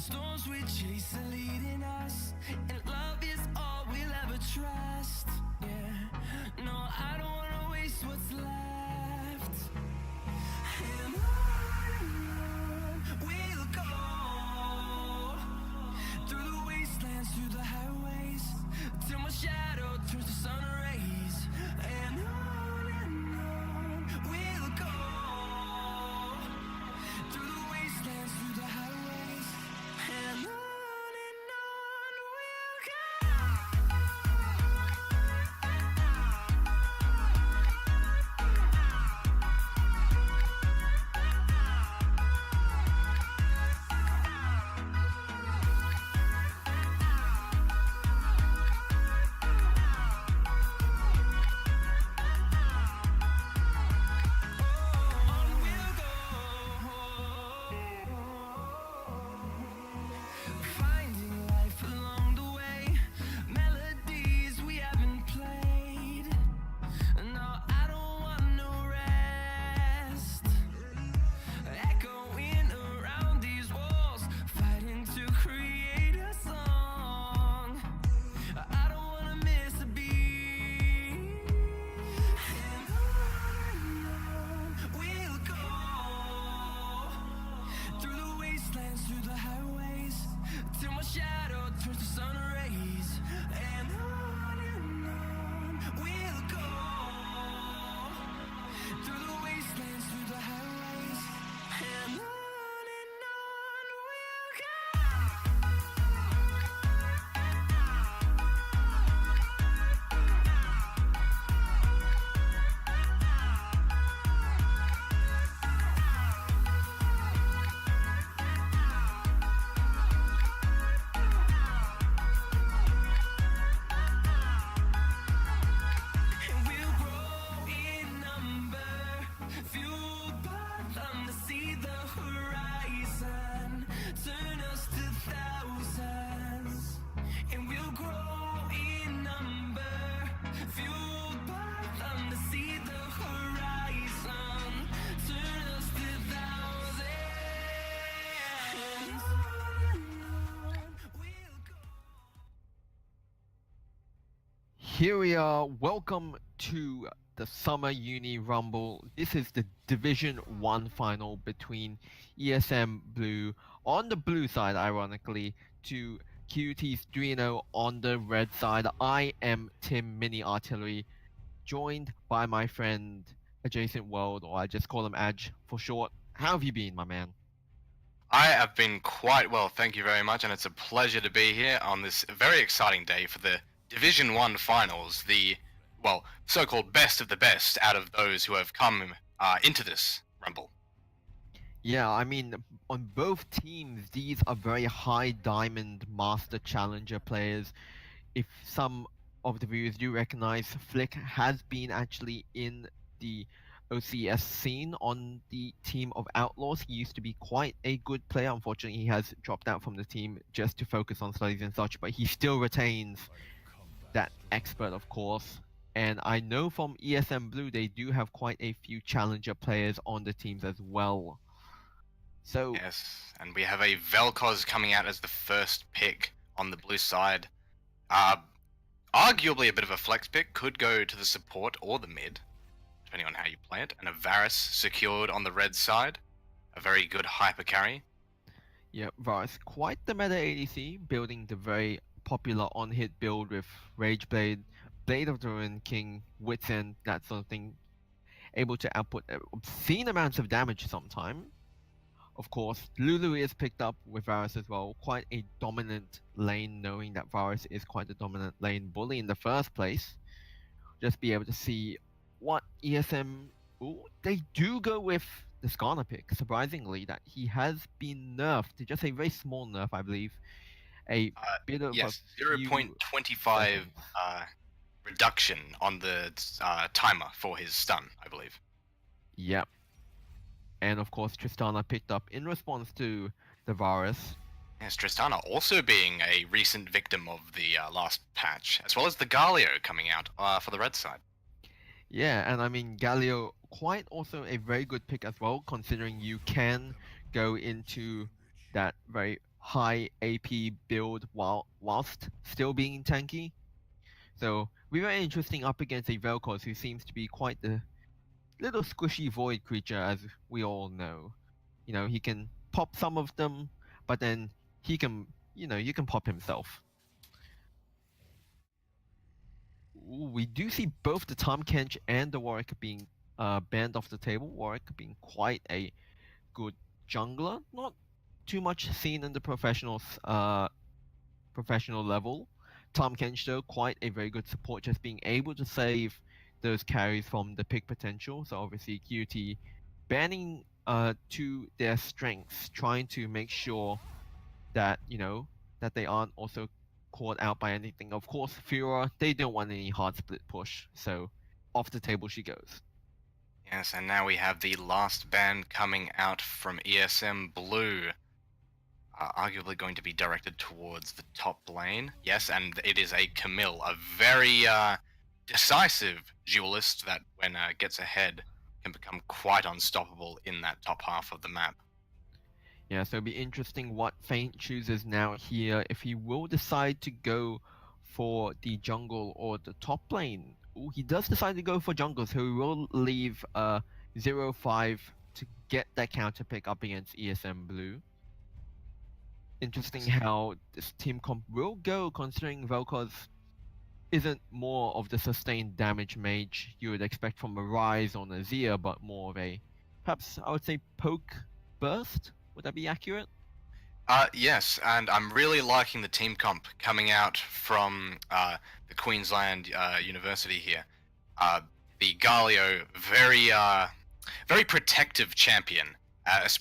Storms we chase are leading us, and love is all we'll ever trust. Yeah, no, I don't wanna waste what's left. And on we'll go, through the wastelands, through the highways, till my shadow turns to sun rays. And on we'll go, through the wastelands, through the highways, and on we'll go. Finding life along the way, melodies we haven't played. No, I don't want no rest. Echoing around these walls, fighting to create a song. I don't wanna miss a beat. And on we'll go, through the wastelands, through the highways, till my shadow turns to sun rays. And on we'll go, through the wastelands, through the highways, and on we'll go. And we'll grow in number, fueled by them to see the horizon, turn us to thousands. And we'll grow in number, fueled by them to see the horizon, turn us to thousands. And on we'll go. Here we are. Welcome to the Summer Uni Rumble. This is the Division 1 final between ESM Blue on the blue side, ironically, to QT's 3-0 on the red side. I am Tim Mini Artillery, joined by my friend Adjacent World, or I just call him Aj for short. How have you been, my man? I have been quite well, thank you very much, and it's a pleasure to be here on this very exciting day for the Division 1 finals, the, well, so-called best of the best out of those who have come into this Rumble. Yeah, I mean, on both teams, these are very high diamond master challenger players. If some of the viewers do recognize, Flick has been actually in the OCS scene on the team of Outlaws. He used to be quite a good player. Unfortunately, he has dropped out from the team just to focus on studies and such, but he still retains that expert, of course. And I know from ESM Blue, they do have quite a few challenger players on the teams as well. So Yes, and we have a Vel'Koz coming out as the first pick on the blue side. Arguably a bit of a flex pick, could go to the support or the mid, depending on how you play it. And a Varus secured on the red side, a very good hyper carry. yeah, Varus, quite the meta ADC, building the very popular on-hit build with Rageblade, Blade of the Ruin King, Wit's End, that sort of thing, able to output obscene amounts of damage sometime. Of course, Lulu is picked up with Varus as well, quite a dominant lane, knowing that Varus is quite a dominant lane bully in the first place. Just be able to see what ESM... Ooh, they do go with the Skarner pick, surprisingly, that he has been nerfed, just a very small nerf, I believe. A bit of Yes, a few 0.25 reduction on the timer for his stun, I believe. Yep. And of course, Tristana picked up in response to the Varus. Yes, Tristana also being a recent victim of the last patch, as well as the Galio coming out for the red side. Yeah, and I mean, Galio, quite also a very good pick as well, considering you can go into that very high AP build whilst still being tanky. So we very interesting up against a Vel'Koz who seems to be quite the little squishy void creature, as we all know. He can pop some of them, but then he can, you can pop himself. Ooh, we do see both the Tahm Kench and the Warwick being banned off the table. Warwick being quite a good jungler, not too much seen in the professional level. Tahm Kench though, quite a very good support, just being able to save those carries from the pick potential. So obviously QT banning to their strengths, trying to make sure that that they aren't also caught out by anything. Of course, Fura, they don't want any hard split push, so off the table she goes. Yes, and now we have the last ban coming out from ESM Blue. Arguably going to be directed towards the top lane. Yes, and it is a Camille, a very decisive duelist that, when gets ahead, can become quite unstoppable in that top half of the map. Yeah, so it'll be interesting what Feint chooses now here, if he will decide to go for the jungle or the top lane. Ooh, he does decide to go for jungle, so he will leave 0-5 to get that counter pick up against ESM Blue. Interesting how this team comp will go, considering Vel'Koz isn't more of the sustained damage mage you would expect from a Rise or Nazir, but more of a, perhaps I would say, poke burst. Would that be accurate? Yes, and I'm really liking the team comp coming out from the Queensland University here. The Galio, very protective champion,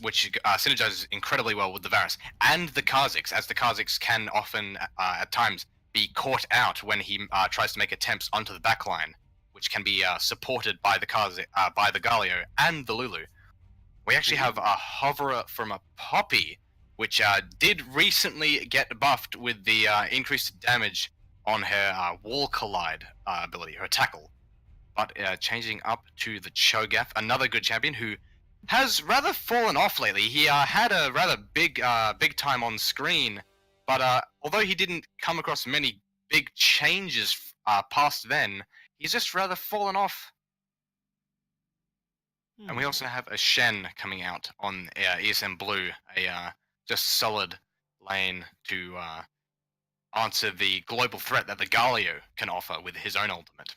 which synergizes incredibly well with the Varus and the Kha'Zix, as the Kha'Zix can often, at times, be caught out when he tries to make attempts onto the backline, which can be supported by the Galio and the Lulu. We actually have a Hoverer from a Poppy, which did recently get buffed with the increased damage on her Wall Collide ability, her tackle. But changing up to the Cho'Gath, another good champion who has rather fallen off lately. He had a rather big time on screen, but although he didn't come across many big changes past then, he's just rather fallen off. And we also have a Shen coming out on ESM Blue, a just solid lane to answer the global threat that the Galio can offer with his own ultimate.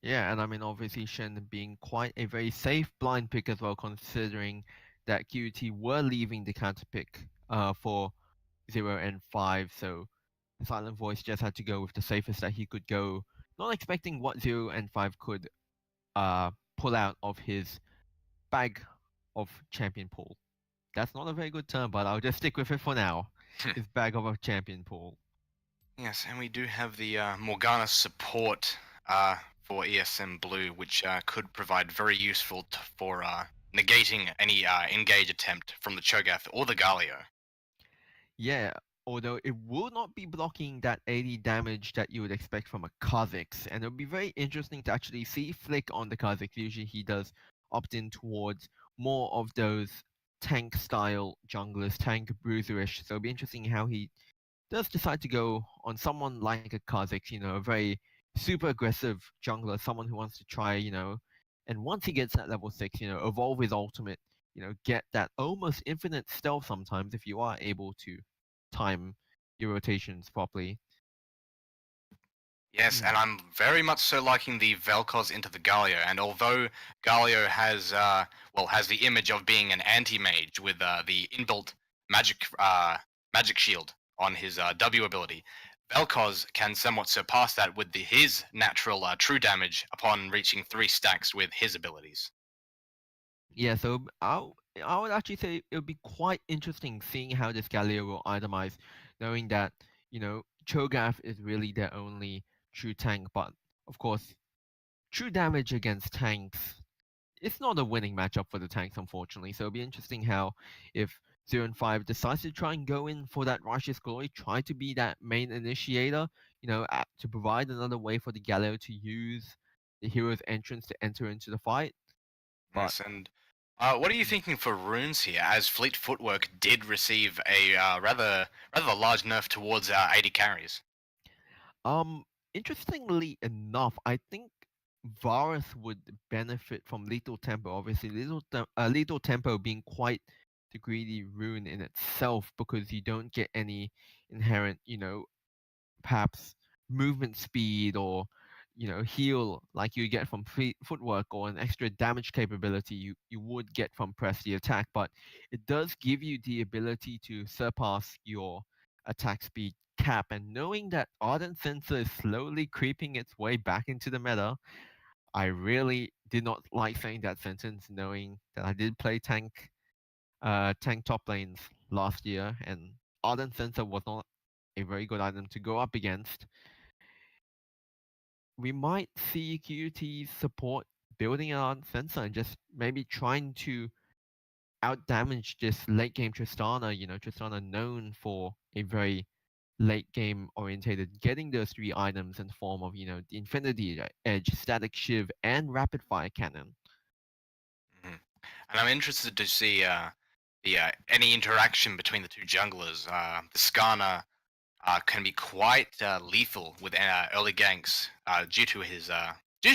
Yeah, and I mean, obviously Shen being quite a very safe blind pick as well, considering that QT were leaving the counter pick for 0 and 5, so the Silent Voice just had to go with the safest that he could go, not expecting what 0 and 5 could pull out of his bag of champion pool. That's not a very good term, but I'll just stick with it for now. His bag of a champion pool. Yes, and we do have the Morgana support for ESM Blue, which could provide very useful for negating any engage attempt from the Cho'Gath or the Galio. Yeah, although it will not be blocking that 80 damage that you would expect from a Kha'Zix, and it'll be very interesting to actually see Flick on the Kha'Zix. Usually he does opt in towards more of those tank style junglers, tank bruiserish, so it'll be interesting how he does decide to go on someone like a Kha'Zix, a very super aggressive jungler, someone who wants to try, and once he gets that level 6, evolve his ultimate, get that almost infinite stealth sometimes if you are able to time your rotations properly. Yes, and I'm very much so liking the Vel'Koz into the Galio, and although Galio has the image of being an anti-mage with the inbuilt magic shield on his W ability, Vel'Koz can somewhat surpass that with his natural true damage upon reaching 3 stacks with his abilities. Yeah, so I would actually say it would be quite interesting seeing how this Galio will itemize, knowing that, Cho'Gath is really their only true tank, but of course, true damage against tanks, it's not a winning matchup for the tanks, unfortunately. So it'll be interesting how, if 0 and 5 decides to try and go in for that Righteous Glory, try to be that main initiator, to provide another way for the Galio to use the hero's entrance to enter into the fight. Yes, and What are you thinking for runes here, as Fleet Footwork did receive a rather large nerf towards 80 carries? Um, Interestingly enough, I think Varus would benefit from Lethal Tempo. Obviously, Lethal Tempo being quite the greedy rune in itself because you don't get any inherent, perhaps movement speed or heal like you get from footwork or an extra damage capability you would get from press the attack, but it does give you the ability to surpass your attack speed cap. And knowing that Ardent Sensor is slowly creeping its way back into the meta, I really did not like saying that sentence, knowing that I did play tank top lanes last year, and Ardent Sensor was not a very good item to go up against. We might see QUT support building on sensor and just maybe trying to out damage this late game Tristana. Tristana known for a very late game orientated, getting those three items in the form of, the Infinity Edge, Static Shiv, and Rapid Fire Cannon. Mhm. And I'm interested to see the any interaction between the two junglers. The Skarner can be quite lethal with early ganks due to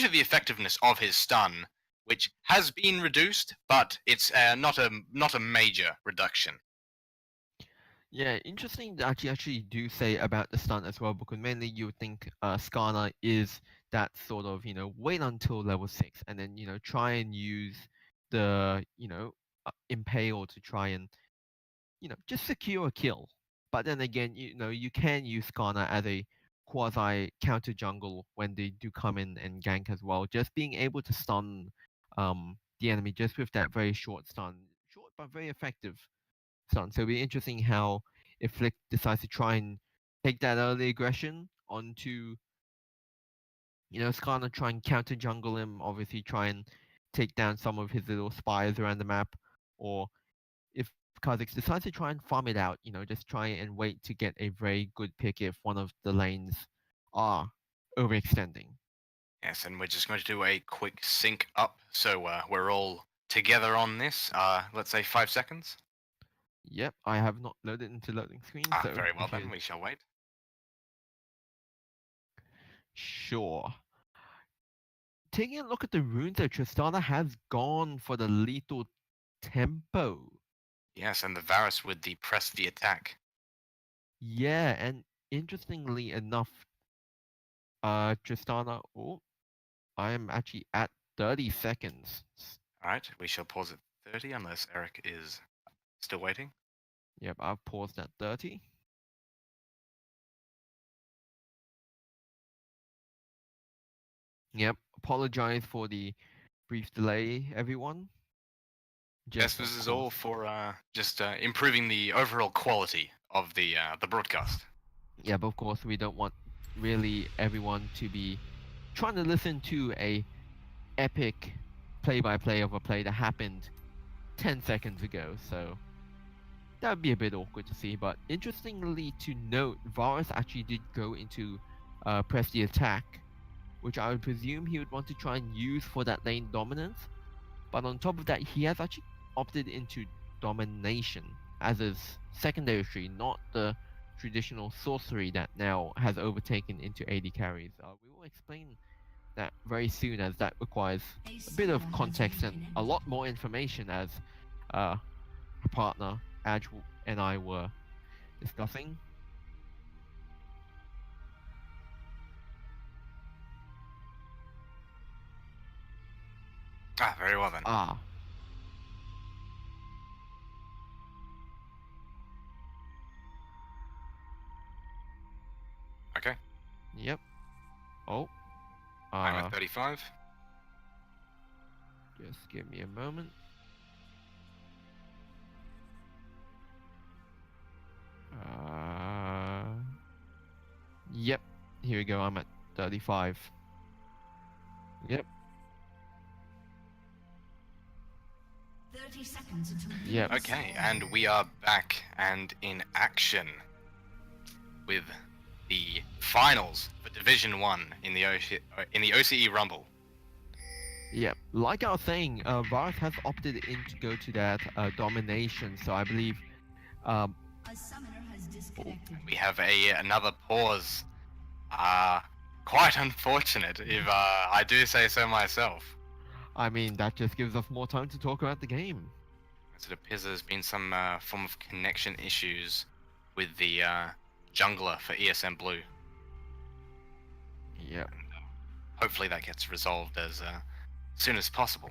the effectiveness of his stun, which has been reduced, but it's not a major reduction. Yeah, interesting that you actually do say about the stun as well, because mainly you would think Skarner is that sort of, wait until level 6 and then, try and use the, Impale to try and, just secure a kill. But then again, you can use Skarner as a quasi counter jungle when they do come in and gank as well. Just being able to stun the enemy just with that very short stun, short but very effective stun. So it'll be interesting how if Flick decides to try and take that early aggression onto, Skarner, try and counter jungle him, obviously try and take down some of his little spies around the map, or if Kha'Zix decides to try and farm it out, just try and wait to get a very good pick if one of the lanes are overextending. Yes, and we're just going to do a quick sync up, so we're all together on this. Let's say 5 seconds. Yep, I have not loaded into loading screen, so Very well if you- then, we shall wait. Sure. Taking a look at the runes, that Tristana has gone for the lethal tempo. Yes, and the Varus with the press the attack. Yeah, and interestingly enough, Tristana. Oh, I am actually at 30 seconds. All right, we shall pause at 30 unless Eric is still waiting. Yep, I've paused at 30. Yep, apologize for the brief delay, everyone. Yes, Just, this of is course. all for just improving the overall quality of the broadcast. Yeah, but of course, we don't want really everyone to be trying to listen to a epic play-by-play of a play that happened 10 seconds ago, so that would be a bit awkward to see. But interestingly to note, Varus actually did go into press the attack, which I would presume he would want to try and use for that lane dominance. But on top of that, he has actually opted into domination as his secondary tree, not the traditional sorcery that now has overtaken into AD carries. We will explain that very soon, as that requires a bit of context and a lot more information, as our partner Aj and I were discussing. Very well then. Okay. Yep. Oh. I'm at 35. Just give me a moment. Yep. Here we go. I'm at 35. Yep. 30 seconds until Yep. Okay, and we are back and in action with the finals for Division 1 in the OCE Rumble. Yeah, like I was saying, Varus has opted in to go to that domination, so I believe um, A summoner has disconnected. We have another pause. Quite unfortunate, if I do say so myself. I mean, that just gives us more time to talk about the game. As it appears there's been some form of connection issues with the jungler for ESM Blue. Yeah. Hopefully that gets resolved as soon as possible.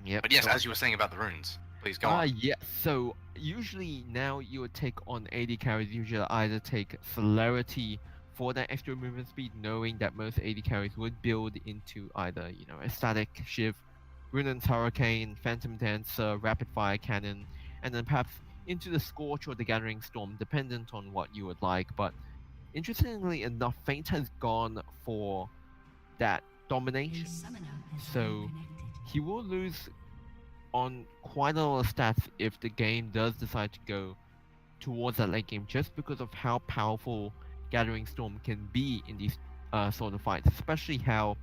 Yep. But yes, so- as you were saying about the runes, please go on. Yeah, so usually now you would take on AD carries, usually either take Celerity for that extra movement speed, knowing that most AD carries would build into either, you know, a Static Shift, Runan's Hurricane, Phantom Dancer, Rapid Fire Cannon, and then perhaps into the Scorch or the Gathering Storm, dependent on what you would like. But interestingly enough, Feint has gone for that A domination, summoner has so been connected. he will lose on quite a lot of stats if the game does decide to go towards that late game, just because of how powerful Gathering Storm can be in these sort of fights, especially how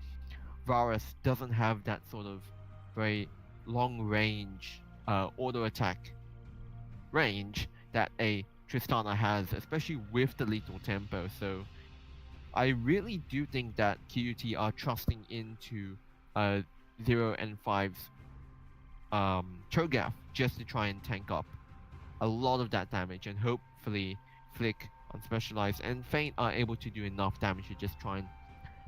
Varus doesn't have that sort of very long range auto attack range that a Tristana has, especially with the lethal tempo. So I really do think that QUT are trusting into 0 and 5's Cho'Gath just to try and tank up a lot of that damage, and hopefully Flick on Specialized and Feint are able to do enough damage to just try and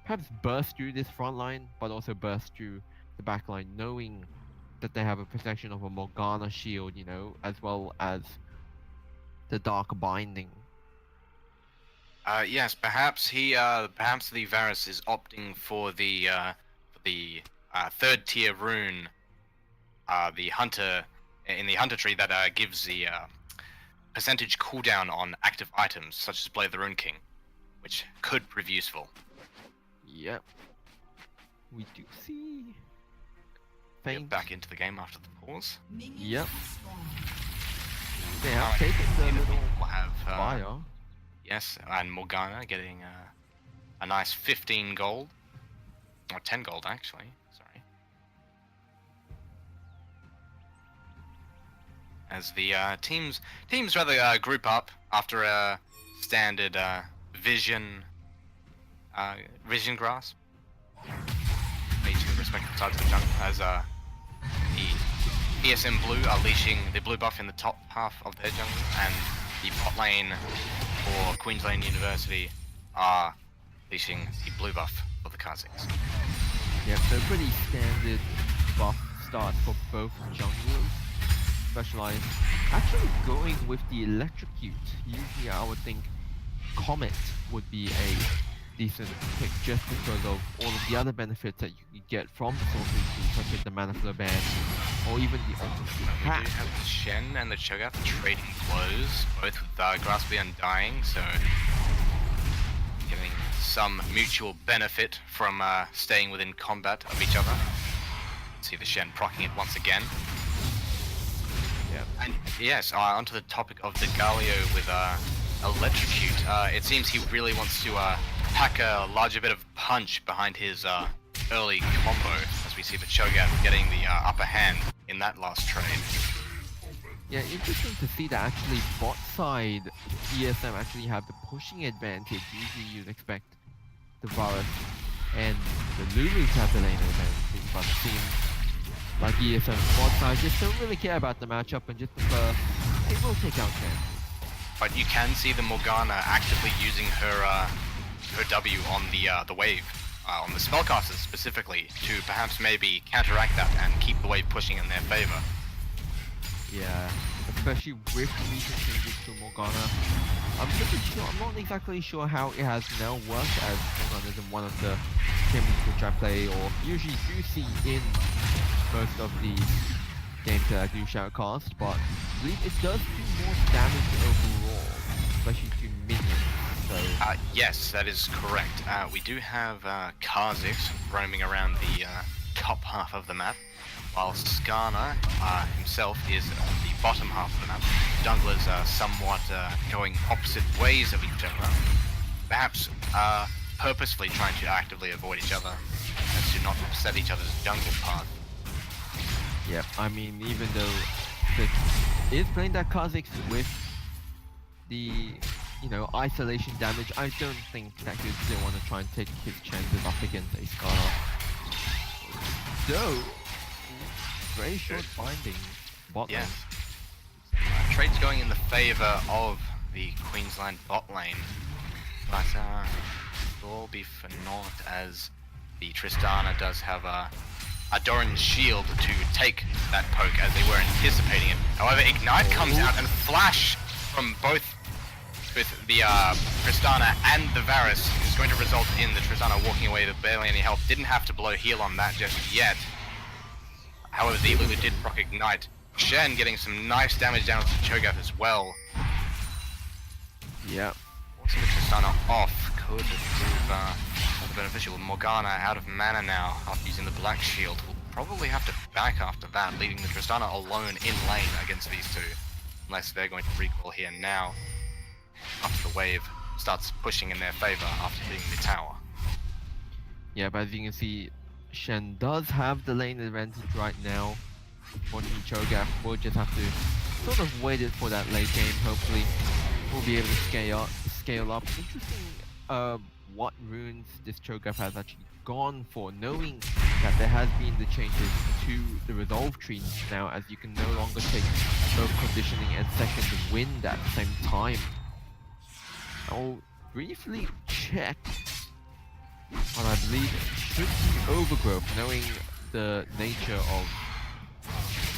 perhaps burst through this front line, but also burst through the back line, knowing that they have a protection of a Morgana shield, you know, as well as the Dark Binding. Yes, perhaps perhaps the Varus is opting for the third tier rune, the Hunter, in the Hunter tree that gives the percentage cooldown on active items such as Blade of the Rune King, which could prove useful. Yep. We do see Get Feint. back into the game after the pause. Minions Yep. have spawned. They have Alright, taken the Enemy little will have fire. yes, and Morgana getting a nice 15 gold, or 10 gold actually. Sorry. As the teams rather group up after a standard vision grasp. Each of the respective sides of the jungle, as the ESM Blue are leashing the blue buff in the top half of their jungle, and the bot lane for Queensland University are leashing the blue buff for the Kazakhs. Yep, so pretty standard buff start for both junglers. Specialized. Actually going with the Electrocute. Usually I would think Comet would be a decent pick just because of all of the other benefits that you could get from the sorcery tree, such as the mana flow ban, or even the ultimate We do hack. have the Shen and the Cho'Gath trading blows, both with Graspy Undying, so getting some mutual benefit from staying within combat of each other. See the Shen proccing it once again. Yep. And yes, onto the topic of the Galio with Electrocute. It seems he really wants to pack a larger bit of punch behind his early combo, as we see the Cho'Gath getting the upper hand in that last trade. Yeah, interesting to see that actually bot side ESM actually have the pushing advantage. Usually you'd expect the Varus and the Lulu to have the lane advantage, but it seems like ESM bot side just don't really care about the matchup and just prefer they will take out chances. But you can see the Morgana actively using her W on the wave, on the spellcasters specifically, to perhaps maybe counteract that and keep the wave pushing in their favor. Yeah, especially with recent changes to Morgana. I'm not exactly sure how it has now worked, as Morgana isn't one of the champions which I play or usually do see in most of the games that I do shoutcast, but I believe it does do more damage overall, especially to minions. So Yes, that is correct. We do have Kha'Zix roaming around the top half of the map, while Skarner himself is on the bottom half of the map. Junglers are somewhat going opposite ways of each other, perhaps purposefully trying to actively avoid each other. As to not upset each other's jungle path. Yep, I mean, even though the is playing that Kha'Zix with the, you know, isolation damage, I don't think that he'll still want to try and take his chances up against a Scarlet. So, very short binding bot lane. Yeah. Trade's going in the favor of the Queensland bot lane, but it'll all be for naught as the Tristana does have a Doran's shield to take that poke as they were anticipating it. However, Ignite comes out and Flash from both the Tristana and the Varus is going to result in the Tristana walking away with barely any health. Didn't have to blow heal on that just yet. However, the Lulu did proc Ignite. Shen getting some nice damage down to Cho'Gath as well. Yep. Also, the Tristana off could prove rather beneficial. Morgana out of mana now after using the Black Shield. Will probably have to back after that, leaving the Tristana alone in lane against these two. Unless they're going to recall here now. After the wave starts pushing in their favor after hitting the tower. Yeah, but as you can see, Shen does have the lane advantage right now. Unfortunately, Cho'Gath will just have to sort of wait it for that late game. Hopefully, we'll be able to scale up. Interesting, what runes this Cho'Gath has actually gone for, knowing that there has been the changes to the resolve tree now, as you can no longer take both conditioning and second wind at the same time. I'll briefly check what I believe should be Overgrowth, knowing the nature of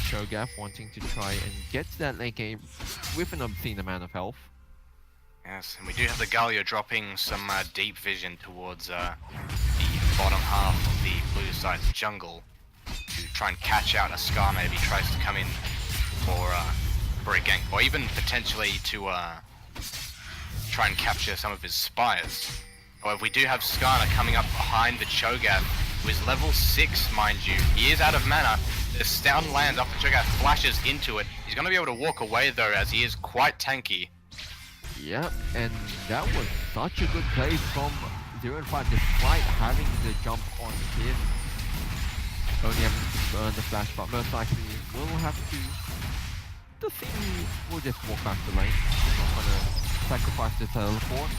Cho'Gath wanting to try and get to that late game with an obscene amount of health. Yes, and we do have the Galio dropping some deep vision towards the bottom half of the blue side jungle to try and catch out Ascana if he tries to come in for a gank, or even potentially to try and capture some of his spires. However, we do have Skarner coming up behind the Cho'Gath, who is level 6, mind you. He is out of mana. The stun lands after Cho'Gath flashes into it. He's going to be able to walk away though, as he is quite tanky. Yep, and that was such a good play from 0 and 5, despite having the jump on him. Only having to burn the flash, but most likely we'll have to... The thing will just walk back the lane. We're not gonna sacrifice the teleport.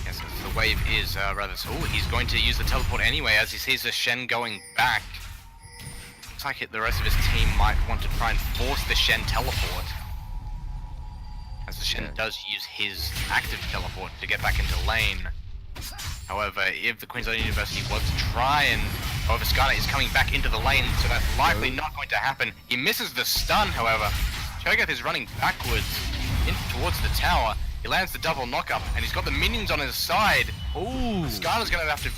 Yes, the wave is rather small. He's going to use the teleport anyway, as he sees the Shen going back. Looks like the rest of his team might want to try and force the Shen teleport, as the Shen does use his active teleport to get back into lane. However, if the Queensland University was to try and... However, Skarner is coming back into the lane, so that's likely not going to happen. He misses the stun, however. Cho'Gath is running backwards in towards the tower. He lands the double knock-up, and he's got the minions on his side. Ooh! Skarner's going to have to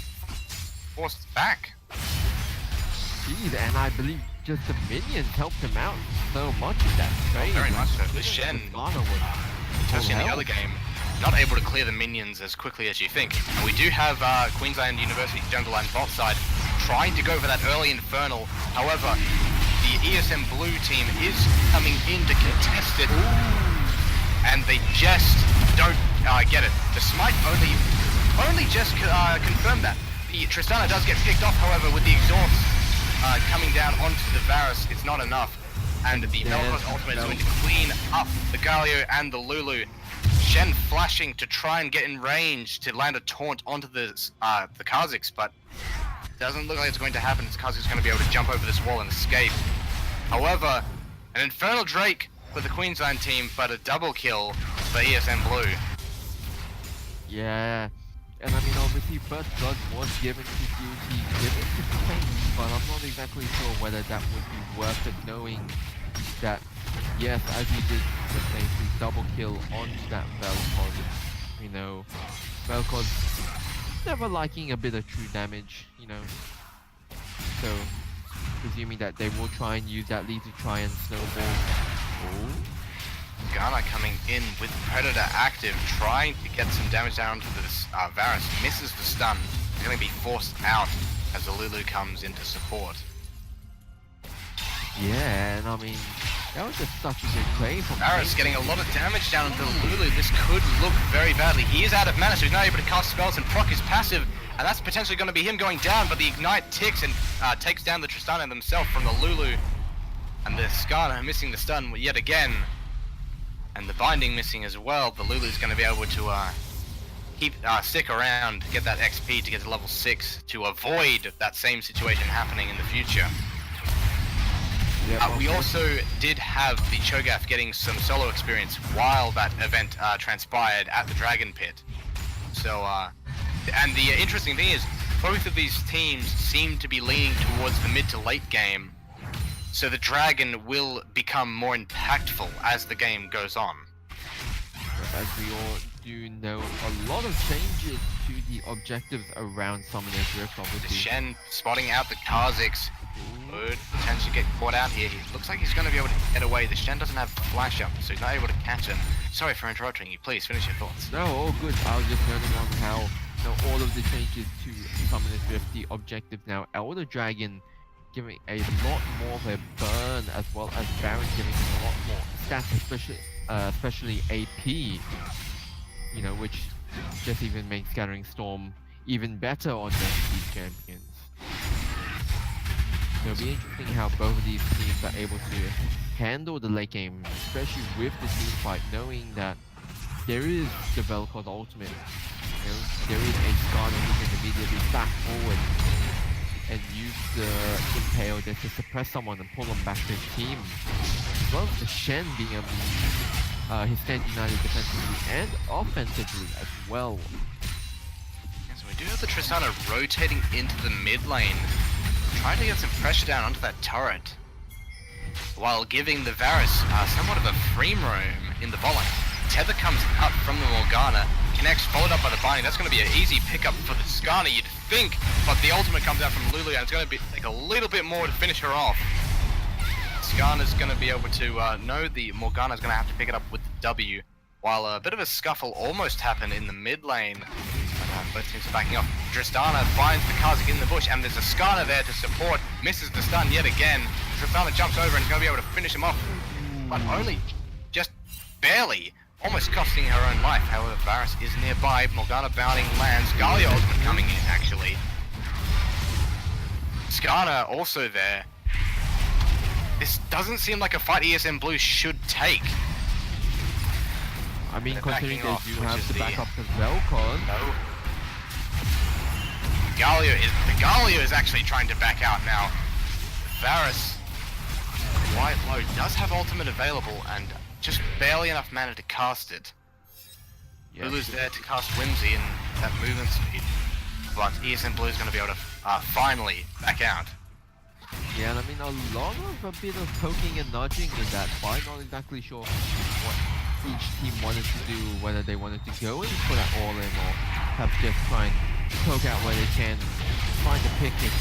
force it back. Jeez, and I believe just the minions helped him out so much in that trade. Very much so. The Shen, especially in the other game, not able to clear the minions as quickly as you think. And we do have Queensland University jungle and bot side trying to go for that early Infernal. However, the ESM blue team is coming in to contest it. And they just don't get it. The smite only just confirmed that. The Tristana does get picked off, however, with the exhaust coming down onto the Varus, it's not enough. And the Vel'Koz ultimate is going to clean up the Galio and the Lulu. Shen flashing to try and get in range to land a taunt onto the Kha'Zix, but doesn't look like it's going to happen. Kha'Zix is going to be able to jump over this wall and escape. However, an Infernal Drake for the Queensland team, but a double kill for ESM Blue. Yeah, and I mean obviously First Blood was given to Duty, given to Pain, but I'm not exactly sure whether that would be worth it, knowing that, yes, as he did just say, his double kill onto that Vel'Koz. You know, Vel'Koz never liking a bit of true damage, you know. So, presuming that they will try and use that lead to try and snowball. Ghana coming in with Predator active, trying to get some damage down to this Varus. Misses the stun. He's going to be forced out as the Lulu comes into support. Yeah, and I mean, that was just such a good play from Varus getting a lot of damage down into the Lulu. This could look very badly. He is out of mana, so he's not able to cast spells and proc his passive. And that's potentially going to be him going down, but the Ignite ticks and takes down the Tristana themselves from the Lulu. And the Skarner missing the stun yet again. And the Binding missing as well. The Lulu's going to be able to stick around, get that XP to get to level 6 to avoid that same situation happening in the future. We also did have the Cho'Gath getting some solo experience while that event transpired at the Dragon Pit. So, and the interesting thing is, both of these teams seem to be leaning towards the mid to late game, so the Dragon will become more impactful as the game goes on. As we all do know, a lot of changes to the objectives around Summoner's Rift, The obviously. Shen spotting out the Kha'Zix would potentially get caught out here. He looks like he's going to be able to get away. The Shen doesn't have flash up, so he's not able to catch him. Sorry for interrupting you. Please finish your thoughts. No, all good. I was just noting on how all of the changes to Summoner's Rift, the objectives now, Elder Dragon giving a lot more of a burn, as well as Baron giving a lot more stats, especially AP, you know, which just even makes Scattering Storm even better on these champions. It'll be interesting how both of these teams are able to handle the late game, especially with the team fight, knowing that there is the Vel'Koz ultimate. You know, there is a Skarner who can immediately back forward and use the Impale just to suppress someone and pull them back to his team. As well as the Shen being able to use his Stand United defensively and offensively as well. Yeah, so we do have the Tristana rotating into the mid lane, trying to get some pressure down onto that turret, while giving the Varus somewhat of a free roam in the bot lane. Tether comes up from the Morgana, connects, followed up by the Binding. That's going to be an easy pickup for the Skarner, you'd think, but the ultimate comes out from Lulu, and it's going to be like a little bit more to finish her off. Skarner's going to be able to know the Morgana's going to have to pick it up with the W, while a bit of a scuffle almost happened in the mid lane. Both teams are backing off. Tristana finds the Kha'Zix in the bush, and there's a Skarner there to support, misses the stun yet again. Tristana jumps over and is going to be able to finish him off, but only just barely, almost costing her own life. However, Varus is nearby. Morgana bounding lands. Galio ultimate coming in, actually. Skarner also there. This doesn't seem like a fight ESM Blue should take. I mean, They're considering backing they off, do which have is the the- backup of Vel'Koz. No. Galio is actually trying to back out now. Varus, quite low, does have ultimate available and just barely enough mana to cast it. Yeah. Lulu's there to cast Whimsy and that movement speed, but ESM Blue is going to be able to finally back out. Yeah, and I mean, a lot of a bit of poking and nudging in that fight. Not exactly sure what each team wanted to do, whether they wanted to go in for that all-in or perhaps just try and poke out where they can, trying to pick if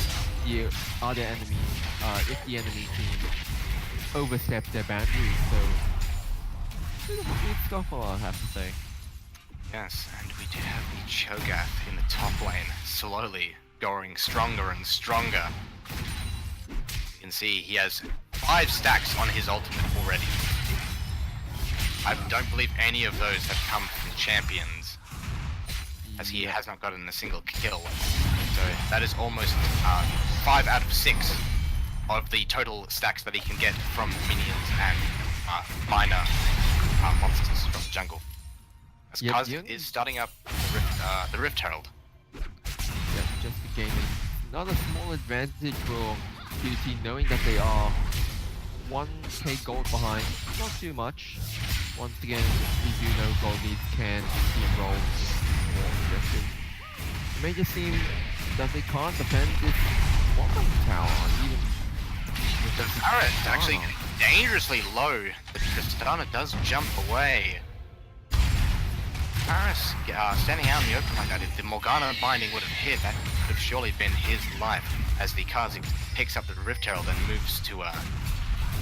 the other enemy, if the enemy team oversteps their boundaries. So, bit of a weird scuffle, I'll have to say. Yes, and we do have the Cho'Gath in the top lane, slowly growing stronger and stronger. You can see he has 5 stacks on his ultimate already. I don't believe any of those have come from champions, as he has not gotten a single kill. So that is almost 5 out of 6 of the total stacks that he can get from minions and minor monsters from the jungle. As Yep, Kaz yep. is starting up the Rift Herald. Yeah, just gaining another small advantage for QT, knowing that they are 1k gold behind. Not too much. Once again, we do know gold leads can be involved in more objectives. It may just seem that they can't defend this bottom tower, even with The Varus actually getting dangerously low. The Tristana does jump away. Varus standing out in the open like that, if the Morgana binding would have hit, that could have surely been his life, as the Kha'Zix picks up the Rift Herald and moves to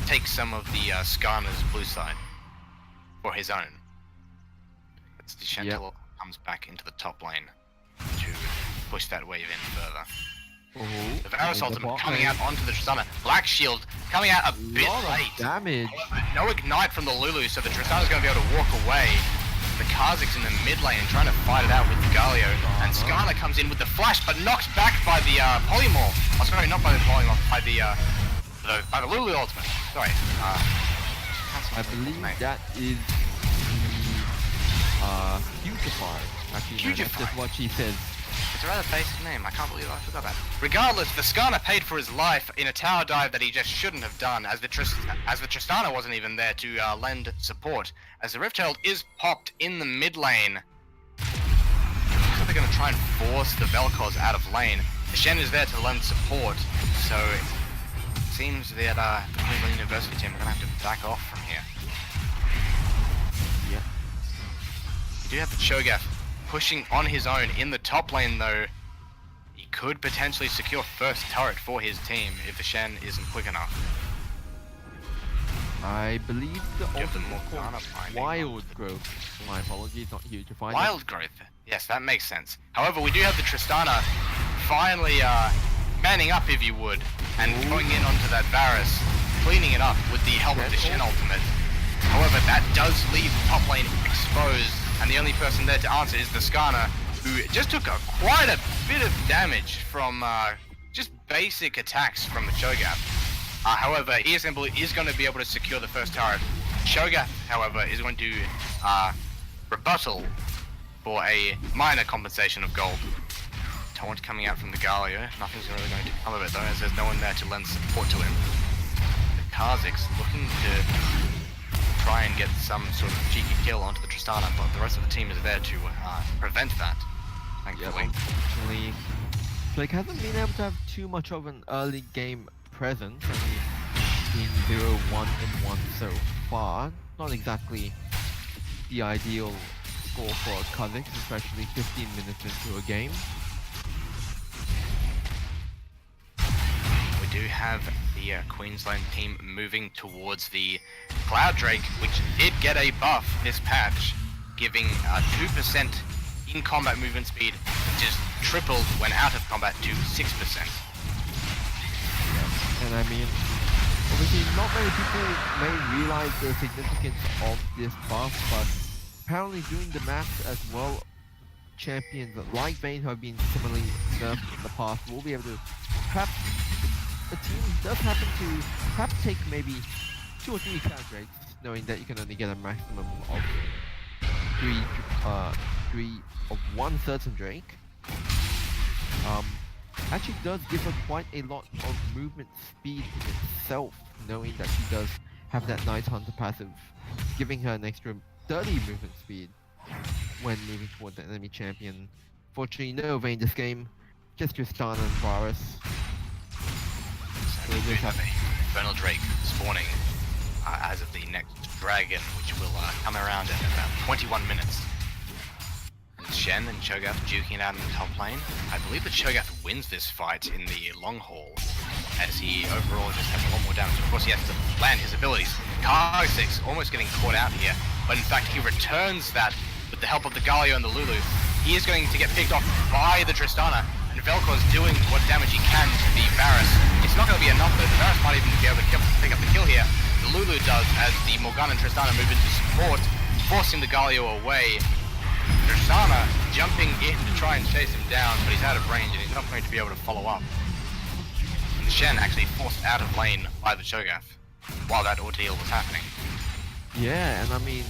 take some of the Skarner's blue side for his own. As the Chantel comes back into the top lane to push that wave in further. Oh, The Varus the ultimate bot coming lane. out onto the Tristana. Black Shield coming out a bit Lot of late. damage. However, no ignite from the Lulu, so the Tristana's going to be able to walk away. the Kha'Zix in the mid lane trying to fight it out with Galio, and Skarner comes in with the flash, but knocked back by the Polymorph. Oh, sorry, not by the Polymorph, by the Lulu ultimate. Sorry. I believe that is the Cutifier. Actually, no, that's just what she says. It's a rather basic name, I can't believe I forgot that. Regardless, the Skarner paid for his life in a tower dive that he just shouldn't have done, as the Tristana wasn't even there to lend support, as the Rift Herald is popped in the mid lane. So they're going to try and force the Vel'Koz out of lane. The Shen is there to lend support, so it seems that the Cleveland University team are going to have to back off from here. Yeah. You do have the Cho'Gath pushing on his own in the top lane though. He could potentially secure first turret for his team if the Shen isn't quick enough. I believe the Give them ultimate more called mana binding. Wild Growth. My apologies, not huge to find. Wild growth. Yes, that makes sense. However, we do have the Tristana finally manning up, if you would, and going in onto that Varus, cleaning it up with the help of the Shen ultimate. However, that does leave the top lane exposed, and the only person there to answer is the Skarner, who just took quite a bit of damage from just basic attacks from the Cho'Gath. However, ESM Blue is going to be able to secure the first turret. Cho'Gath, however, is going to rebuttal for a minor compensation of gold. Taunt coming out from the Galio. Nothing's really going to come of it though, as there's no one there to lend support to him. The Kha'Zix looking to try and get some sort of cheeky kill onto the Tristana, but the rest of the team is there to prevent that, thankfully. Unfortunately, Blake hasn't been able to have too much of an early game presence. Only being 0-1 and 1 so far. Not exactly the ideal score for Kha'Zix, especially 15 minutes into a game. We do have the Queensland team moving towards the Cloud Drake, which did get a buff this patch, giving 2% in combat movement speed, just tripled when out of combat to 6%. And I mean, obviously not many people may realize the significance of this buff, but apparently doing the math as well, champions like Vayne who have been similarly nerfed in the past will be able to perhaps, the team does happen to perhaps take maybe 2 or 3 Cloud Drakes, knowing that you can only get a maximum of 3 of one certain Drake. Actually does give her quite a lot of movement speed in itself, knowing that she does have that Night Hunter passive, giving her an extra 30 movement speed when moving towards the enemy champion. Fortunately, no Vayne this game, just Tristana and Varus. So we do have a Infernal Drake spawning as of the next dragon, which will come around in about 21 minutes. And Shen and Cho'Gath duking it out in the top lane. I believe that Cho'Gath wins this fight in the long haul, as he overall just has a lot more damage. Of course, he has to land his abilities. Kha'Zix almost getting caught out here, but in fact he returns that with the help of the Galio and the Lulu. He is going to get picked off by the Tristana, and Vel'Koz doing what damage he can to the Varus. It's not going to be enough though. The Varus might even be able to pick up the kill here. The Lulu does, as the Morgana and Tristana move into support, forcing the Galio away. Tristana jumping in to try and chase him down, but he's out of range and he's not going to be able to follow up. And the Shen actually forced out of lane by the Cho'Gath while that ordeal was happening. Yeah, and I mean,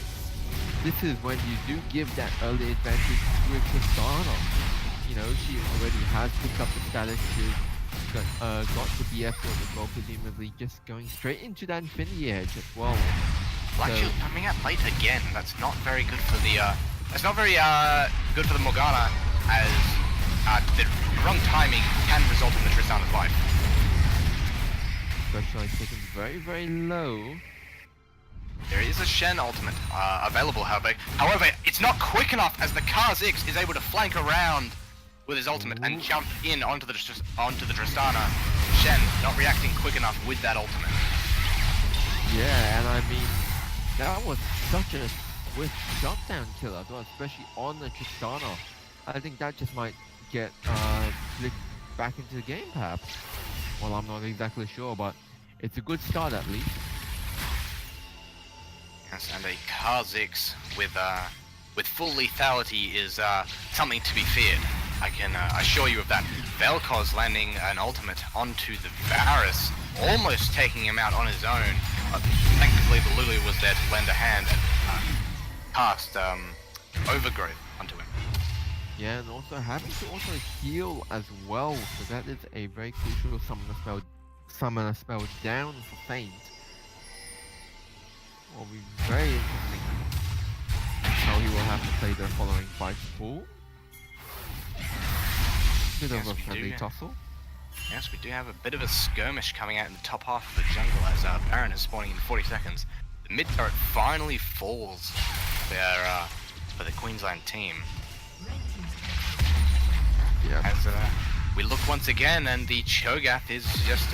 this is when you do give that early advantage with Tristana. You know, she already has picked up the status, she's got the BF as well, presumably just going straight into that Infinity Edge as well. Black Shield coming out late again. That's not very good for the good for the Morgana, as the wrong timing can result in the Tristana's life. Especially taken very, very low. There is a Shen ultimate available, however, it's not quick enough, as the Kha'Zix is able to flank around with his ultimate and jump in onto the Tristana. Shen not reacting quick enough with that ultimate. Yeah, and I mean, that was such a swift shutdown kill as well, especially on the Tristana. I think that just might get flicked back into the game perhaps. Well, I'm not exactly sure, but it's a good start at least. Yes, and a Kha'Zix with with full lethality is something to be feared. I can assure you of that. Vel'Koz landing an ultimate onto the Varus, almost taking him out on his own. But thankfully the Lulu was there to lend a hand and cast Overgrowth onto him. Yeah, and also having to also heal as well, so that is a very crucial summon a spell down for Feint. Will be very interesting how he will have to play the following fight full. Bit of a friendly tussle. Yes, we do have a bit of a skirmish coming out in the top half of the jungle as Baron is spawning in 40 seconds. The mid turret finally falls there for the Queensland team. Yeah. As we look once again, and the Cho'Gath is just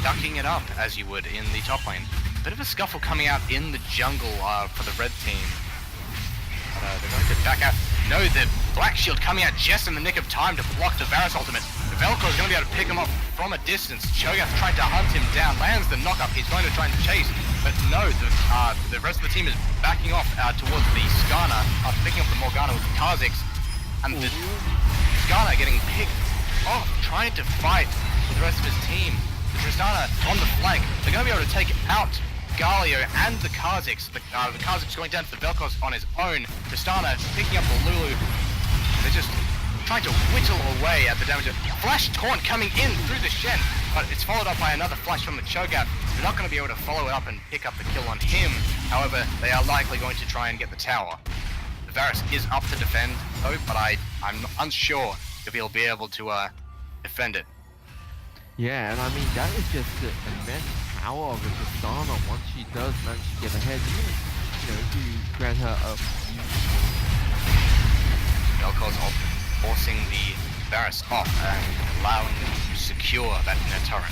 ducking it up as you would in the top lane. Bit of a scuffle coming out in the jungle for the red team. They're going to back out. No, the Black Shield coming out just in the nick of time to block the Varus ultimate. Vel'Koz is going to be able to pick him up from a distance. Cho'Gath trying to hunt him down, lands the knock-up. He's going to try and chase, but no, the rest of the team is backing off towards the Skarner, picking up the Morgana with the Kha'Zix, and the Skarner getting picked off, trying to fight with the rest of his team. The Tristana on the flank. They're going to be able to take out Galio and the Kha'Zix. The Kha'Zix going down to the Vel'Koz on his own. Tristana picking up the Lulu. They're just trying to whittle away at the damage. Flash Taunt coming in through the Shen, but it's followed up by another flash from the Cho'Gath. They're not going to be able to follow it up and pick up the kill on him. However, they are likely going to try and get the tower. The Varus is up to defend though, but I'm unsure if he'll be able to defend it. Yeah, and I mean that is just the immense power of the Tristana once she does manage to get ahead, even, you know, to grant her a few. Vel'Koz forcing the Varus off and allowing them to secure that inner turret.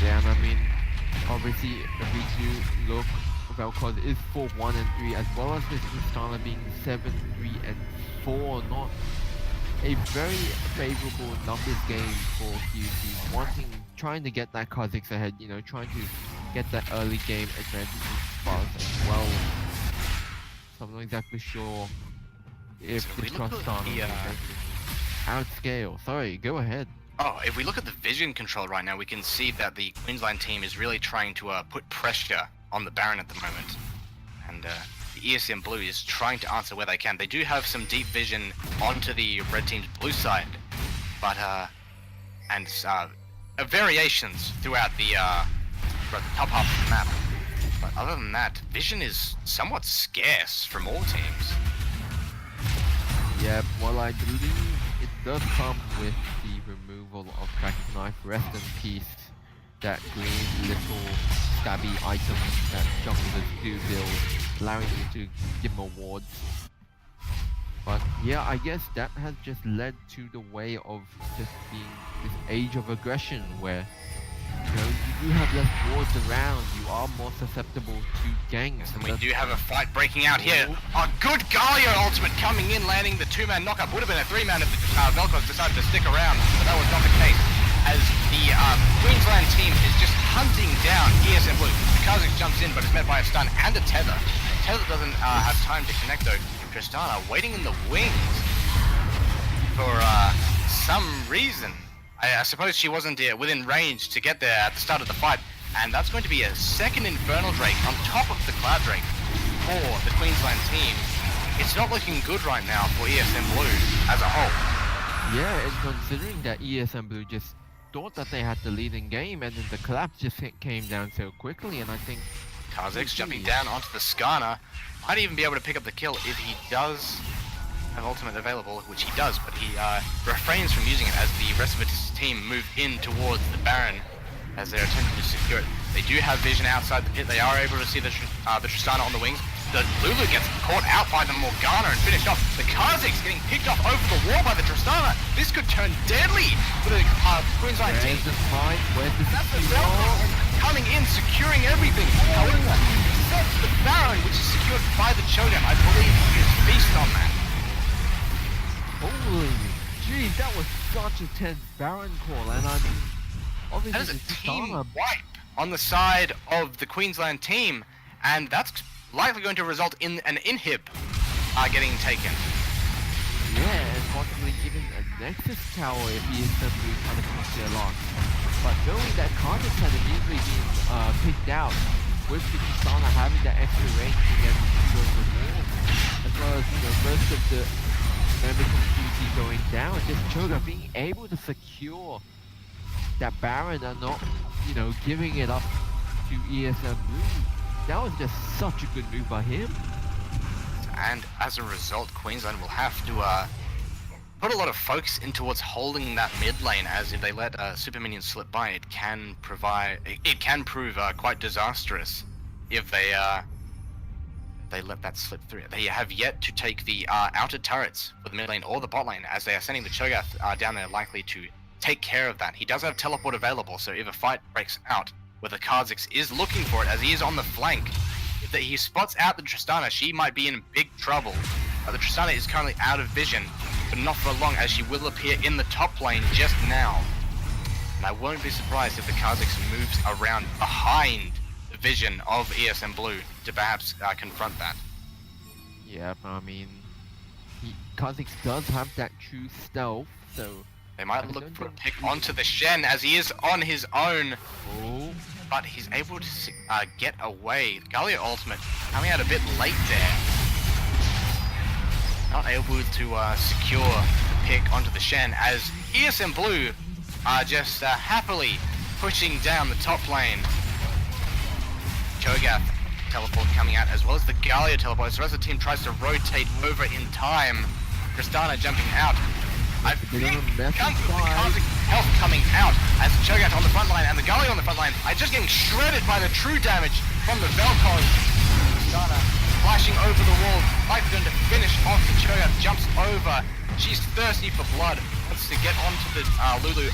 Yeah, and I mean, obviously, if we do look, Vel'Koz is 4-1 and 3, as well as this Tristana being 7-3 and 4, not a very favorable numbers game for QT, trying to get that Kha'Zix ahead, you know, trying to get that early game advantage as far as well. So I'm not exactly sure if So the we look at Tristana the, will outscale. Sorry, go ahead. Oh, if we look at the vision control right now, we can see that the Queensland team is really trying to put pressure on the Baron at the moment. And the ESM Blue is trying to answer where they can. They do have some deep vision onto the red team's blue side, but variations throughout the top half of the map. But other than that, vision is somewhat scarce from all teams. Yeah, well, I believe it does come with the removal of Cracking Knife. Rest in peace, that green little stabby item that junglers do build, allowing you to give them awards. But yeah, I guess that has just led to the way of just being this age of aggression where, you know, you do have less wards around, you are more susceptible to ganks. And we do have a fight breaking out here. A good Galio ultimate coming in, landing the 2-man knockup. Would have been a 3-man if the Vel'Koz decided to stick around, but that was not the case. As the Queensland team is just hunting down ESM Blue. The Kha'Zix jumps in, but is met by a stun and a tether. Tether doesn't have time to connect though. Tristana waiting in the wings for some reason. I suppose she wasn't within range to get there at the start of the fight, and that's going to be a second Infernal Drake on top of the Cloud Drake for the Queensland team. It's not looking good right now for ESM Blue as a whole. Yeah, and considering that ESM Blue just thought that they had the leading game, and then the collapse just came down so quickly, and I think Kha'Zix jumping down onto the Skarner, might even be able to pick up the kill if he does have ultimate available, which he does, but he refrains from using it as the rest of his team move in towards the Baron as they're attempting to secure it. They do have vision outside the pit. They are able to see the Tristana on the wings. The Lulu gets caught out by the Morgana and finished off. The Kha'Zix getting picked off over the wall by the Tristana. This could turn deadly for the Queensland team. where's the fight? Where's the That's the Vel'Koz coming in, securing everything. However, except the Baron, which is secured by the Cho'Gath. I believe he is feast on that. Holy, geez, that was such a tense Baron call, and I mean, That is obviously a the team Tristana. wipe on the side of the Queensland team, and that's likely going to result in an inhib getting taken. Yeah, and possibly even a Nexus tower if ESM Blue kind of comes their loss. But knowing that Carnage had immediately been picked out, with the Tristana having that extra range against the wall, as well as most of the members of QT going down, just Choga being able to secure that Baron and not, giving it up to ESM Blue. That was just such a good move by him. And as a result, Queensland will have to put a lot of focus in towards holding that mid lane, as if they let Super Minion slip by, it can prove quite disastrous if they let that slip through. They have yet to take the outer turrets for the mid lane or the bot lane, as they are sending the Cho'Gath down there likely to take care of that. He does have teleport available, so if a fight breaks out where the Kha'Zix is looking for it, as he is on the flank, if he spots out the Tristana, she might be in big trouble. The Tristana is currently out of vision, but not for long, as she will appear in the top lane just now. And I won't be surprised if the Kha'Zix moves around behind the vision of ESM Blue to perhaps confront that. Yeah, I mean, Kha'Zix does have that true stealth, so they might look for a pick onto the Shen, as he is on his own. Oh. But he's able to get away. Galio ultimate coming out a bit late there. Not able to secure the pick onto the Shen, as ESM Blue are just happily pushing down the top lane. Cho'Gath teleport coming out, as well as the Galio teleport. So the rest of the team tries to rotate over in time. Tristana jumping out. I think Kha'Zix health coming out as Cho'Gath on the front line and the Galio on the front line are just getting shredded by the true damage from the Vel'Koz. Tristana flashing over the wall, like going to finish off the Cho'Gath, jumps over. She's thirsty for blood, wants to get onto the Lulu,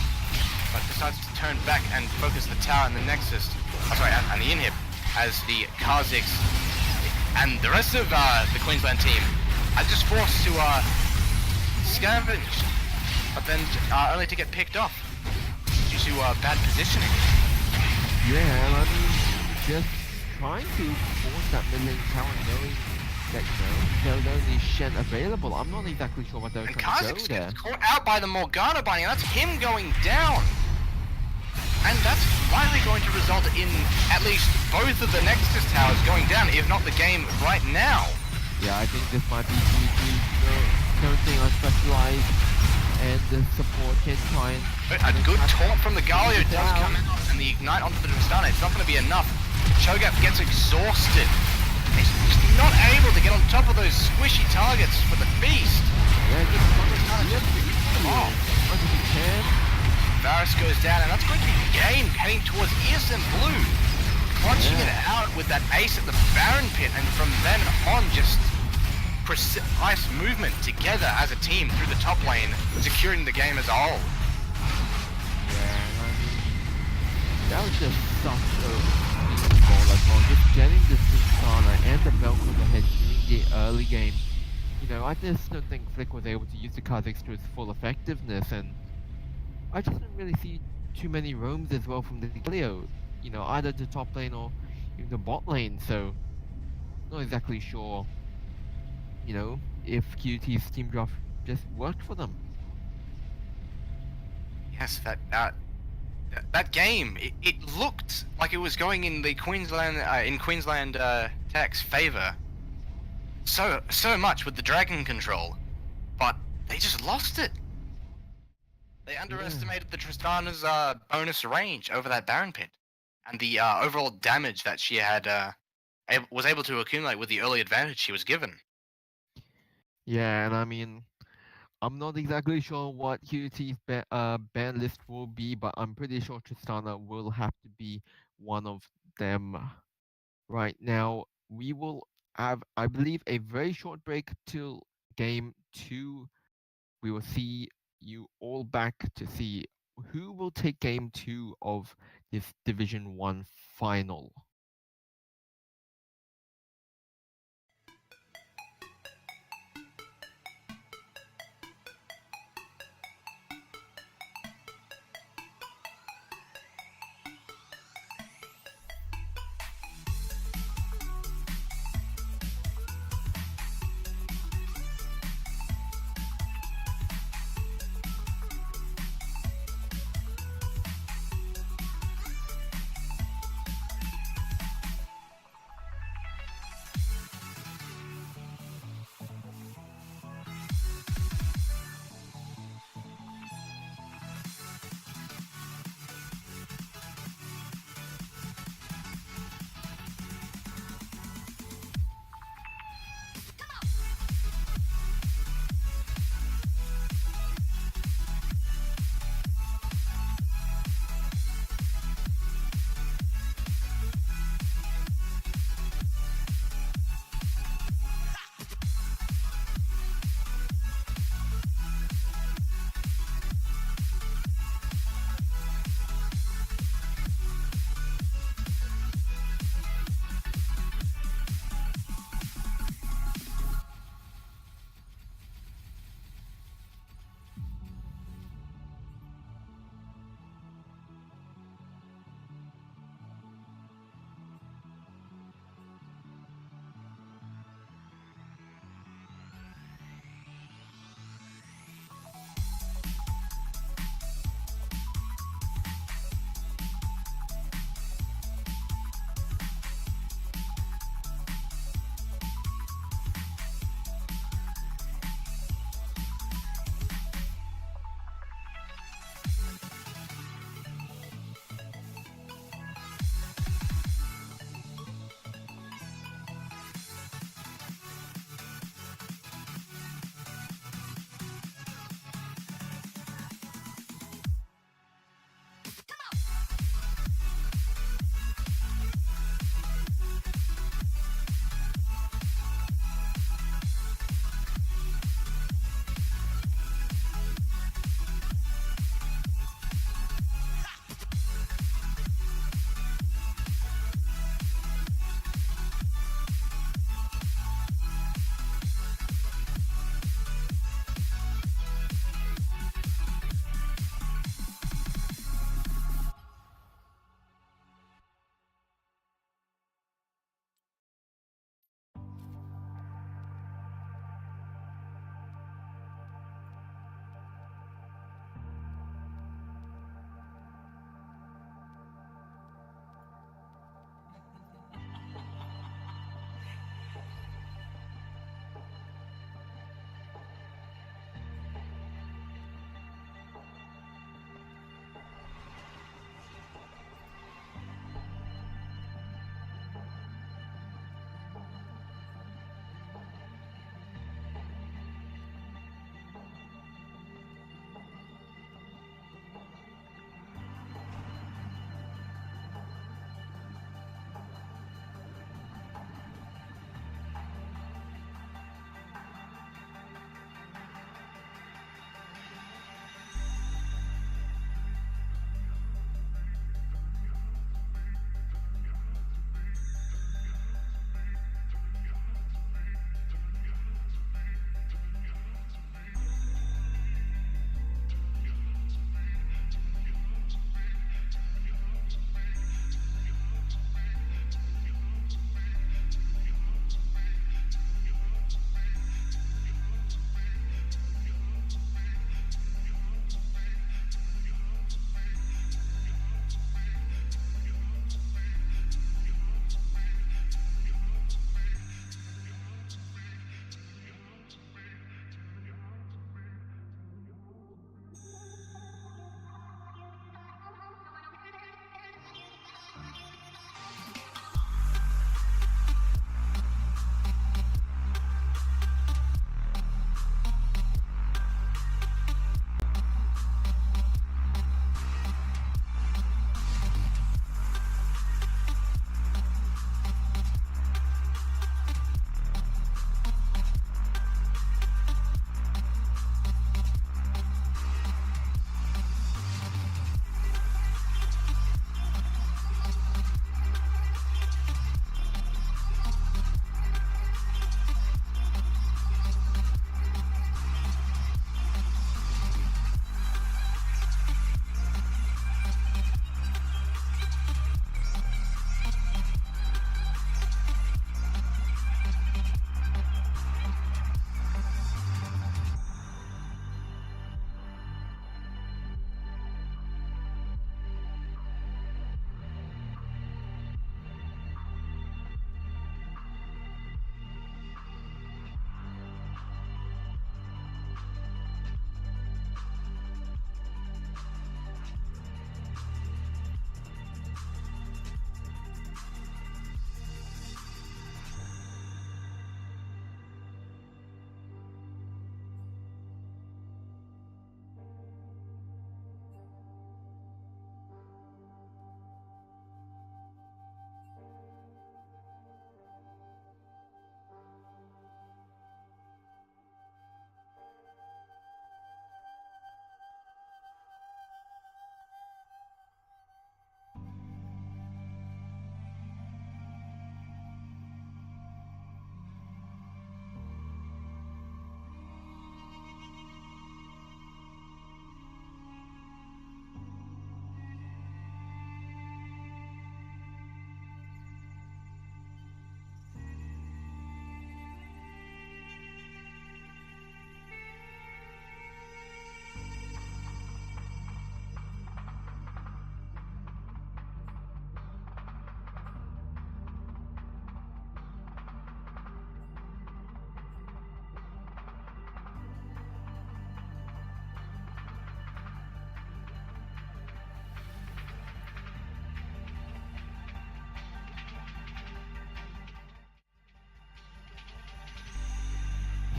but decides to turn back and focus the tower and the Nexus, and the inhib, as the Kha'Zix and the rest of the Queensland team are just forced to scavenge, but then only to get picked off due to bad positioning. Yeah, and I mean, just trying to force that mid-lane tower, knowing that, there's only Shen available. I'm not exactly sure what they're And trying to go Kha'Zix there. gets caught out by the Morgana binding, and that's him going down. And that's likely going to result in at least both of the Nexus towers going down, if not the game right now. Yeah, I think this might be due to something unspecialized, and the support can try and... A good taunt from the Galio does come out, and the ignite onto the Tristana. It's not going to be enough. Cho'Gath gets exhausted. He's just not able to get on top of those squishy targets for the beast. Yeah, just them off. as he can. Varus goes down, and that's going to be game heading towards ESM Blue. Clutching it out with that ace at the Baron pit, and from then on just precise movement together as a team through the top lane, securing the game as a whole. Yeah, I mean, that was just such a decent goal as well. Just getting the Tristana and the Vel'Koz ahead during the early game. I just don't think Flick was able to use the Kha'Zix to its full effectiveness, and I just didn't really see too many roams as well from the Galio, either the top lane or even the bot lane, so not exactly sure, if QT's team draft just worked for them. Yes, that game, it looked like it was going in the Queensland Tech's favor so much with the dragon control, but they just lost it. They underestimated the Tristana's bonus range over that Baron pit, and the overall damage that she had was able to accumulate with the early advantage she was given. Yeah, and I mean, I'm not exactly sure what QT's ban list will be, but I'm pretty sure Tristana will have to be one of them. Right now, we will have, I believe, a very short break till game 2. We will see you all back to see who will take game 2 of this Division 1 final.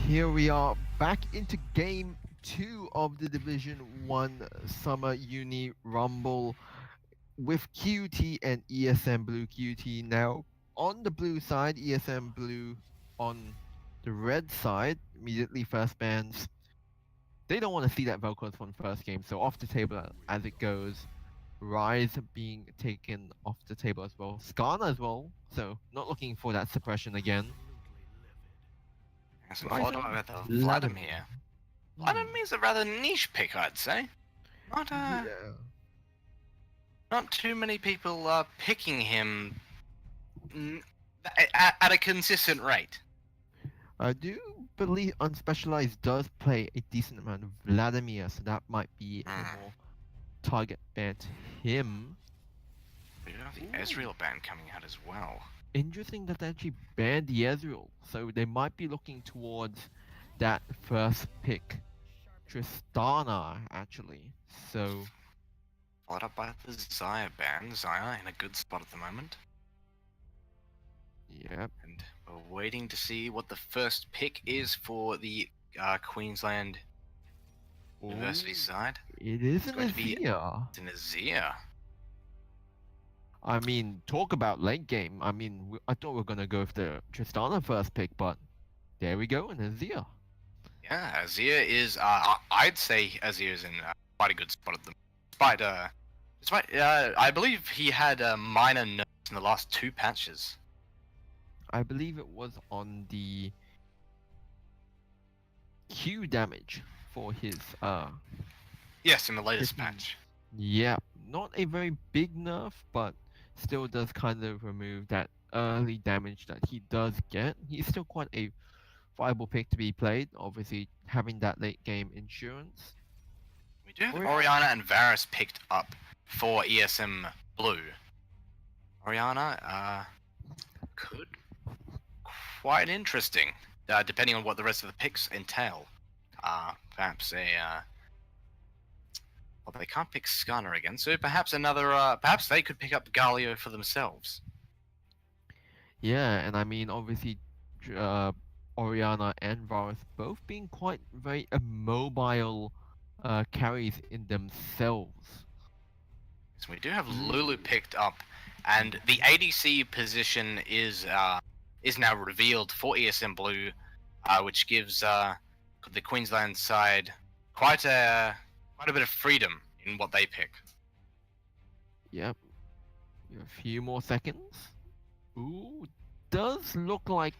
here we are back into game 2 of the Division 1 Summer Uni Rumble with QT and ESM Blue. QT now on the blue side, ESM Blue on the red side. Immediately first bans. They don't want to see that Velcros from first game, so off the table as it goes. Rise being taken off the table as well. Skarna as well, so not looking for that suppression again. Yes, Right. followed by the Vladimir. Vladimir. Vladimir's a rather niche pick, I'd say. Not Yeah. not too many people are picking him at a consistent rate. I do believe Unspecialized does play a decent amount of Vladimir, so that might be a more target ban to him. We do have the Ezreal ban coming out as well. Interesting that they actually banned the Ezreal, so they might be looking towards that first pick, Tristana, actually. So, Followed up by the Xayah ban. Xayah in a good spot at the moment. yep. And we're waiting to see what the first pick is for the Queensland University side. It is an going to be- Azir. It's an Azir. I mean, talk about late game. I mean, I thought we were going to go with the Tristana first pick, but there we go, an Azir. Yeah, Azir is. I'd say Azir is in quite a good spot at the. Despite, I believe he had a minor nerfs in the last 2 patches. I believe it was on the Q damage for his Yes, in the latest Fifteen. patch. yeah, not a very big nerf, but still does kind of remove that early damage that he does get. He's still quite a viable pick to be played, obviously having that late game insurance. We do have Ori- Oriana and Varus picked up for ESM Blue. Oriana, could quite interesting, depending on what the rest of the picks entail. Perhaps a. Well, they can't pick Skarner again, so perhaps another. Perhaps they could pick up Galio for themselves. Yeah, and I mean, obviously, Oriana and Varus both being quite very immobile carries in themselves. So we do have Lulu picked up, and the ADC position is now revealed for ESM Blue, which gives the Queensland side quite a bit of freedom in what they pick. Yep. A few more seconds. Ooh, does look like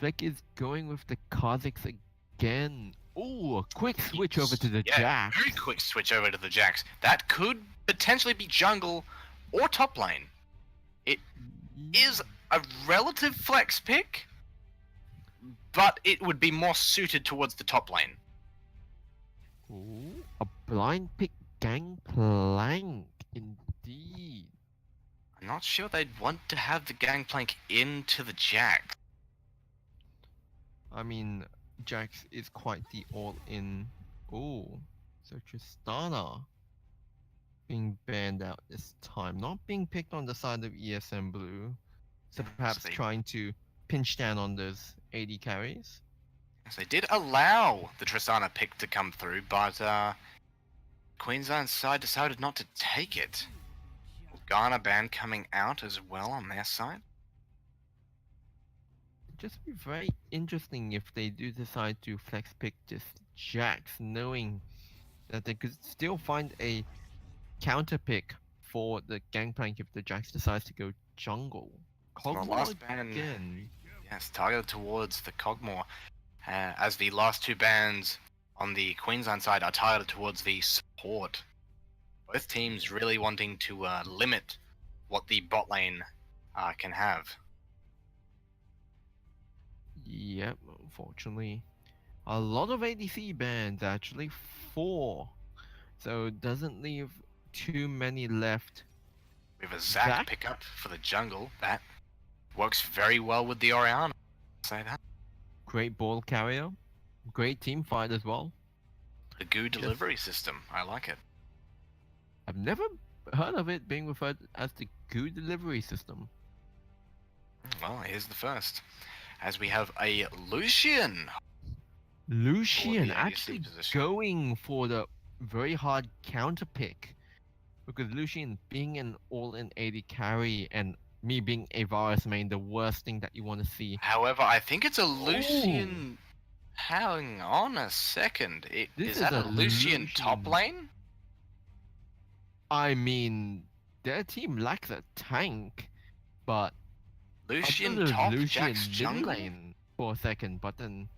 Vec is going with the Kazakhs again. Ooh, a quick switch over to the Jax. Very quick switch over to the Jax. That could potentially be jungle or top lane. It is a relative flex pick, but it would be more suited towards the top lane. Ooh, a blind pick gangplank, indeed. I'm not sure they'd want to have the gangplank into the Jax. I mean, Jax is quite the all-in. Ooh, so Tristana being banned out this time, not being picked on the side of ESM Blue, so perhaps they- trying to pinch down on those AD carries. Yes, they did allow the Tristana pick to come through, but Queensland's side decided not to take it. Ghana ban coming out as well on their side. Just be very interesting if they do decide to flex pick this Jax, knowing that they could still find a counter pick for the gangplank if the Jax decides to go jungle. So the Cogmore last ban, again. yes, targeted towards the Cogmore, as the last 2 bans on the Queensland side are targeted towards the support. Both teams really wanting to limit what the bot lane can have. Yep, unfortunately. A lot of ADC bans, actually. 4. So it doesn't leave too many left. We have a Zac Zac? pickup for the jungle. That works very well with the Oriana. Say that. Great ball carrier. Great team fight as well. The goo delivery system. I like it. I've never heard of it being referred as the goo delivery system. Well, here's the first. As we have a Lucian Lucian ADC actually position. going for the very hard counter pick because Lucian being an all-in AD carry and me being a Varus main, the worst thing that you want to see. However, I think it's a Oh, Lucian. Hang on a second. this Is is that a a Lucian top Lucian. lane? I mean, their team lacks a tank, but I thought Lucian it was top, Lucian Jack's mid jungle? lane for a second, but then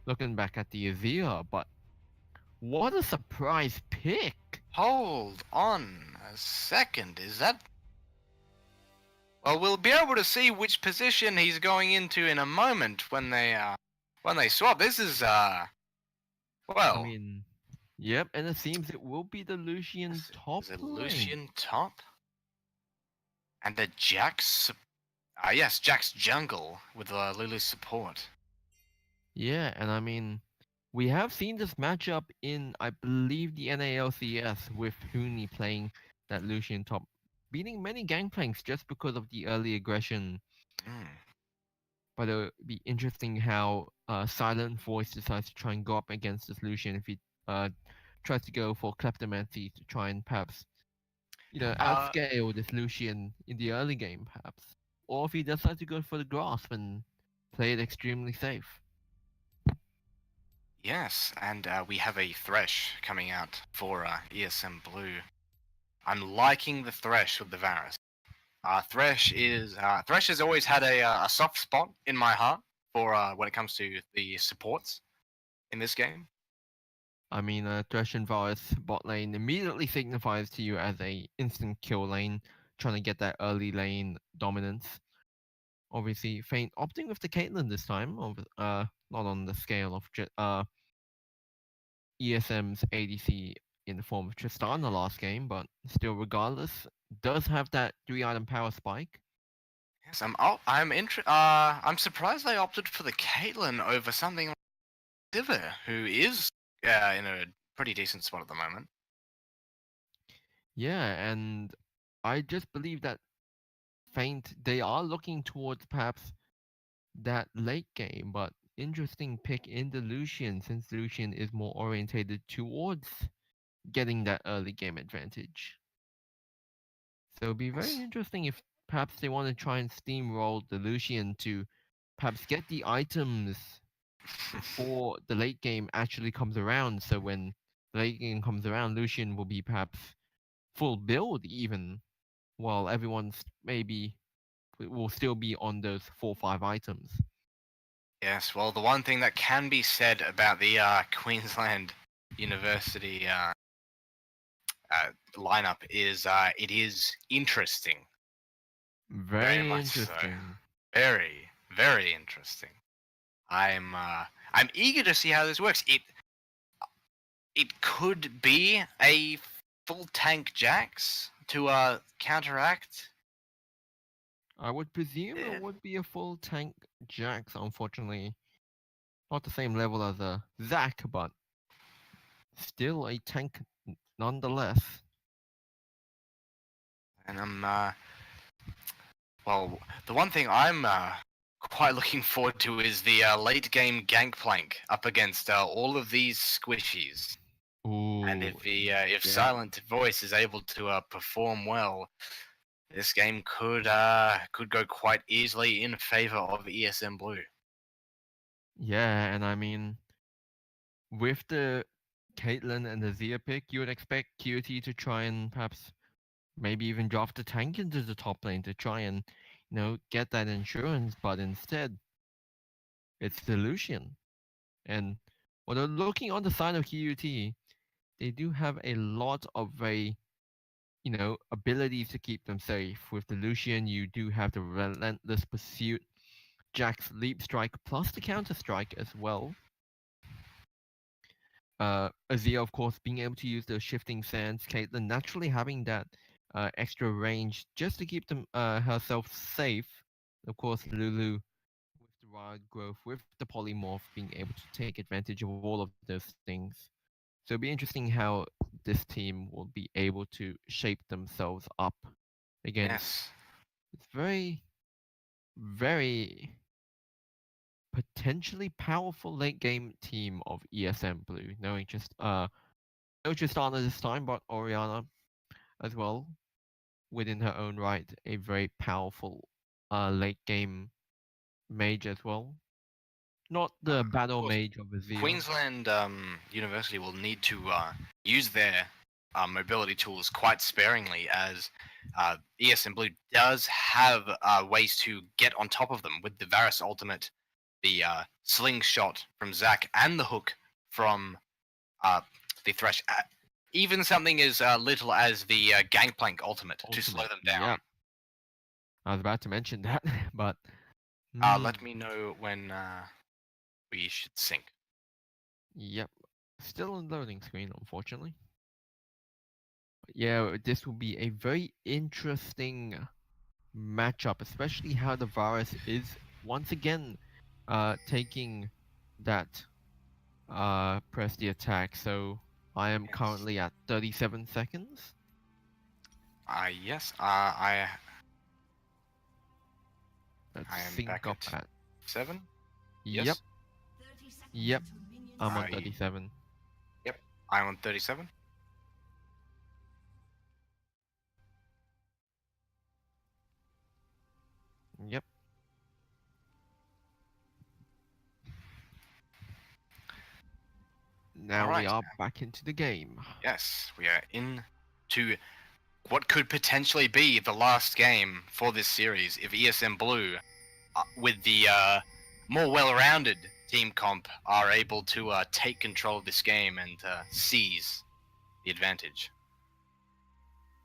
looking back at the Azir, but what a surprise pick! Hold on a second. Is that? Well, we'll be able to see which position he's going into in a moment when they swap. This is I well, mean, yep, and it seems it will be the Lucian top is it lane. Lucian top? And the Jack's yes, Jack's jungle with Lulu's support. Yeah, and I mean, we have seen this matchup in, I believe, the NALCS with Huni playing that Lucian top, beating many Gangplanks just because of the early aggression. Mm. But it'll be interesting how Silent Voice decides to try and go up against this Lucian if he tries to go for Kleptomancy to try and perhaps, outscale this Lucian in the early game, perhaps. Or if he decides to go for the Grasp and play it extremely safe. Yes, and we have a Thresh coming out for ESM Blue. I'm liking the Thresh with the Varus. Thresh has always had a soft spot in my heart for when it comes to the supports in this game. I mean, Thresh and Varus bot lane immediately signifies to you as a instant kill lane, trying to get that early lane dominance. Obviously, Feint opting with the Caitlyn this time, not on the scale of ESM's ADC in the form of Tristana last game, but still, regardless, does have that 3-item power spike. Yes, I'm surprised they opted for the Caitlyn over something like Sivir, who is in a pretty decent spot at the moment. Yeah, and I just believe that Feint, they are looking towards perhaps that late game, but interesting pick in the Lucian since Lucian is more orientated towards getting that early game advantage. So it'll be very Yes. interesting if perhaps they want to try and steamroll the Lucian to perhaps get the items before the late game actually comes around. So when the late game comes around, Lucian will be perhaps full build even, while everyone's maybe will still be on those 4-5 items. Yes, well, the one thing that can be said about the Queensland University lineup is it is interesting. Very much so. interesting. Very, very interesting. I'm eager to see how this works. It could be a full tank Jax to counteract. I would presume Yeah. it would be a full tank Jax, unfortunately. Not the same level as a Zac, but still a tank nonetheless. And well, the one thing I'm quite looking forward to is the late game Gangplank up against all of these squishies. Ooh, And if yeah. Silent Voice is able to perform well, this game could go quite easily in favor of ESM Blue. Yeah, and I mean, with the Caitlyn and the Zia pick, you would expect QUT to try and perhaps maybe even draft the tank into the top lane to try and, get that insurance, but instead, it's the Lucian. And when looking on the side of QUT, they do have a lot of very, abilities to keep them safe. With the Lucian, you do have the Relentless Pursuit, Jack's Leap Strike, plus the Counter Strike as well. Azir, of course, being able to use the Shifting Sands, Caitlyn naturally having that extra range just to keep herself safe. Of course, Lulu with the Wild Growth, with the Polymorph, being able to take advantage of all of those things. So it'll be interesting how this team will be able to shape themselves up against Yes. this very, very potentially powerful late game team of ESM Blue, knowing just no Tristana this time, but Oriana as well, within her own right, a very powerful late game mage as well. Not the battle course. mage of Azir. Queensland University will need to use their mobility tools quite sparingly, as ESM Blue does have ways to get on top of them with the Varus ultimate, the slingshot from Zac, and the hook from the Thresh. Even something as little as the Gangplank ultimate to slow them down. Yeah. I was about to mention that, but Let me know when we should sync. Yep. Still on loading screen, unfortunately. But yeah, this will be a very interesting matchup, especially how the Varus is once again taking that press the attack. So I am Yes. currently at 37 seconds. Yes, Let's I am sync back up at at 7. Yep. Yes. 30 seconds Yep. until minions I'm on Aye. 37. I'm on 37. Yep. Now we Alright. are back into the game. Yes, we are into what could potentially be the last game for this series if ESM Blue, with the more well-rounded team comp, are able to take control of this game and seize the advantage.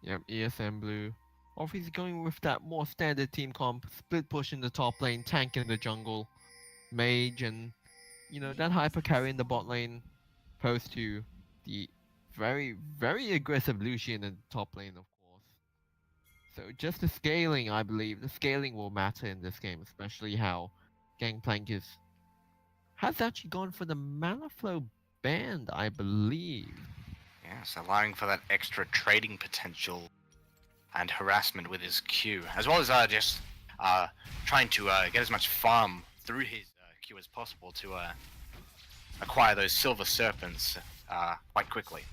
Yep, ESM Blue. Obviously going with that more standard team comp, split push in the top lane, tank in the jungle, mage, and that hyper carry in the bot lane, opposed to the very, very aggressive Lucian in the top lane, of course. So just the scaling, I believe, the scaling will matter in this game, especially how Gangplank has actually gone for the mana flow band, I believe. Yes, allowing for that extra trading potential and harassment with his Q, as well as just trying to get as much farm through his Q as possible to acquire those silver serpents quite quickly.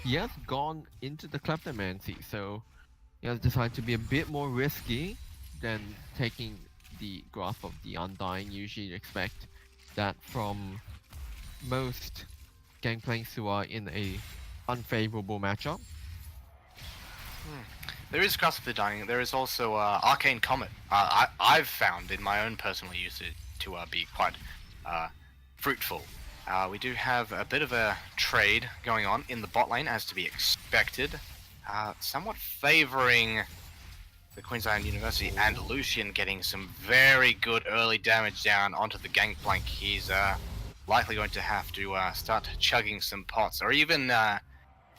He has gone into the Kleptomancy, so he has decided to be a bit more risky than taking the Grasp of the Undying. Usually you expect that from most Gangplanks who are in a unfavorable matchup. There is Grasp of the Dying. There is also Arcane Comet. I've found in my own personal usage to be quite fruitful. We do have a bit of a trade going on in the bot lane, as to be expected, somewhat favoring the Queensland University, and Lucian getting some very good early damage down onto the Gangplank. He's likely going to have to start chugging some pots, or even now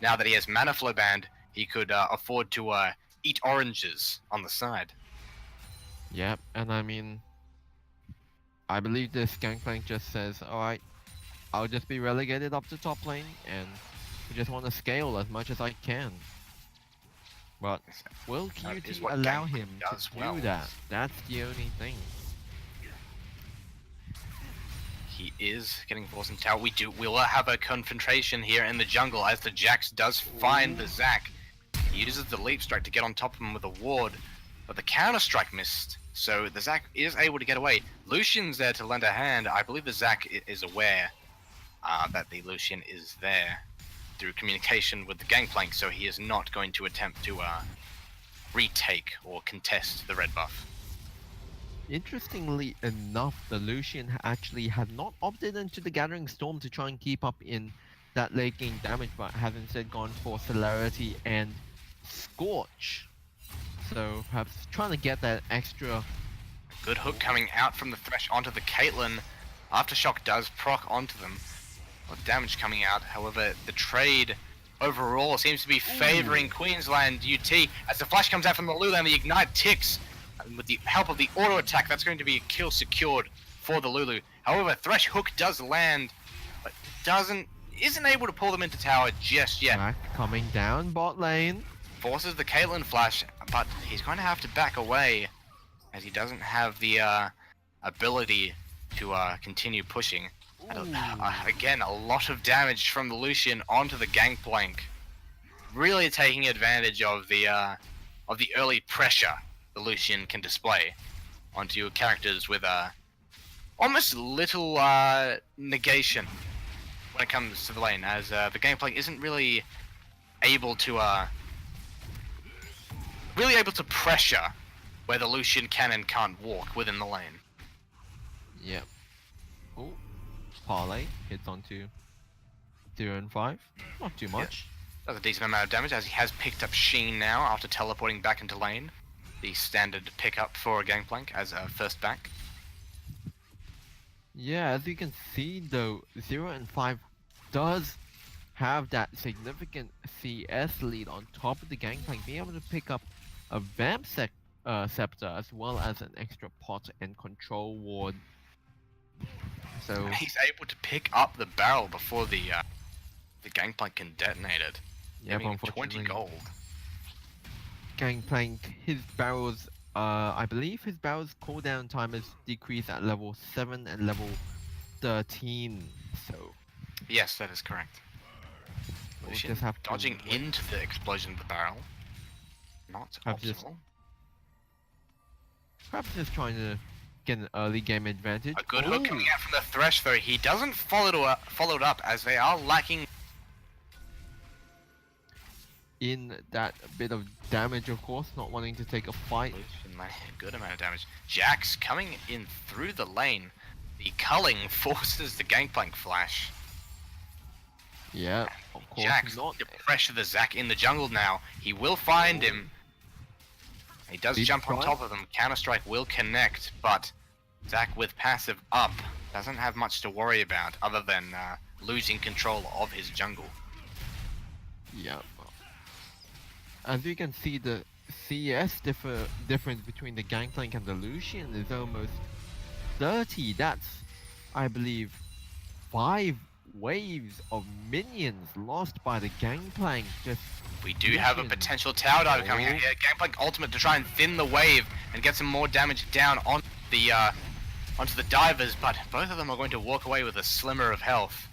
that he has Mana Flow Band, he could afford to eat oranges on the side. Yep, and I mean, I believe this Gangplank just says, alright, I'll just be relegated up to top lane, and I just want to scale as much as I can. But will That is QUT what allow Gangplank him to does do well. that? That's the only thing. He is getting forced into tower. We'll have a confrontation here in the jungle as the Jax does find the Zac. He uses the leap strike to get on top of him with a ward, but the counter strike missed, so the Zac is able to get away. Lucian's there to lend a hand. I believe the Zac is aware that the Lucian is there through communication with the Gangplank, so he is not going to attempt to retake or contest the red buff. Interestingly enough, the Lucian actually had not opted into the Gathering Storm to try and keep up in that late game damage, but has instead gone for Celerity and Scorch. So perhaps trying to get that extra. Good hook coming out from the Thresh onto the Caitlyn. Aftershock does proc onto them. A lot of damage coming out. However, the trade overall seems to be favoring Queensland UT. As the flash comes out from the Lulu and the Ignite ticks. And with the help of the auto attack, that's going to be a kill secured for the Lulu. However, Thresh hook does land, but isn't able to pull them into tower just yet. Back coming down bot lane. Forces the Caitlyn flash, but he's going to have to back away, as he doesn't have the ability to continue pushing. And, again, a lot of damage from the Lucian onto the gangplank, really taking advantage of the early pressure the Lucian can display onto your characters with almost little negation when it comes to the lane, as the gangplank isn't really able to pressure where the Lucian can and can't walk within the lane. Yep. Oh, parlay hits onto 0 and 5. Not too much. Does a decent amount of damage, as he has picked up Sheen now after teleporting back into lane. The standard pickup for a gangplank as a first back. Yeah, as you can see though, 0 and 5 does have that significant CS lead on top of the gangplank, being able to pick up a Vamp Scepter as well as an extra pot and control ward. So He's able to pick up the barrel before the gangplank can detonate it. yeah, Giving him unfortunately, 20 gold. gangplank, his barrels, I believe his barrels cooldown time is decreased at level 7 and level 13. So Yes, that is correct. we'll Lucian just have to dodging wait. into the explosion of the barrel. Not Perhaps just- optimal. Perhaps just trying to get an early game advantage. A good hook Ooh. coming out from the Thresh, though. He doesn't follow it up, as they are lacking. In that bit of damage, of course, not wanting to take a fight. Lucian, like, a good amount of damage. Jax coming in through the lane. The culling forces the gangplank flash. Yeah, of course Jax not. to pressure the Zac in the jungle now. He will find him. He does Deep jump on try. top of him. Counter-Strike will connect, but Zac with passive up doesn't have much to worry about other than losing control of his jungle. Yeah. As you can see, the CS difference between the gangplank and the Lucian is almost 30. That's, I believe, 5 waves of minions lost by the gangplank. Just We do have a Lucian. potential tower diver coming out Oh. here. Gangplank ultimate to try and thin the wave and get some more damage down on the onto the divers, but both of them are going to walk away with a slimmer of health.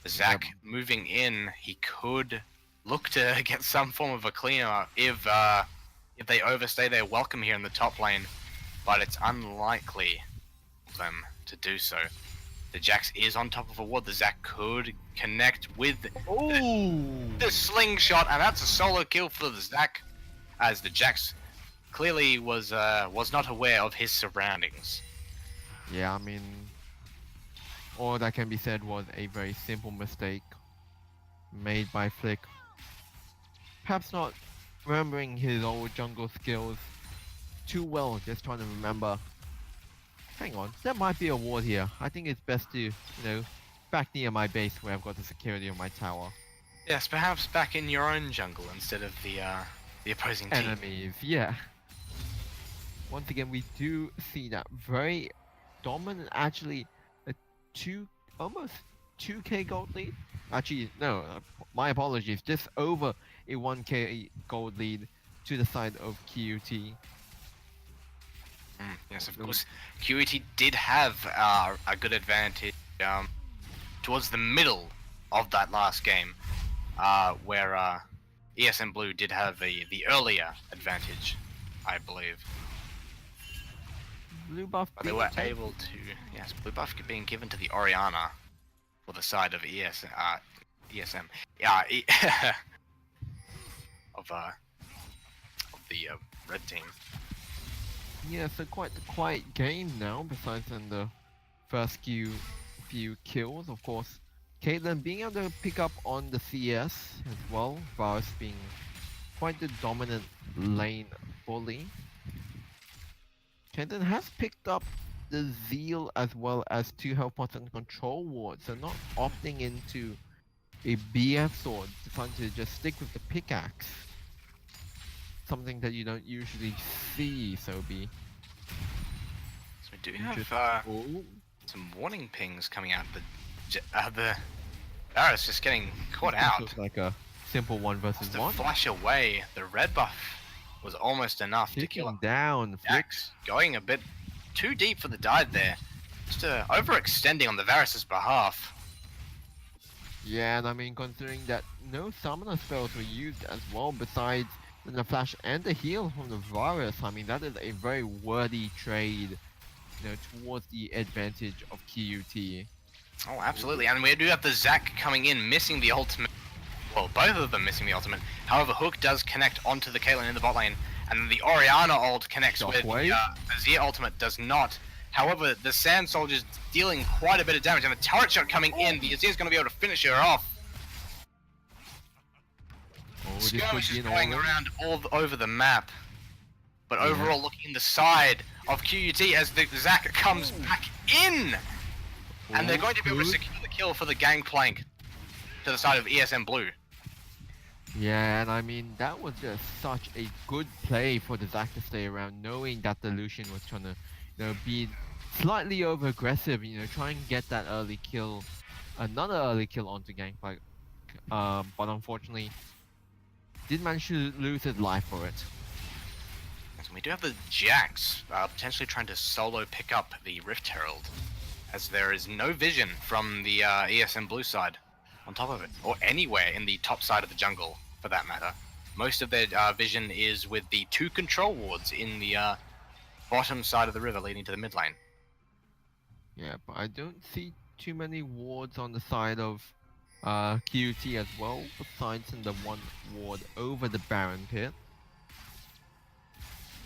Zac moving in, he could look to get some form of a cleanup if they overstay their welcome here in the top lane, but it's unlikely for them to do so. The Jax is on top of a ward. The Zac could connect with the slingshot, and that's a solo kill for the Zac, as the Jax clearly was not aware of his surroundings. Yeah, I mean, all that can be said was a very simple mistake made by Flick. Perhaps not remembering his old jungle skills too well, just trying to remember. Hang on, there might be a ward here. I think it's best to, back near my base where I've got the security of my tower. Yes, perhaps back in your own jungle instead of the opposing team. Enemies, yeah. Once again, we do see that very dominant, actually, almost 2k gold lead. Actually, no, my apologies, just over a 1k gold lead to the side of QUT. Yes, of course. QUT did have a good advantage towards the middle of that last game, where ESM Blue did have the earlier advantage, I believe. Blue buff But they being were taken. able to, yes, blue buff being given to the Orianna for the side of ESM. Yeah, of the red team. Yeah, so quite the quiet game now, besides in the first few kills, of course. Caitlyn being able to pick up on the CS as well, Varus being quite the dominant lane bully. Caitlyn has picked up the Zeal as well as 2 health pots and control wards, so not opting into a BF sword, deciding to just stick with the pickaxe. Something that you don't usually see, Sobi. So we do have some warning pings coming out. The Varus just getting caught out. Looks like a simple 1 versus To 1. flash away, the red buff was almost enough to kill Taking him. down Flick. Jax going a bit too deep for the dive there. Just overextending on the Varus' behalf. Yeah, and I mean, considering that no summoner spells were used as well, besides the flash and the heal from the Varus, I mean, that is a very worthy trade, you know, towards the advantage of QUT. Oh, absolutely. And we do have the Zac coming in, missing the ultimate. Well, both of them missing the ultimate. However, Hook does connect onto the Caitlyn in the bot lane, and then the Orianna ult connects where the Azir ultimate does not. However, the Sand Soldier's dealing quite a bit of damage, and the turret shot coming in, the Azir's going to be able to finish her off. Skirmish is going around all over the map. But overall, looking in the side of QUT as the Zac comes back in! And they're going to be able to secure the kill for the Gangplank to the side of ESM Blue. Yeah, and I mean, that was just such a good play for the Zac to stay around, knowing that the Lucian was trying to, you know, be slightly over aggressive, you know, try and get that early kill, another early kill onto Gangplank. But unfortunately, did manage to lose his life for it. We do have the Jax potentially trying to solo pick up the Rift Herald, as there is no vision from the ESM Blue side on top of it, or anywhere in the top side of the jungle for that matter. Most of their vision is with the 2 control wards in the bottom side of the river leading to the mid lane. Yeah, but I don't see too many wards on the side of QUT as well, besides in the 1 ward over the Baron pit.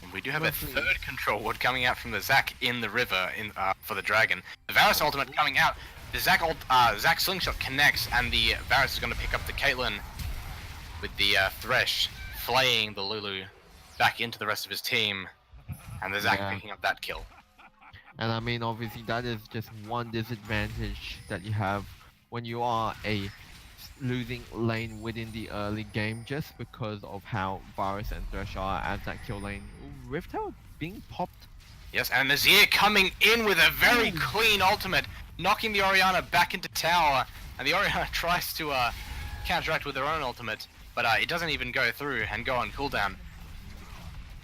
And we do have a 3rd control ward coming out from the Zac in the river for the dragon. The Varus ultimate coming out. The Zac slingshot connects, and the Varus is going to pick up the Caitlyn with the Thresh, flaying the Lulu back into the rest of his team, and the Zac picking up that kill. And I mean, obviously, that is just one disadvantage that you have when you are a losing lane within the early game, just because of how Varus and Thresh are as that kill lane. Ooh, Rift Herald being popped. Yes, and Nazir coming in with a very clean ultimate, knocking the Orianna back into tower, and the Orianna tries to counteract with her own ultimate, but it doesn't even go through and go on cooldown.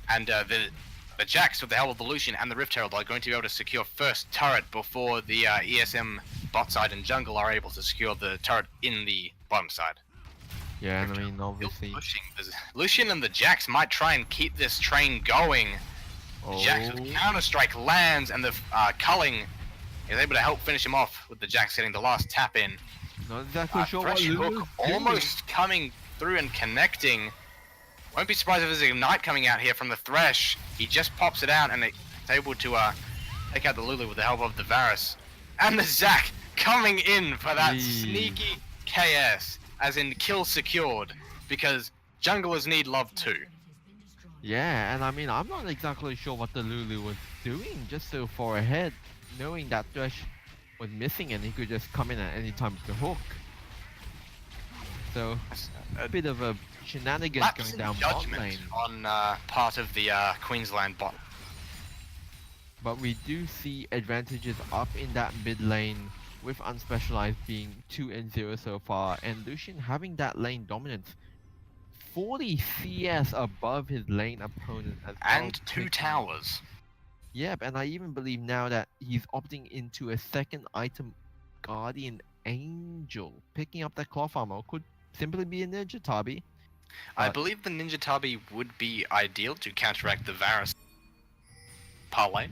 And the Jax with the help of the Lucian and the Rift Herald are going to be able to secure first turret before the ESM bot side and jungle are able to secure the turret in the bottom side. Yeah, and I mean, obviously... The Lucian and the Jax might try and keep this train going. The Jax with Counter-Strike lands, and the Culling is able to help finish him off with the Jax getting the last tap in. Not exactly sure what Thresh Lulu's Hook doing. almost coming through and connecting. Won't be surprised if there's an Ignite coming out here from the Thresh. He just pops it out and it's able to take out the Lulu with the help of the Varus. And the Zac coming in for that sneaky KS, as in kill secured, because junglers need love too. Yeah, and I mean, I'm not exactly sure what the Lulu was doing just so far ahead, knowing that Thresh was missing and he could just come in at any time with the hook. So, a bit of a shenanigans going down bot lane. On part of the Queensland bot. But we do see advantages up in that mid lane, with Unspecialized being 2-0 so far, and Lucian having that lane dominance. 40 CS above his lane opponent as well. And 2 towers. Yep, and I even believe now that he's opting into a second item, Guardian Angel. Picking up that cloth armor could simply be a Ninja Tabi. I believe the Ninja Tabi would be ideal to counteract the Varus parlay.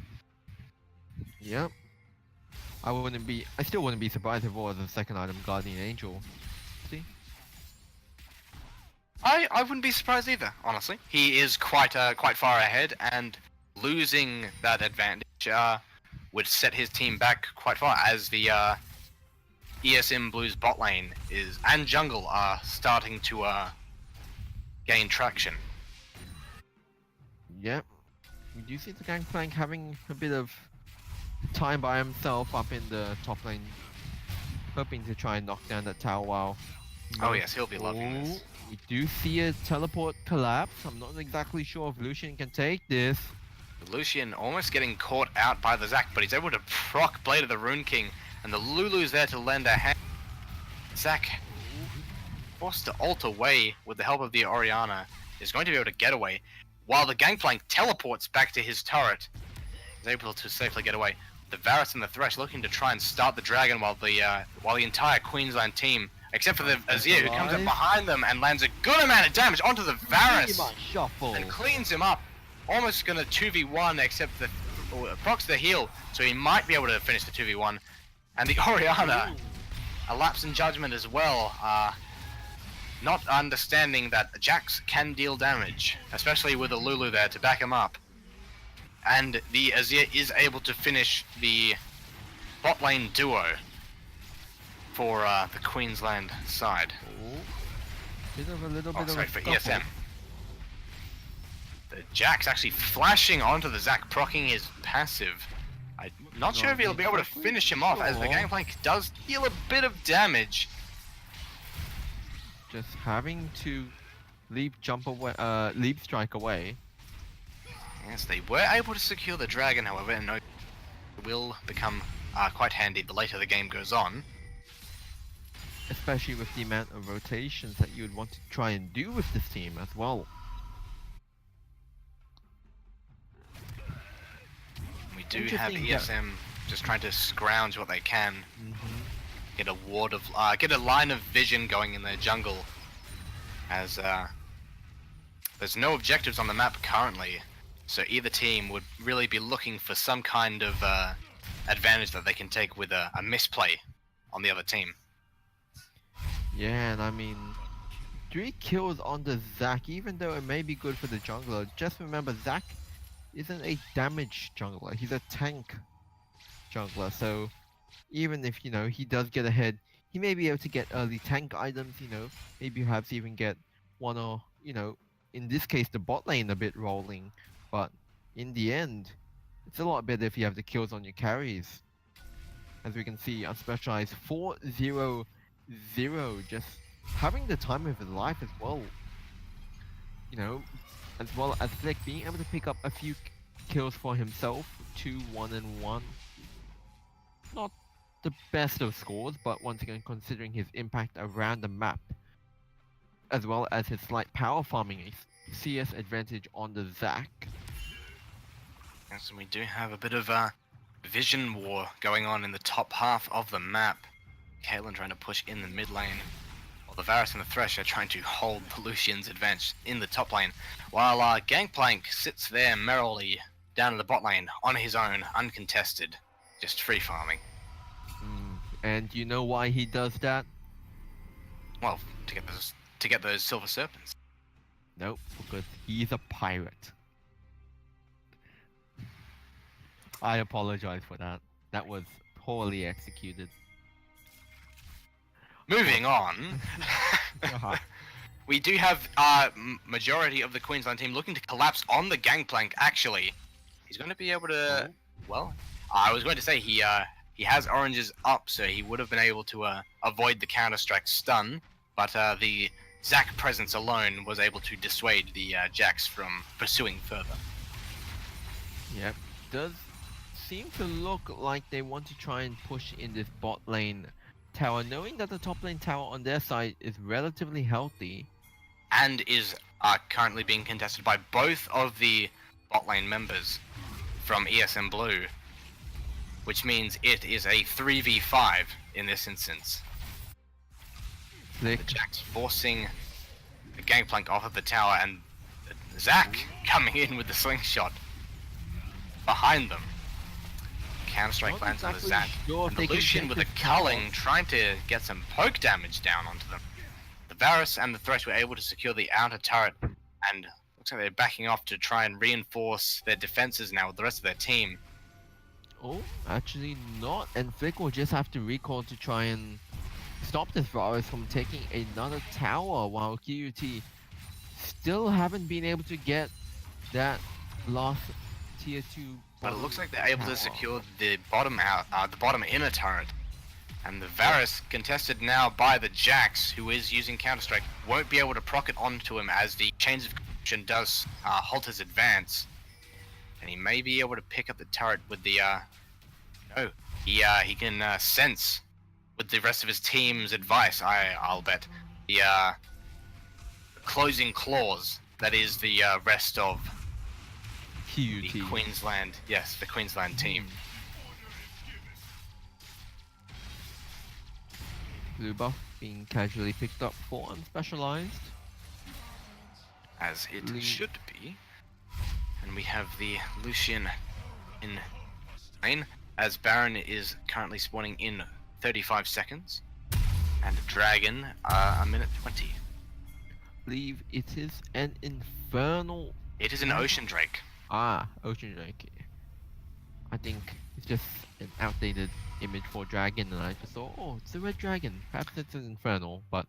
Yep. I still wouldn't be surprised if it was a second item, Guardian Angel. See? I wouldn't be surprised either, honestly. He is quite far ahead, and losing that advantage would set his team back quite far, as the ESM Blues bot lane and jungle are starting to gain traction. Yep. We do see the Gangplank having a bit of time by himself up in the top lane, hoping to try and knock down that tower while... Oh yes, he'll be loving this. We do see a teleport collapse. I'm not exactly sure if Lucian can take this. Lucian almost getting caught out by the Zac, but he's able to proc Blade of the Rune King, and the Lulu's there to lend a hand. Zac, forced to ult away with the help of the Orianna, is going to be able to get away, while the Gangplank teleports back to his turret. He's able to safely get away. the Varus and the Thresh looking to try and start the Dragon while the entire Queensland team, except for the Azir, who comes up alive. behind them and lands a good amount of damage onto the Varus Pretty much shuffle. and cleans him up. Almost gonna 2v1, except the procs the heal, so he might be able to finish the 2v1. And the Orianna, a lapse in judgment as well, not understanding that Jax can deal damage, especially with a Lulu there to back him up. And the Azir is able to finish the bot lane duo for the Queensland side. A little bit Sorry, of for a scuffle. ESM. The Jax actually flashing onto the Zac, proccing his passive. I'm not sure if he'll be able to finish him off, as the Gangplank does deal a bit of damage. Just having to leap strike away. Yes, they were able to secure the Dragon, however, and it will become quite handy the later the game goes on. Especially with the amount of rotations that you would want to try and do with this team as well. We do have Interesting, yeah. ESM just trying to scrounge what they can, Mm-hmm. get a ward of, get a line of vision going in their jungle, as there's no objectives on the map currently, so either team would really be looking for some kind of advantage that they can take with a misplay on the other team. Yeah, and I mean, 3 kills on the Zac, even though it may be good for the jungler, just remember Zac isn't a damage jungler, he's a tank jungler, so even if, you know, he does get ahead, he may be able to get early tank items, you know, maybe perhaps even get one or, you know, in this case the bot lane a bit rolling, but in the end, it's a lot better if you have the kills on your carries. As we can see, Unspecialized 4-0-0, just having the time of his life as well. You know, as well as Flick being able to pick up a few kills for himself, 2-1-1. Not the best of scores, but once again considering his impact around the map, as well as his slight power farming, a CS advantage on the Zac. Yes, and we do have a bit of a vision war going on in the top half of the map. Caitlyn trying to push in the mid lane, while the Varus and the Thresh are trying to hold the Lucian's advantage in the top lane, while Gangplank sits there merrily down in the bot lane on his own, uncontested, just free farming. And you know why he does that? Well, to get those silver serpents. Nope, because he's a pirate. I apologize for that. That was poorly executed. Moving on. Uh-huh. We do have majority of the Queensland team looking to collapse on the Gangplank. Actually, he's going to be able to. Well, I was going to say he has oranges up, so he would have been able to avoid the Counter-Strike stun, but the Zac presence alone was able to dissuade the Jax from pursuing further. Yep, does seem to look like they want to try and push in this bot lane tower, knowing that the top lane tower on their side is relatively healthy. And is currently being contested by both of the bot lane members from ESM Blue, which means it is a 3v5 in this instance. Flick. The Jax forcing the Gangplank off of the tower, and Zac coming in with the slingshot behind them. Counter-Strike Not lands on the exactly Zac, sure if and they the can Lucian get with a this tower. culling trying to get some poke damage down onto them. The Varus and the Thresh were able to secure the outer turret, and looks like they're backing off to try and reinforce their defenses now with the rest of their team. Oh, actually not, and Flick will just have to recall to try and stop this Varus from taking another tower, while QUT still haven't been able to get that last tier 2. But it looks like they're able to secure the bottom the bottom inner turret. And the Varus, contested now by the Jax, who is using Counter-Strike, won't be able to proc it onto him as the Chains of Corruption does halt his advance. And he may be able to pick up the turret with the he can sense with the rest of his team's advice, I'll bet. The closing clause that is the rest of the QUT. Queensland, yes, the Queensland team. blue buff being casually picked up for unspecialized. As it Lu- should be. And we have the Lucian in lane, as Baron is currently spawning in 35 seconds. And Dragon, a minute 20. Believe it is an infernal. It is an Ocean Drake. Ocean Drake. I think it's just an outdated image for dragon, and I just thought, oh, it's a red dragon. Perhaps it's an infernal, but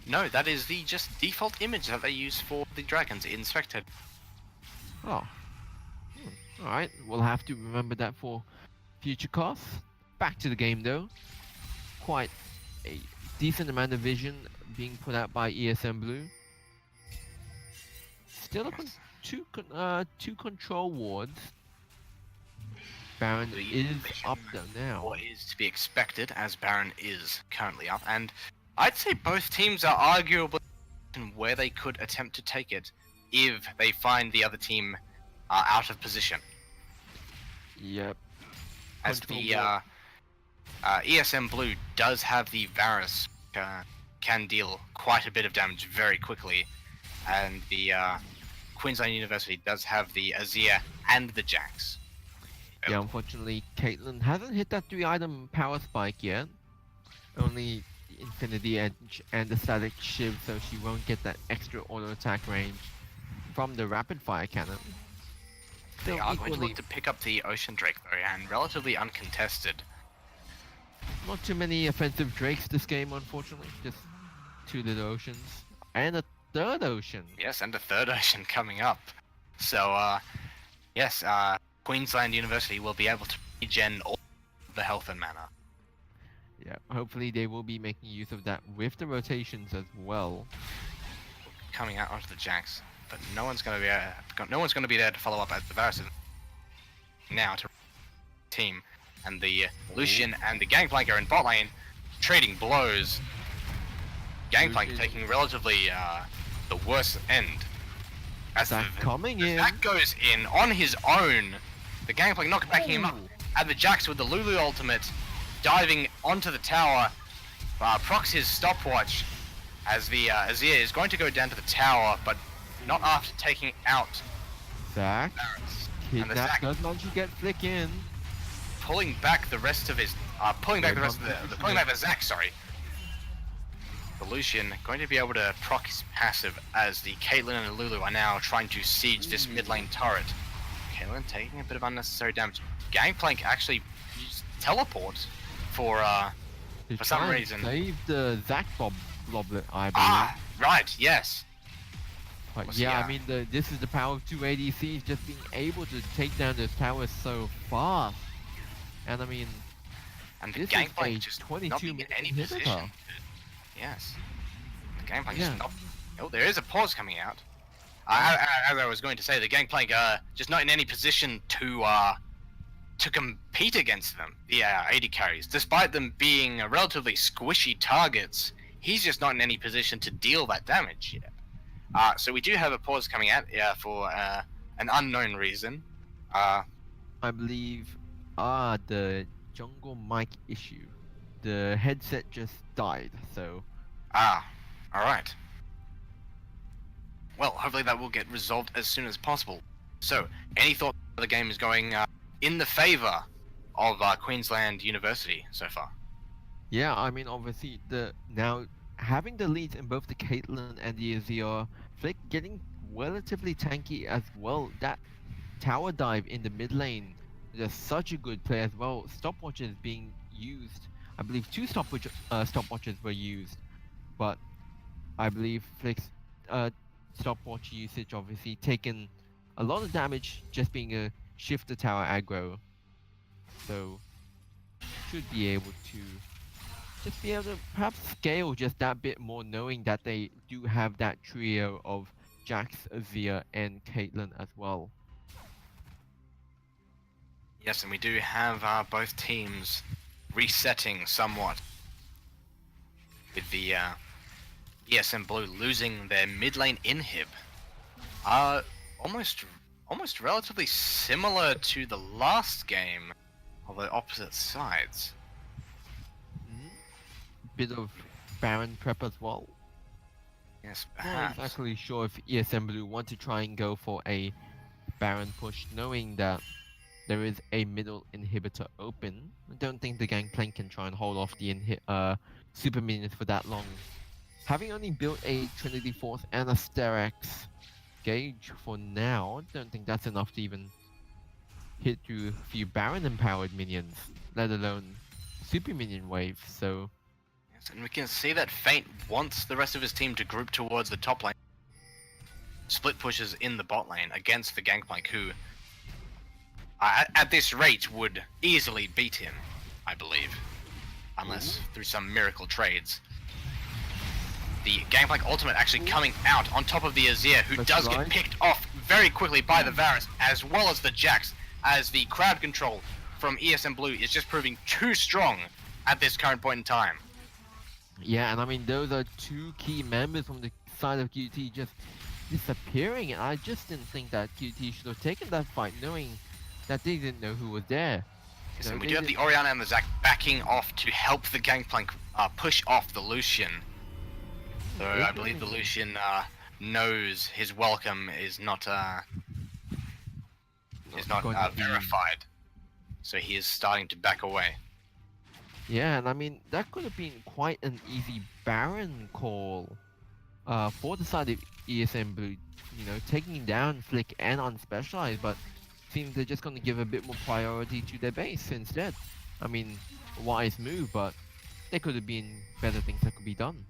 No, that is the just default image that they use for the dragons in Spectator. oh. Alright, we'll have to remember that for future costs. Back to the game though. Quite a decent amount of vision being put out by ESM Blue. Still two control wards. Baron The is vision up though now. What is to be expected, as Baron is currently up, and I'd say both teams are arguably in where they could attempt to take it if they find the other team out of position. Yep. As Control the ward. ESM Blue does have the Varus, can deal quite a bit of damage very quickly, and the Queensland University does have the Azir and the Jax. Yeah, unfortunately, Caitlyn hasn't hit that 3-item power spike yet. Only the Infinity Edge and the Static Shiv, so she won't get that extra auto attack range from the rapid fire cannon. They Still are going to equally, look to pick up the Ocean Drake though, and relatively uncontested. not too many offensive Drakes this game, unfortunately. Just 2 little oceans and a 3rd ocean. Yes, and a 3rd Ocean coming up. So, yes, Queensland University will be able to regen all the health and mana. Yeah, hopefully they will be making use of that with the rotations as well. Coming out onto the Jax, but no one's going to be there to follow up at the Varus now to team, and the Lucian and the Gangplank are in bot lane trading blows. Gangplank Lucian. taking relatively the worst end. As Zac coming in. That goes in on his own. The Gangplank not backing him up, Ooh. and the Jax with the Lulu ultimate diving onto the tower, procs his stopwatch, as the Azir is going to go down to the tower, but not after taking out Zac. Varus. And the Kidnap Zac does manage to get Flick in. pulling back the rest of his, pulling back the Zac, sorry. The Lucian going to be able to proc his passive as the Caitlyn and the Lulu are now trying to siege this mid lane turret. Caitlyn taking a bit of unnecessary damage. Gangplank actually used teleport for To some try and reason. save the Zac Boblet, I believe. Right, yes. But was yeah, he, I mean, this is the power of 2 ADCs, just being able to take down those towers so fast. And I mean, And the this is Gangplank a just not 22 being in any minute position. inhibitor. Yes. The Gangplank Yeah. just not. Oh, there is a pause coming out. As I was going to say, the Gangplank just not in any position to compete against them, the AD carries. Despite them being relatively squishy targets, he's just not in any position to deal that damage yet. So we do have a pause coming out for an unknown reason. I believe, the jungle mic issue. The headset just died, so Alright. Well, hopefully that will get resolved as soon as possible. So, any thought the game is going in the favor of Queensland University so far? yeah, I mean, obviously, now having the leads in both the Caitlyn and the Azir, Flick getting relatively tanky as well. That tower dive in the mid lane, just such a good play as well. Stopwatches being used. I believe 2 stopwatches were used, but I believe Flick's stopwatch usage obviously taken a lot of damage just being a shift the tower aggro. So should be able to just be able to perhaps scale just that bit more, knowing that they do have that trio of Jax, Azir, and Caitlyn as well. Yes, and we do have both teams resetting somewhat, with the ESM Blue losing their mid lane inhib. Almost relatively similar to the last game of the opposite sides. Bit of Baron prep as well. Yes, Not perhaps. exactly sure if ESM Blue want to try and go for a Baron push, knowing that there is a middle inhibitor open. I don't think the Gangplank can try and hold off the super minions for that long. Having only built a Trinity Force and a Sterex gauge for now, don't think that's enough to even hit through a few Baron empowered minions, let alone super minion waves. So Yes, and we can see that Feint wants the rest of his team to group towards the top lane. Split pushes in the bot lane against the Gangplank, who at this rate would easily beat him, I believe. Unless through some miracle trades. The Gangplank ultimate actually coming out on top of the Azir, who That's does right. get picked off very quickly by the Varus, as well as the Jax, as the crowd control from ESM Blue is just proving too strong at this current point in time. yeah, and I mean those are two key members from the side of QT just disappearing, and I just didn't think that QT should have taken that fight, knowing that they didn't know who was there. Yes, No, and we they do have the didn't- Orianna and the Zac backing off to help the Gangplank push off the Lucian. So I believe the Interesting. Lucian knows his welcome is not going to be- verified. So he is starting to back away. Yeah, and I mean that could have been quite an easy Baron call for the side of ESM Blue, you know, taking down Flick and Unspecialized, but seems they're just going to give a bit more priority to their base instead. I mean, wise move, but there could have been better things that could be done.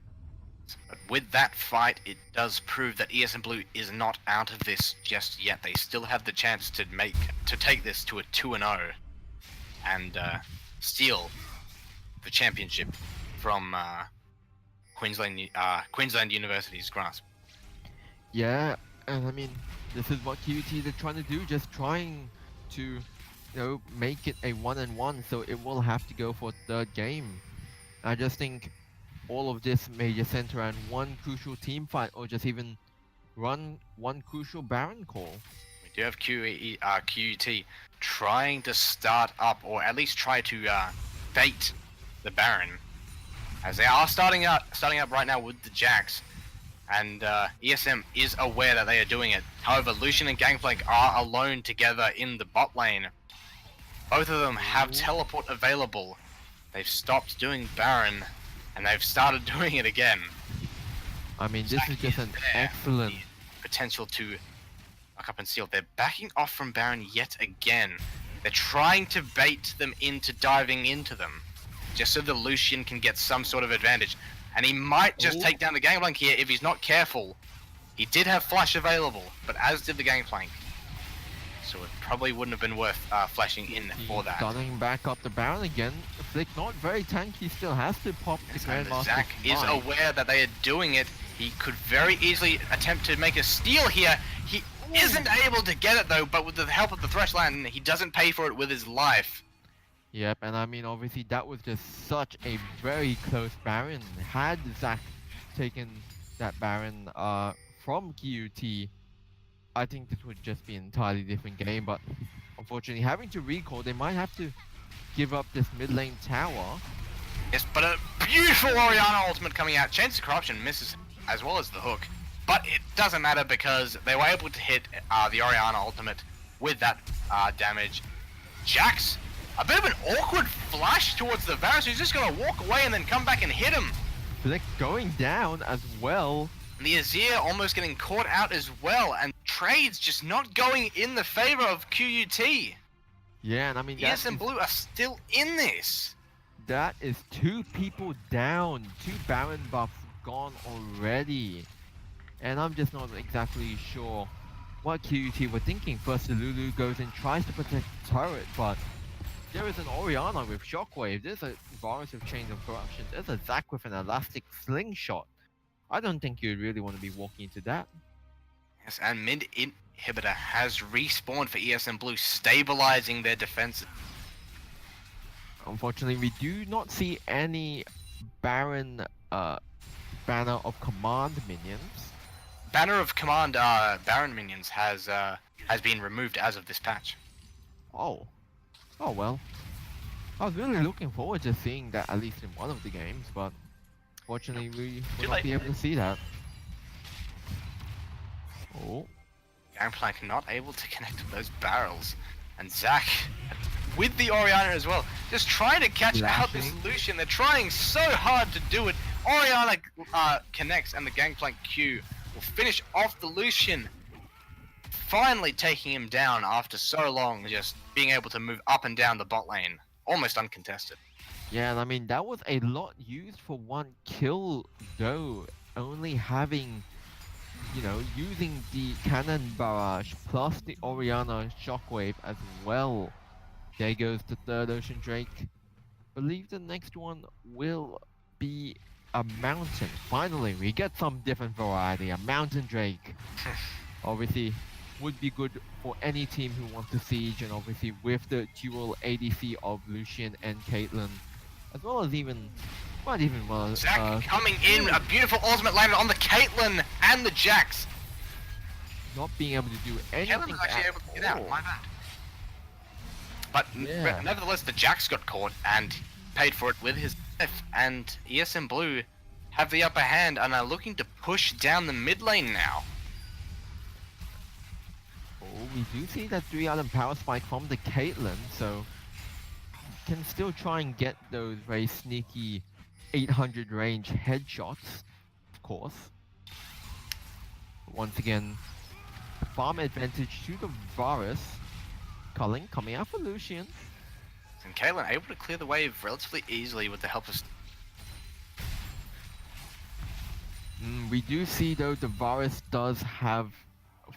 But with that fight, it does prove that ESM Blue is not out of this just yet. They still have the chance to take this to a 2-0 and steal the championship from Queensland University's grasp. Yeah, and I mean, this is what QT are trying to do, just trying to, you know, make it a 1-1, so it will have to go for a third game. I just think all of this may just center around one crucial team fight, or just even run one crucial Baron call. We do have QUT trying to start up, or at least try to bait the Baron, as they are starting up right now with the Jax, and ESM is aware that they are doing it. However, Lucian and Gangplank are alone together in the bot lane. Both of them have teleport available. They've stopped doing Baron, and they've started doing it again. I mean, this Zac is just an there, excellent. the potential to lock up and seal. They're backing off from Baron yet again. They're trying to bait them into diving into them, just so the Lucian can get some sort of advantage. And he might just Ooh. take down the Gangplank here if he's not careful. He did have Flash available, but as did the Gangplank. So it probably wouldn't have been worth flashing in for that. Starting back up the Baron again. Flick not very tanky, still has to pop the And Grandmaster's Zac is Smite. aware that they are doing it. He could very easily attempt to make a steal here. He isn't able to get it though, but with the help of the Threshland, he doesn't pay for it with his life. Yep, and I mean, obviously, that was just such a very close Baron. Had Zac taken that Baron from QT, I think this would just be an entirely different game. But unfortunately, having to recall, they might have to give up this mid lane tower. Yes, but a beautiful Orianna ultimate coming out. Chance of Corruption misses as well as the hook. But it doesn't matter because they were able to hit the Orianna ultimate with that damage. Jax, a bit of an awkward flash towards the Varus, who's just going to walk away and then come back and hit him. Flick going down as well. And the Azir almost getting caught out as well, and trades just not going in the favor of QUT. Yeah, and I mean, that ESM is, Blue are still in this. that is two people down. Two Baron buffs gone already. And I'm just not exactly sure what QUT were thinking. First, the Lulu goes in, tries to protect the turret, but there is an Orianna with Shockwave. There's a Varus with Chains of Corruption. There's a Zac with an Elastic Slingshot. I don't think you'd really want to be walking into that. Yes, and mid inhibitor has respawned for ESM Blue, stabilizing their defenses. Unfortunately, we do not see any Baron Banner of Command minions. Banner of Command Baron minions has been removed as of this patch. Oh. Oh well. I was really looking forward to seeing that at least in one of the games, but Fortunately, we Too will not late. be able to see that. Oh, Gangplank not able to connect with those barrels. And Zack, with the Oriana as well, just trying to catch out this Lashing. Lucian. They're trying so hard to do it. Oriana connects and the Gangplank Q will finish off the Lucian. Finally taking him down after so long just being able to move up and down the bot lane. Almost uncontested. yeah, and I mean, that was a lot used for one kill, though. Only having, you know, using the cannon barrage plus the Oriana shockwave as well. There goes the third Ocean Drake. Believe the next one will be a mountain. Finally, we get some different variety. A mountain Drake. Obviously, would be good for any team who wants to siege, and obviously with the dual ADC of Lucian and Caitlyn, as well as even, might even well, Zack coming in, a beautiful ultimate landed on the Caitlyn and the Jax. not being able to do anything. Caitlyn was actually at able to get out, all. my bad. But Yeah. nevertheless, the Jax got caught and paid for it with his life, and ESM Blue have the upper hand and are looking to push down the mid lane now. Oh, we do see that 3-item power spike from the Caitlyn, so can still try and get those very sneaky 800 range headshots, of course. But once again, farm advantage to the Varus. Culling coming out for Lucian. And Caitlyn able to clear the wave relatively easily with the help of... We do see though the Varus does have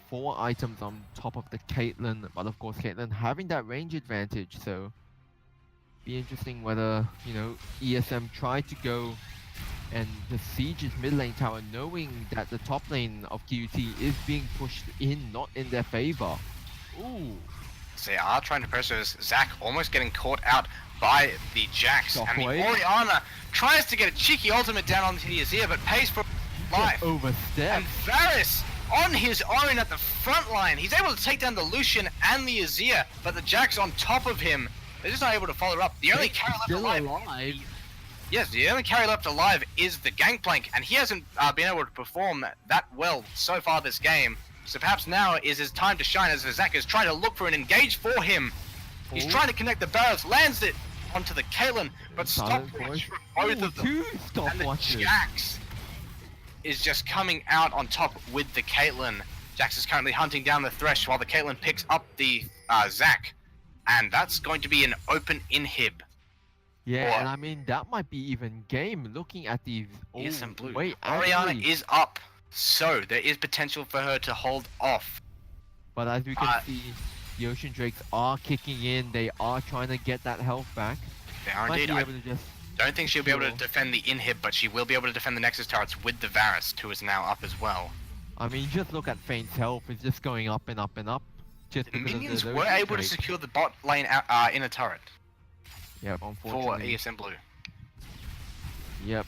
4 items on top of the Caitlyn, but of course Caitlyn having that range advantage, so be interesting whether, you know, ESM try to go and besiege his mid lane tower knowing that the top lane of QUT is being pushed in, not in their favor. Ooh, So they are trying to pressure Zack, almost getting caught out by the Jax. And the Shockwave. Oriana tries to get a cheeky ultimate down onto the Azir, but pays for life. overstep. And Varus on his own at the front line. He's able to take down the Lucian and the Azir, but the Jax on top of him, they're just not able to follow up. The only carry left Still alive. alive. Yes, the only carry left alive is the Gangplank, and he hasn't been able to perform that well so far this game. So perhaps now is his time to shine as Zack is trying to look for an engage for him. He's Oh. trying to connect the barrels, lands it onto the Caitlyn, but Silent stop voice. from both Ooh, of them. 2 And the stopwatches. Jax is just coming out on top with the Caitlyn. Jax is currently hunting down the Thresh while the Caitlyn picks up the Zack. And that's going to be an open inhib. Yeah, Or- and I mean that might be even game looking at these. ESM Blue. Wait, Oriana actually, is up. So there is potential for her to hold off. but as we can see, the Ocean Drakes are kicking in. They are trying to get that health back. They are Might indeed. be I able to just. don't think she'll be able to Sure. defend the inhib, but she will be able to defend the Nexus turrets with the Varus, who is now up as well. I mean, just look at Faint's health. It's just going up and up and up. Just The because minions of the were Ocean able to Drake. secure the bot lane inner turret Yep, for unfortunately. ESM Blue. Yep.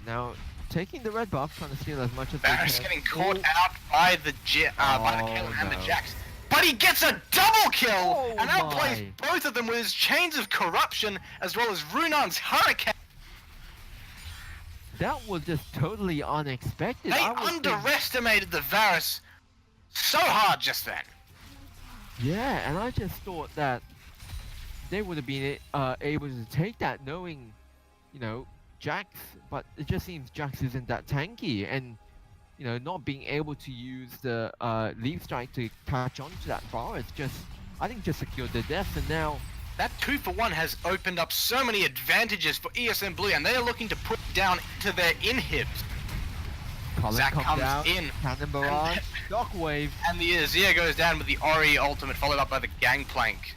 Now taking the red buff, trying to steal as much as they Varus can. getting caught Oh, out by the by the Oh, Caitlyn and the no. Jax. But he gets a double kill! Oh and outplays my. both of them with his Chains of Corruption as well as Runan's Hurricane. That was just totally unexpected. They I was think- underestimated the Varus so hard just then. Yeah, and I just thought that they would have been able to take that knowing, you know, Jax, but it just seems Jax isn't that tanky, and, you know, not being able to use the Leaf Strike to catch on to that Varus just, I think, just secured the death, and now, That 2-for-1 has opened up so many advantages for ESM Blue, and they are looking to put down into their inhibs. Cullen Zack comes comes out, in, Cannon Barrage, Shockwave, and the Azir goes down with the Ori ultimate, followed up by the Gangplank.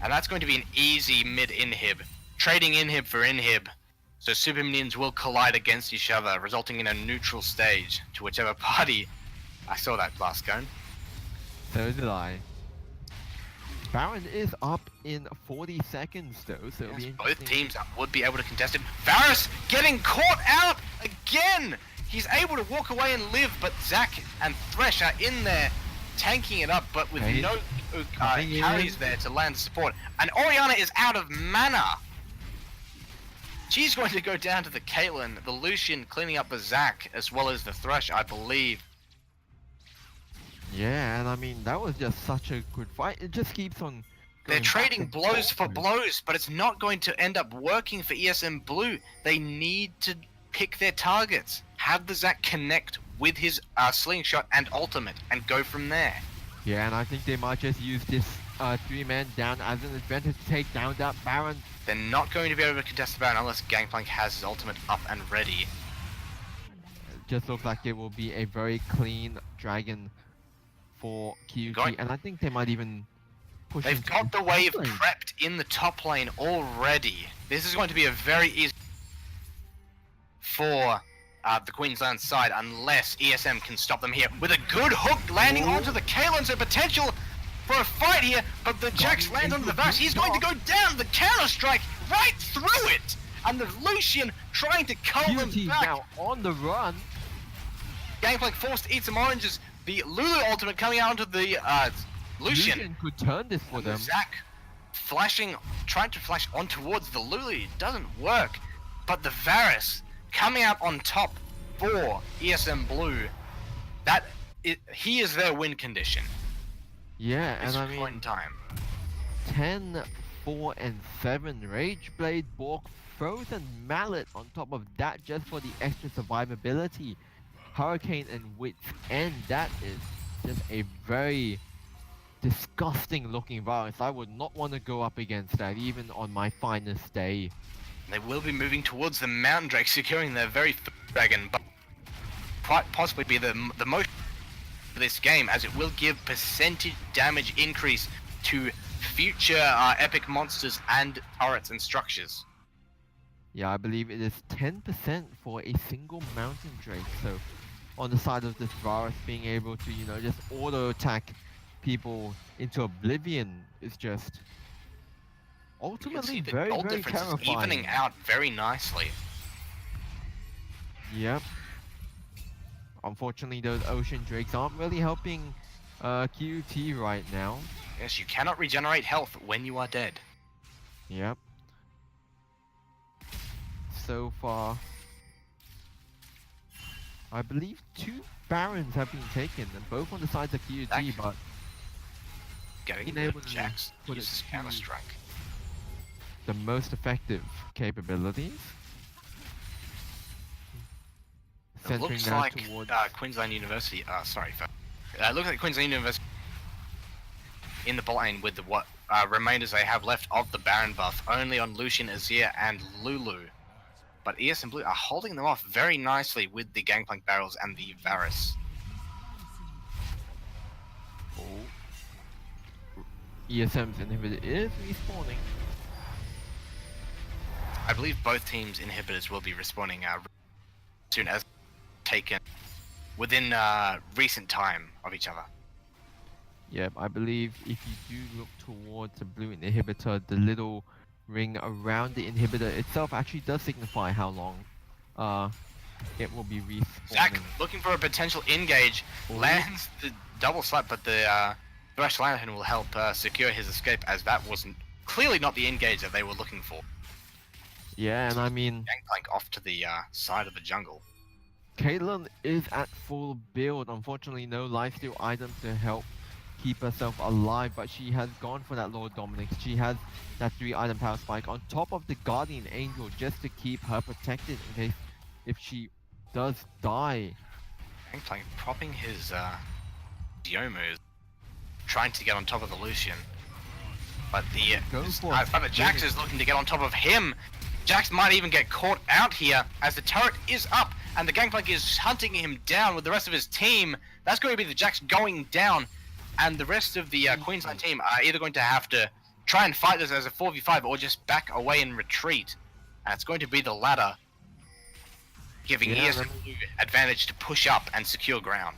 And that's going to be an easy mid-inhib. Trading inhib for inhib. So super minions will collide against each other, resulting in a neutral stage to whichever party. I saw that blast going. so did I. Baron is up in 40 seconds though, so it'll be Both interesting. teams would be able to contest it. Varus getting caught out again! He's able to walk away and live, but Zack and Thresh are in there tanking it up, but with Okay. no Coming in. carries there to land support. And Oriana is out of mana. She's going to go down to the Caitlyn, the Lucian cleaning up the Zac, as well as the Thresh, I believe. Yeah, and I mean, that was just such a good fight. It just keeps on They're going back trading and blows for forth. blows, but it's not going to end up working for ESM Blue. They need to pick their targets. Have the Zac connect with his slingshot and ultimate, and go from there. Yeah, and I think they might just use this 3-man down as an advantage to take down that Baron. They're not going to be able to contest the Baron unless Gangplank has his ultimate up and ready. It just looks like it will be a very clean dragon for QT, and I think they might even push. They've into got the wave top lane. prepped in the top lane already. This is going to be a very easy for the Queensland side unless ESM can stop them here with a good hook landing onto the Kalen, so potential for a fight here, but the Jax lands onto the Vash. He's going to go down, the counter strike right through it, and the Lucian trying to cull them QT back. now on the run. Gangplank forced to eat some oranges. The Lulu ultimate coming out onto the Lucian. Could turn this for them. Zac flashing, trying to flash on towards the Lulu. It doesn't work. But the Varus coming out on top for ESM Blue. He is their win condition. Yeah, This and I point in mean, time. 10, 4, and 7. Rageblade, Bork, Frozen Mallet on top of that just for the extra survivability. Hurricane and Wits End. That is just a very disgusting looking virus. I would not want to go up against that even on my finest day. They will be moving towards the Mountain Drake, securing their very first dragon, but quite possibly be the most for this game, as it will give percentage damage increase to future epic monsters and turrets and structures. Yeah, I believe it is 10% for a single Mountain Drake. So on the side of this virus, being able to, you know, just auto attack people into oblivion is just You can ultimately see the very, gold very difference is terrifying. evening out very nicely. Yep. Unfortunately, those ocean drakes aren't really helping QT right now. Yes, you cannot regenerate health when you are dead. Yep. So far, I believe 2 Barons have been taken, and both on the sides of QT, That- but Getting Being the able to Jax put it uses to- counter strike. the most effective capabilities. It Centering looks that like towards Queensland University. It looks like Queensland University in the bot lane with the what remainders they have left of the Baron buff, only on Lucian, Azir, and Lulu. But ESM Blue are holding them off very nicely with the Gangplank barrels and the Varus. ESM's inhibitor is respawning. I believe both teams' inhibitors will be respawning soon as taken within recent time of each other. Yep, I believe if you do look towards the blue inhibitor, the little ring around the inhibitor itself actually does signify how long it will be respawning. Zac looking for a potential engage, lands the double slap, but the Thresh Lantern will help secure his escape, as that wasn't clearly not the engage that they were looking for. Yeah, and I mean, Gangplank off to the side of the jungle. Caitlyn is at full build. Unfortunately, no lifesteal items to help keep herself alive, but she has gone for that Lord Dominix. She has that 3-item power spike on top of the Guardian Angel just to keep her protected in case if she does die. Gangplank propping his Yomu, trying to get on top of the Lucian. But the Jax is looking to get on top of him. Jax might even get caught out here as the turret is up and the Gangplank is hunting him down with the rest of his team. That's going to be the Jax going down, and the rest of the Queensland team are either going to have to try and fight this as a 4v5 or just back away and retreat. And it's going to be the latter, giving ESM advantage to push up and secure ground.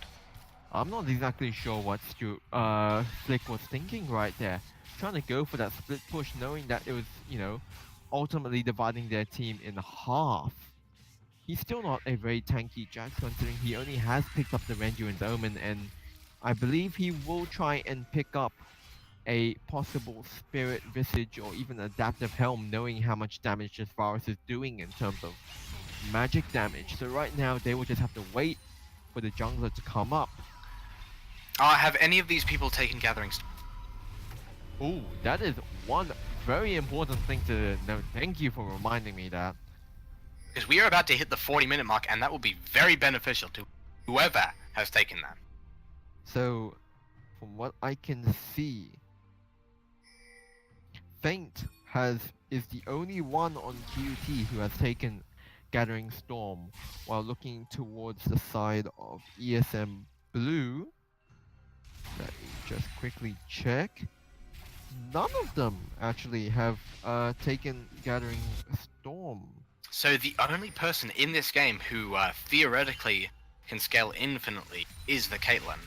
I'm not exactly sure what Flick was thinking right there. Trying to go for that split push, knowing that it was, you know, ultimately dividing their team in half. He's still not a very tanky Jax, considering he only has picked up the Renduin's Omen, and I believe he will try and pick up a possible Spirit Visage or even Adaptive Helm, knowing how much damage this Varus is doing in terms of magic damage. So right now they will just have to wait for the jungler to come up. Have any of these people taken Gathering Storm? Ooh, that is one very important thing to note. Thank you for reminding me that. Because we are about to hit the 40-minute mark, and that will be very beneficial to whoever has taken that. So, from what I can see, Feint is the only one on QUT who has taken Gathering Storm, while looking towards the side of ESM Blue. Let me just quickly check. None of them actually have taken Gathering Storm. So the only person in this game who theoretically can scale infinitely is the Caitlyn.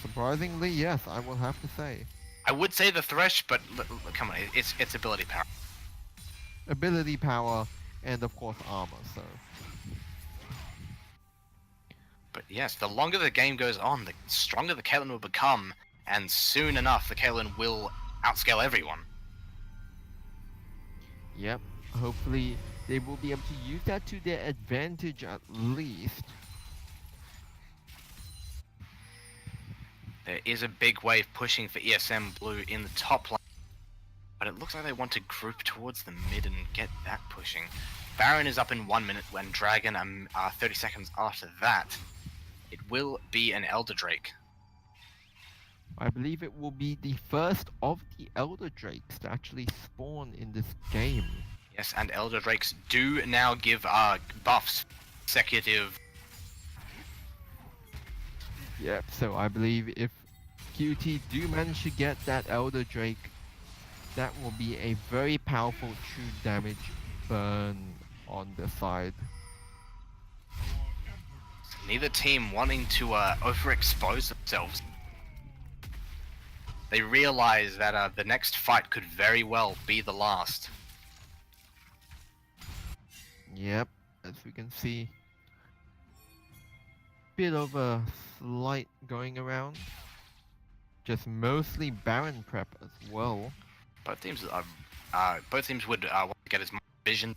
Surprisingly, yes, I will have to say. I would say the Thresh, but come on, it's ability power. Ability power and of course armor, so. But yes, the longer the game goes on, the stronger the Caitlyn will become, and soon enough the Caitlyn will outscale everyone. Yep, hopefully they will be able to use that to their advantage at least. There is a big wave pushing for ESM Blue in the top lane, but it looks like they want to group towards the mid and get that pushing. Baron is up in 1 minute, when Dragon 30 seconds after that. It will be an Elder Drake. I believe it will be the first of the Elder Drakes to actually spawn in this game. Yes, and Elder Drakes do now give buffs consecutive. Yep, so I believe if QT do manage to get that Elder Drake, that will be a very powerful true damage burn on the side. Neither team wanting to overexpose themselves. They realize that the next fight could very well be the last. Yep, as we can see, bit of a slight going around. Just mostly Baron prep as well. Both teams would want to get as much vision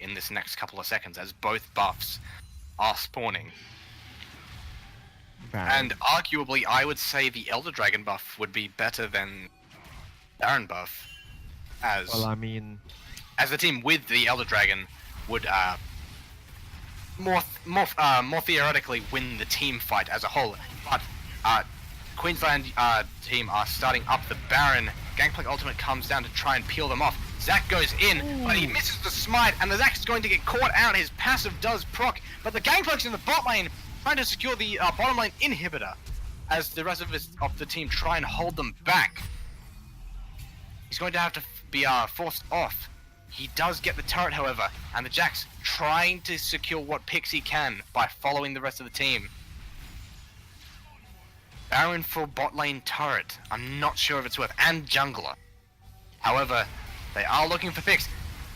in this next couple of seconds, as both buffs are spawning. Baron. And arguably, I would say the Elder Dragon buff would be better than Baron buff, as Well, I mean, as the team with the Elder Dragon would more theoretically win the team fight as a whole. But Queensland team are starting up the Baron. Gangplank ultimate comes down to try and peel them off. Zac goes in, but he misses the smite, and the Zac is going to get caught out. His passive does proc, but the Gangplank's in the bot lane, trying to secure the bottom lane inhibitor, as the rest of the team try and hold them back. He's going to have to be forced off. He does get the turret, however, and the Jack's trying to secure what picks he can by following the rest of the team. Baron for bot lane turret. I'm not sure if it's worth, and jungler. However, they are looking for picks.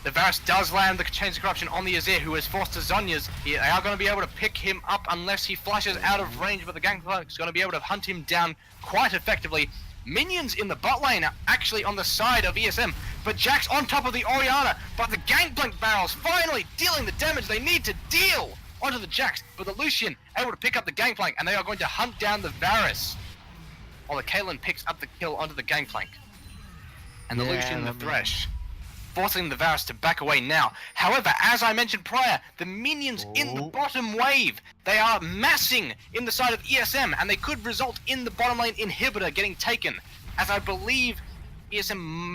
The Varus does land the Chains of Corruption on the Azir, who is forced to Zhonya's. They are going to be able to pick him up unless he flashes out of range, but the Gangplank is going to be able to hunt him down quite effectively. Minions in the bot lane are actually on the side of ESM, but Jack's on top of the Orianna, but the Gangplank barrels finally dealing the damage they need to deal onto the Jax, but the Lucian able to pick up the Gangplank, and they are going to hunt down the Varus, while the Caitlyn picks up the kill onto the Gangplank. And the Lucian the Thresh, forcing the Varus to back away now. However, as I mentioned prior, the minions in the bottom wave, they are massing in the side of ESM, and they could result in the bottom lane inhibitor getting taken, as I believe ESM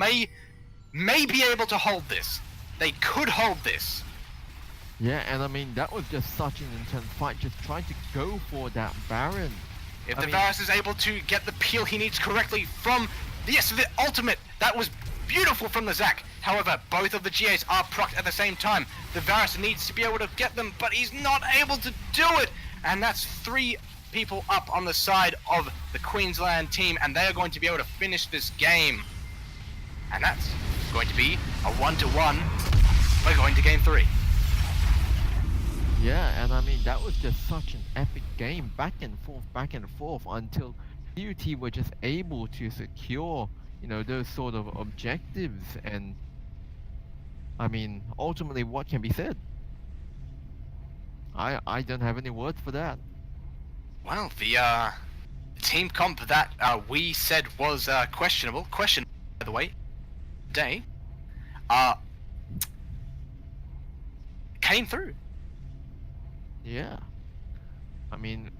may be able to hold this. They could hold this. yeah, and I mean, that was just such an intense fight, just trying to go for that Baron. If the Varus is able to get the peel he needs correctly from the ultimate, that was beautiful from the Zac. However, both of the GAs are procced at the same time. The Varus needs to be able to get them, but he's not able to do it. And that's 3 people up on the side of the Queensland team, and they are going to be able to finish this game. And that's going to be a 1-1. We're going to game 3. Yeah, and I mean, that was just such an epic game, back and forth, until QT were just able to secure, those sort of objectives. And I mean, ultimately, what can be said? I don't have any words for that. Well, the team comp that we said was questionable, by the way, today, came through. Yeah. I mean,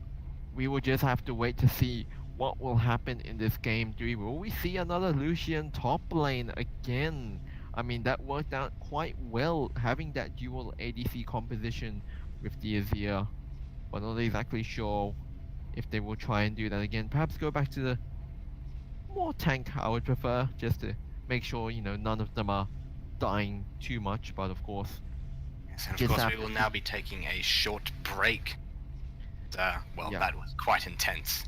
we will just have to wait to see what will happen in this game 3. Will we see another Lucian top lane again? I mean, that worked out quite well, having that dual ADC composition with the Azir, but not exactly sure if they will try and do that again. Perhaps go back to the more tank, I would prefer, just to make sure, none of them are dying too much, but of course, Yes, and of just course, have we to will see. now be taking a short break. Well, Yeah. that was quite intense.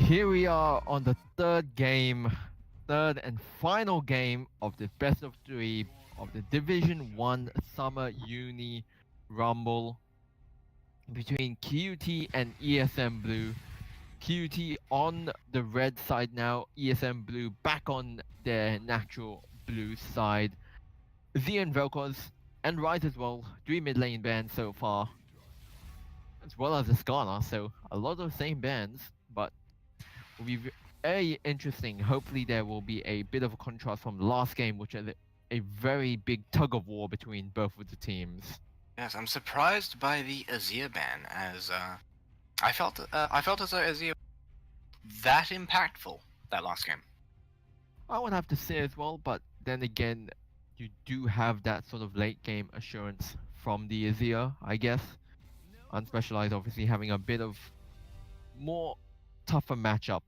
here we are on the third and final game of the best of three of the Division 1 Summer Uni Rumble between QUT and ESM Blue. QUT on the red side now, ESM Blue back on their natural blue side. Z and Vel'Koz and Rise as well, 3 mid lane bands so far, as well as the Skarner, so a lot of the same bands, but will be very interesting. Hopefully there will be a bit of a contrast from the last game, which is a very big tug of war between both of the teams. Yes, I'm surprised by the Azir ban, as I felt as though Azir was that impactful that last game. I would have to say as well, but then again, you do have that sort of late game assurance from the Azir, I guess. Unspecialized obviously having a bit of more tougher matchup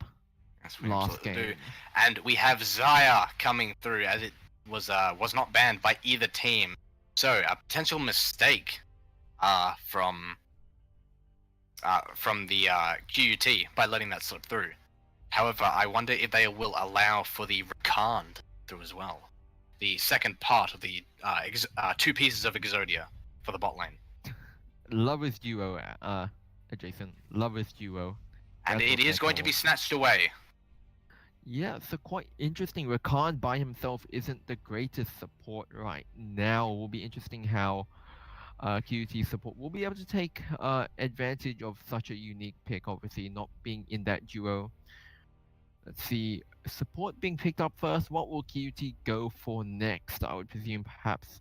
Yes, we last absolutely game. do. And we have Xayah coming through, as it was not banned by either team. So a potential mistake from the QUT by letting that slip through. However, I wonder if they will allow for the Rakan through as well. The second part of the 2 pieces of Exodia for the bot lane. Lovers duo, Jason. Lovers duo. And That's it what is they're going to be called. snatched away. Yeah, so quite interesting. Rakan by himself isn't the greatest support right now. Will be interesting how QT support will be able to take advantage of such a unique pick, obviously not being in that duo. Let's see, support being picked up first. What will QT go for next? I would presume perhaps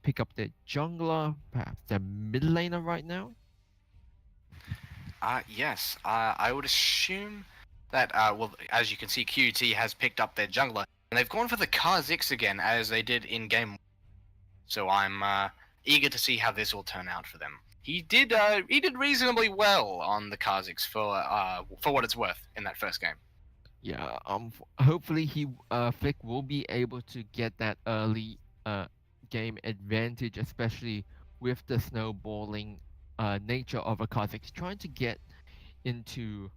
pick up their jungler, perhaps their mid laner right now. Yes, I would assume that, well, as you can see, QT has picked up their jungler, and they've gone for the Kha'Zix again, as they did in game. So I'm eager to see how this will turn out for them. He did reasonably well on the Kha'Zix for what it's worth in that first game. Yeah, hopefully Flick will be able to get that early game advantage, especially with the snowballing nature of a Kha'Zix, trying to get into,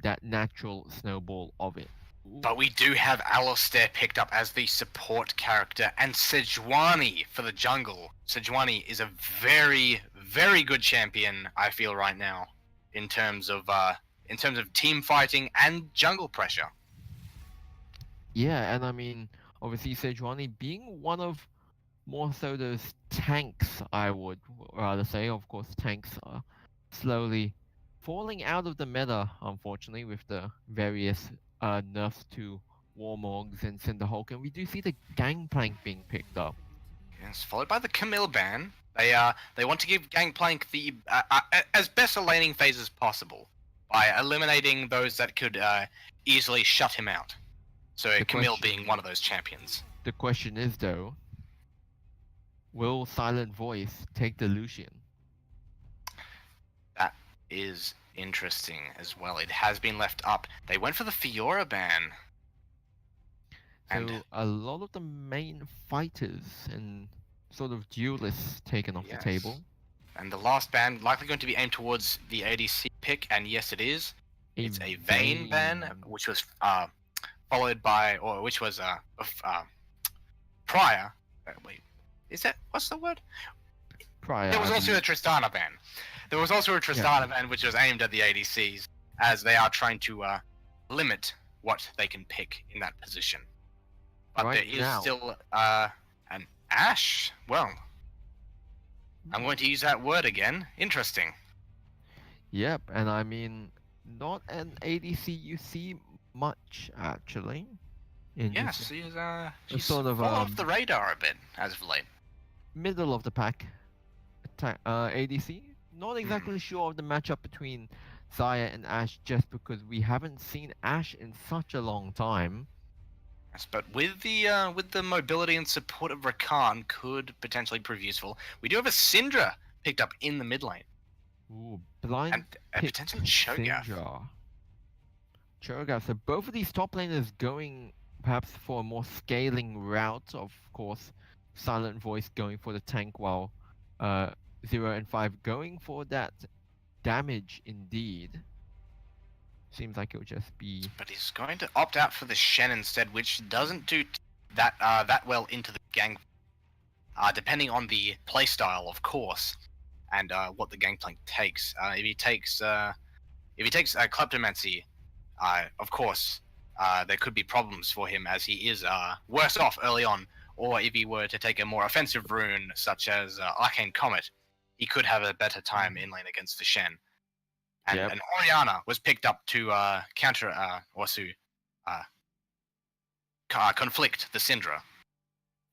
that natural snowball of it. Ooh. But we do have Alistair picked up as the support character, and Sejuani for the jungle. Sejuani is a very, very good champion, I feel, right now, in terms of team fighting and jungle pressure. Yeah, and I mean, obviously Sejuani being one of more so those tanks, I would rather say. Of course, tanks are slowly falling out of the meta, unfortunately, with the various nerfs to Warmogs and Cinderhulk, and we do see the Gangplank being picked up. Yes, followed by the Camille ban. They want to give Gangplank the as best a laning phase as possible by eliminating those that could easily shut him out. So Camille being one of those champions. The question is though, will Silent Voice take the Lucian? That is interesting as well. It has been left up. They went for the Fiora ban. So a lot of the main fighters and sort of duelists taken off the table. And the last ban likely going to be aimed towards the ADC pick, and yes, it is. It's a Vayne ban, which was followed by, or which was prior. Wait, is that what's the word? Prior. There was also a Tristana ban. There was also a Tristana ban, which was aimed at the ADCs, as they are trying to limit what they can pick in that position. But right there is now, still an Ashe. Well, I'm going to use that word again. Interesting. Yep, and I mean, not an ADC you see much actually. Yes, she's sort of, fallen off the radar a bit as of late. Middle of the pack ADC. Not exactly sure of the matchup between Xayah and Ashe, just because we haven't seen Ashe in such a long time. Yes, but with the mobility and support of Rakan could potentially prove useful. We do have a Syndra picked up in the mid lane. Ooh, blind And a pick potential Cho'Gath. Cho'Gath. So both of these top laners going perhaps for a more scaling route. Of course, Silent Voice going for the tank, while 0 and 5 going for that damage indeed. Seems like it'll just be But he's going to opt out for the Shen instead, which doesn't do that well into the gang. Depending on the playstyle, of course, and what the gangplank takes. If he takes Kleptomancy, of course, there could be problems for him as he is worse off early on. Or if he were to take a more offensive rune such as Arcane Comet, he could have a better time in lane against the Shen. And Yep. an Orianna was picked up to counter or to conflict the Syndra.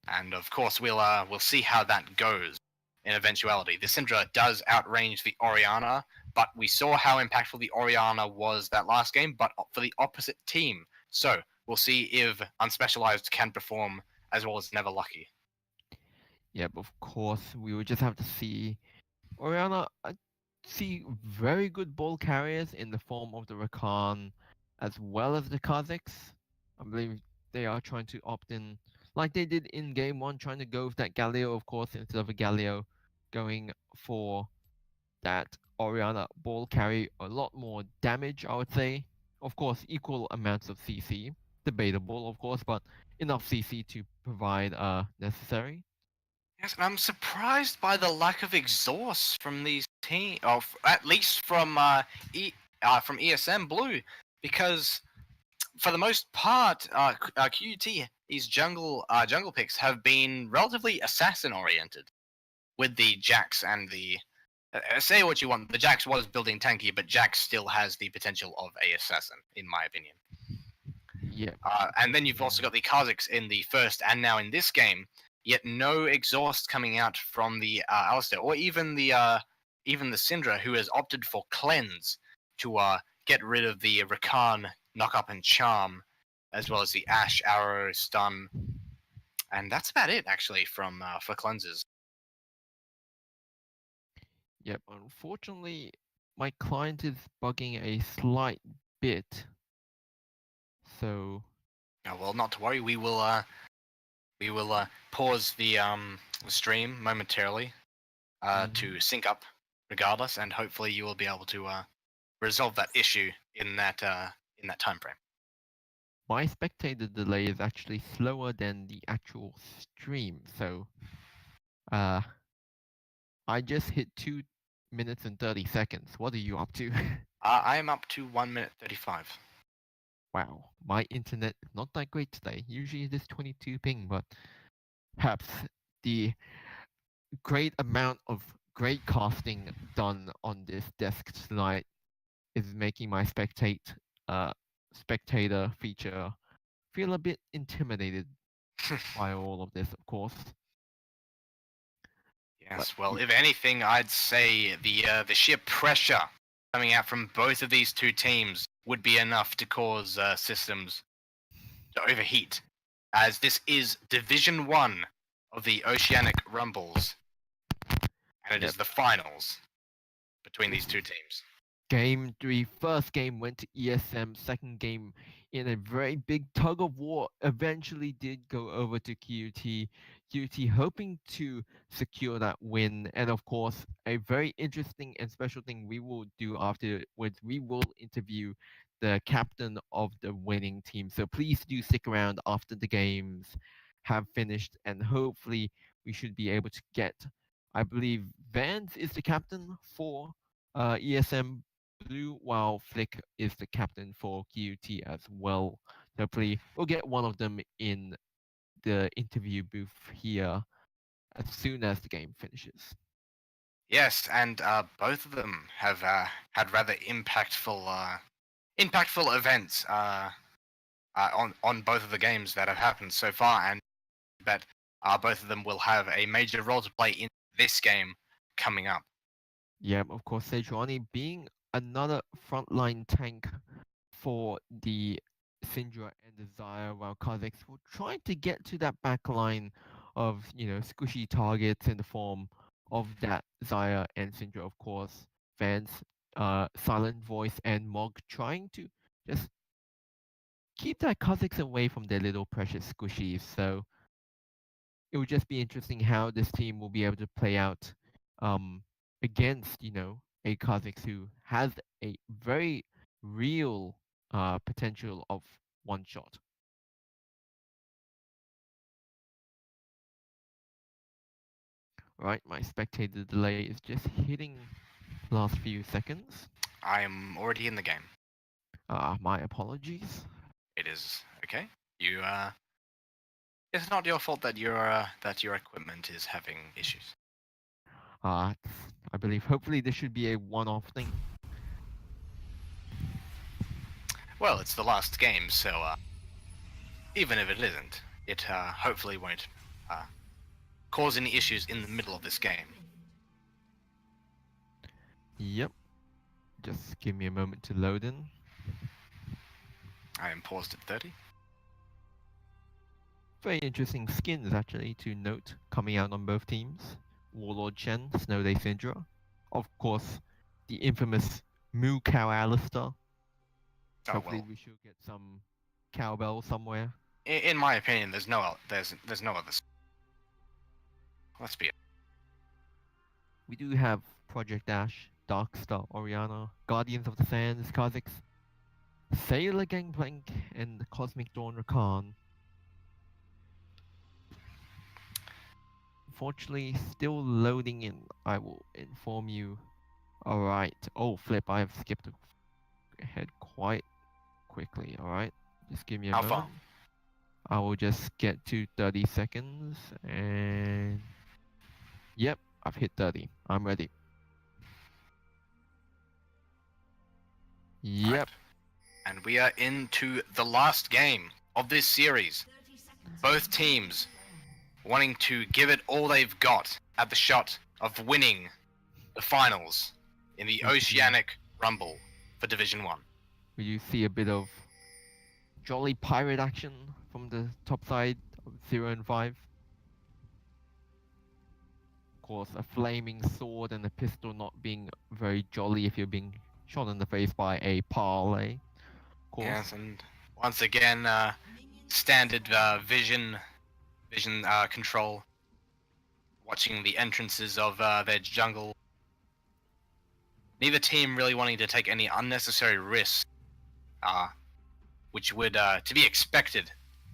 And of course, we'll see how that goes in eventuality. The Syndra does outrange the Orianna, but we saw how impactful the Orianna was that last game, but for the opposite team. So we'll see if Unspecialized can perform as well as Never Lucky. Yep, of course. We will just have to see. Oriana, I see very good ball carriers in the form of the Rakan as well as the Kazakhs. I believe they are trying to opt in, like they did in game one, trying to go with that Galio, of course, instead of a Galio, going for that Oriana ball carry. A lot more damage, I would say. Of course, equal amounts of CC. Debatable, of course, but enough CC to provide necessary. Yes, and I'm surprised by the lack of exhaust from these teams, or at least from ESM Blue, because for the most part, QUT, these jungle picks have been relatively assassin oriented, with the Jax and the say what you want. The Jax was building tanky, but Jax still has the potential of a assassin, in my opinion. Yeah. And then you've also got the Kazakhs in the first and now in this game, yet no exhaust coming out from the Alistair or even the Syndra, who has opted for cleanse to get rid of the Rakan knock up and charm, as well as the Ash arrow stun, and that's about it actually from for cleanses. Yep, unfortunately, my client is bugging a slight bit. So, Oh, well, not to worry. We will pause the stream momentarily to sync up, regardless, and hopefully you will be able to resolve that issue in that time frame. my spectator delay is actually slower than the actual stream. So, I just hit 2 minutes and 30 seconds. What are you up to? I am up to 1 minute 35. Wow, my internet is not that great today. Usually it is 22 ping, but perhaps the great amount of great casting done on this desk tonight is making my spectator feature feel a bit intimidated by all of this, of course. Yes, well, if anything, I'd say the sheer pressure coming out from both of these two teams would be enough to cause systems to overheat, as this is Division 1 of the Oceanic Rumbles, and it is the finals between these two teams. Game 3, first game went to ESM, second game in a very big tug of war eventually did go over to QUT. QUT hoping to secure that win, and of course a very interesting and special thing we will do afterwards, we will interview the captain of the winning team. So please do stick around after the games have finished, and hopefully we should be able to get, I believe Vance is the captain for ESM Blue, while Flick is the captain for QUT as well. Hopefully, we'll get one of them in the interview booth here as soon as the game finishes. Yes, and both of them have had rather impactful events on both of the games that have happened so far, and that both of them will have a major role to play in this game coming up. Yeah, of course, Sejuani being another frontline tank for the Syndra and the Xayah, while Kazakhs will try to get to that back line of, squishy targets in the form of that Xayah and Syndra, of course. Vance, Silent Voice, and Mog trying to just keep that Kazakhs away from their little precious squishies. So it will just be interesting how this team will be able to play out against, a Kazakhs who has a very real potential of one shot. Right, my spectator delay is just hitting last few seconds. I am already in the game. My apologies. It is okay. You it's not your fault that your equipment is having issues. I believe hopefully this should be a one-off thing. Well, it's the last game, so even if it isn't, it hopefully won't cause any issues in the middle of this game. Yep. Just give me a moment to load in. I am paused at 30. Very interesting skins actually to note coming out on both teams. Warlord Chen, Snow Day Syndra. Of course, the infamous Moo Cow Alistair. Oh, Hopefully well. we should get some cowbell somewhere. In my opinion, there's no other. Let's be. We do have Project Ash, Darkstar, Oriana, Guardians of the Sands, Kha'Zix, Sailor Gangplank, and Cosmic Dawn Rakan. Unfortunately, still loading in. I will inform you. Alright. Oh, flip. I have skipped ahead quite quickly. Alright. Just give me a How moment. far? I will just get to 30 seconds and... Yep, I've hit 30. I'm ready. Yep. Right. And we are into the last game of this series. Both teams wanting to give it all they've got at the shot of winning the finals in the Oceanic Rumble for Division 1. We do see a bit of jolly pirate action from the top side of 0 and 5. Of course, a flaming sword and a pistol not being very jolly if you're being shot in the face by a parlay. Of course. Yes, and once again, standard vision control, watching the entrances of their jungle. Neither team really wanting to take any unnecessary risks, which would to be expected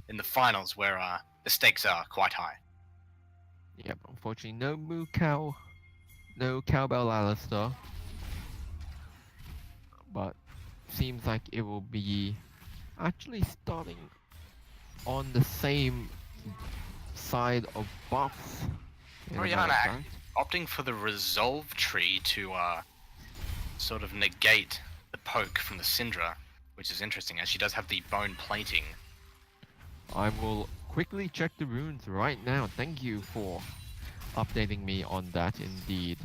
in the finals where the stakes are quite high. Yep, unfortunately no Moo Cow, no Cowbell Alistair. But seems like it will be actually starting on the same side of buffs. in a matter of Oriana fact. opting for the resolve tree to sort of negate the poke from the Syndra, which is interesting as she does have the bone plating. I will quickly check the runes right now. Thank you for updating me on that indeed.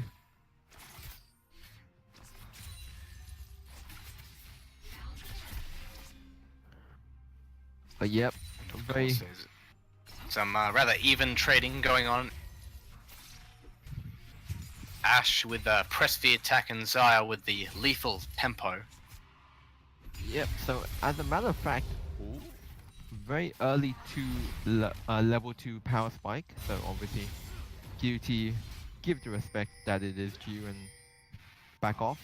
But yep, Of very course, there's some rather even trading going on. Ash with press the attack and Zaya with the lethal tempo. yep. So as a matter of fact, very early to level 2 power spike. So obviously, QT give the respect that it is due and back off.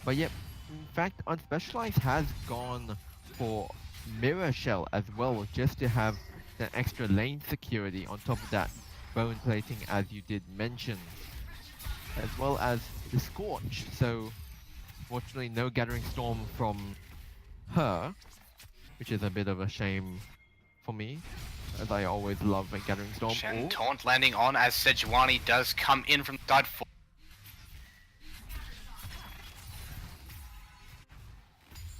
But yep, in fact, Unspecialized has gone for Mirror Shell as well, just to have the extra lane security on top of that bone plating, as you did mention, as well as the Scorch. So, fortunately, no Gathering Storm from her, which is a bit of a shame for me, as I always love a Gathering Storm. Shen Ooh. taunt landing on as Sejuani does come in from side 4.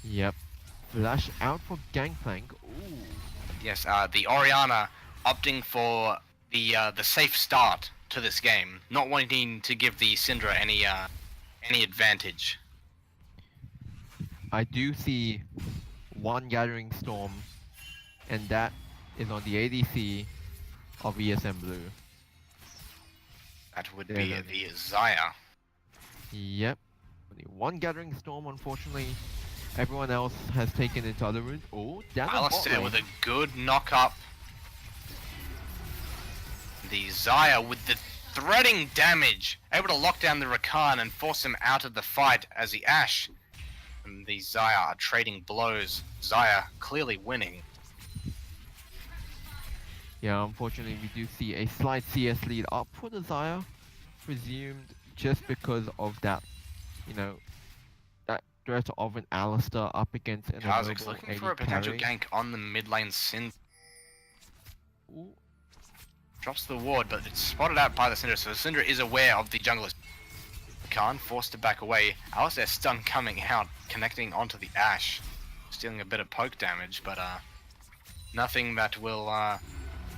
Yep. Flash out for Gangplank. Ooh. Yes, the Oriana opting for the safe start to this game, not wanting to give the Syndra any advantage. I do see one Gathering Storm, and that is on the ADC of ESM Blue. That would There be you go. the Zaya. Yep. Only one Gathering Storm, unfortunately. Everyone else has taken into other runes. Oh, down the bot Alistair lane. with a good knock up. The Zaya with the threading damage, able to lock down the Rakan and force him out of the fight as the Ashe the Xayah are trading blows. Xayah clearly winning. Yeah, unfortunately, we do see a slight CS lead up for the Xayah, presumed just because of that, you know, that threat of an Alistar up against an Kha'Zix immobile looking AD for a potential carry. gank on the mid lane. Sin Ooh, drops the ward, but it's spotted out by the Syndra, so the Syndra is aware of the jungler's. Khan forced to back away. Alistair stun coming out, connecting onto the Ashe, stealing a bit of poke damage, but nothing that will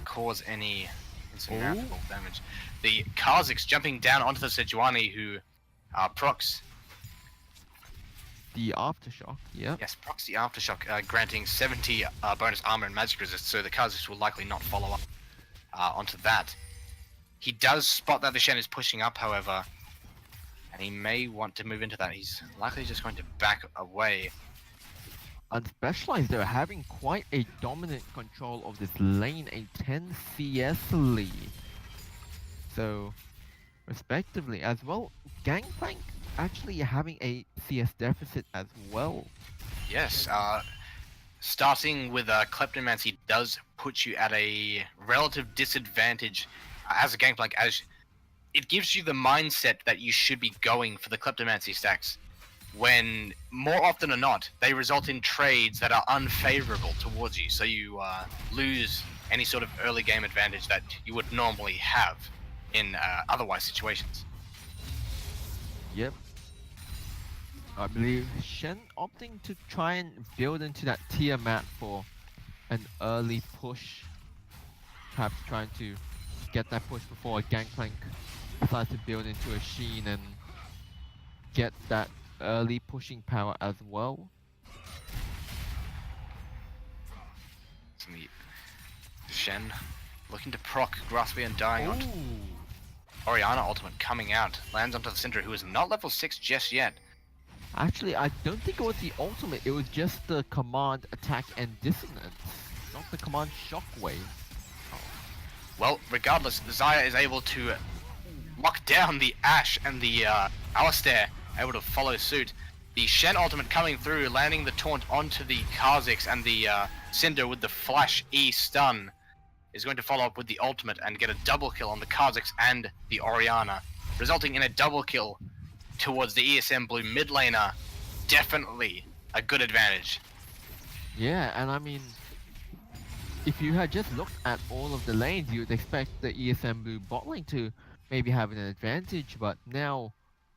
cause any insurmountable damage. The Kha'Zix jumping down onto the Sejuani, who procs. the Aftershock, yeah. Yes, procs the Aftershock, granting 70 bonus armor and magic resist, so the Kha'Zix will likely not follow up onto that. He does spot that the Shen is pushing up, however, and he may want to move into that. He's likely just going to back away. And Specialized, they're having quite a dominant control of this lane, a 10 CS lead. So, respectively, as well, Gangplank actually having a CS deficit as well. Yes, starting with Kleptomancy does put you at a relative disadvantage as a Gangplank, as it gives you the mindset that you should be going for the Kleptomancy stacks, when more often than not, they result in trades that are unfavorable towards you, so you lose any sort of early game advantage that you would normally have in otherwise situations. Yep. I believe Shen opting to try and build into that Tiamat for an early push. Perhaps trying to get that push before a Gangplank decides to build into a Sheen and get that early pushing power as well. The Shen looking to proc Graspy and dying onto Ooh. Orianna ultimate coming out. Lands onto the Syndra, who is not level 6 just yet. Actually, I don't think it was the ultimate, it was just the command attack and dissonance, not the command shockwave. Well, regardless, the Xayah is able to lock down the Ashe, and the Alistair able to follow suit. The Shen ultimate coming through, landing the taunt onto the Kha'Zix, and the Cinder with the Flash E stun is going to follow up with the ultimate and get a double kill on the Kha'Zix and the Orianna, resulting in a double kill towards the ESM blue mid laner. Definitely a good advantage. Yeah, and I mean, if you had just looked at all of the lanes, you would expect the ESM blue bot lane to maybe have an advantage, but now,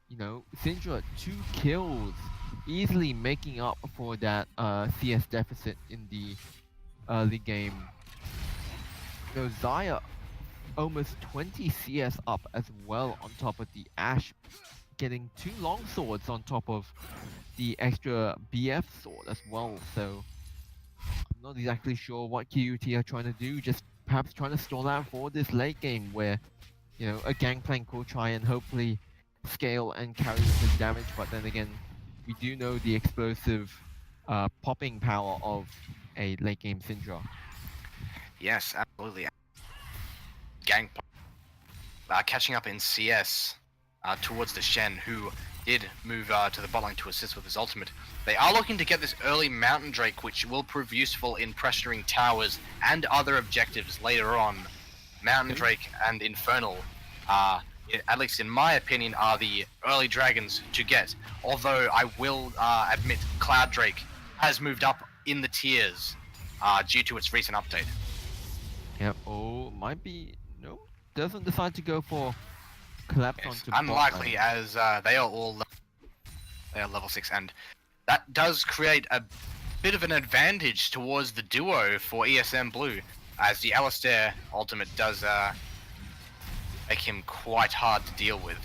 you know, Syndra 2 kills, easily making up for that CS deficit in the early game. You know, Xayah almost 20 CS up as well on top of the Ashe, getting 2 long swords on top of the extra BF sword as well, so I'm not exactly sure what QUT are trying to do, just perhaps trying to stall out for this late game where, you know, a Gangplank will try and hopefully scale and carry with his damage, but then again, we do know the explosive popping power of a late game Syndra. Yes, absolutely. Gangplank catching up in CS towards the Shen, who did move to the bot lane to assist with his ultimate. They are looking to get this early Mountain Drake, which will prove useful in pressuring towers and other objectives later on. Mountain Drake and Infernal, at least in my opinion, are the early dragons to get. Although I will admit Cloud Drake has moved up in the tiers due to its recent update. Yep, oh, might be, no, doesn't decide to go for collapse Yes, onto bot unlikely, lane. as they are all level 6, and that does create a bit of an advantage towards the duo for ESM Blue, as the Alistair ultimate does make him quite hard to deal with.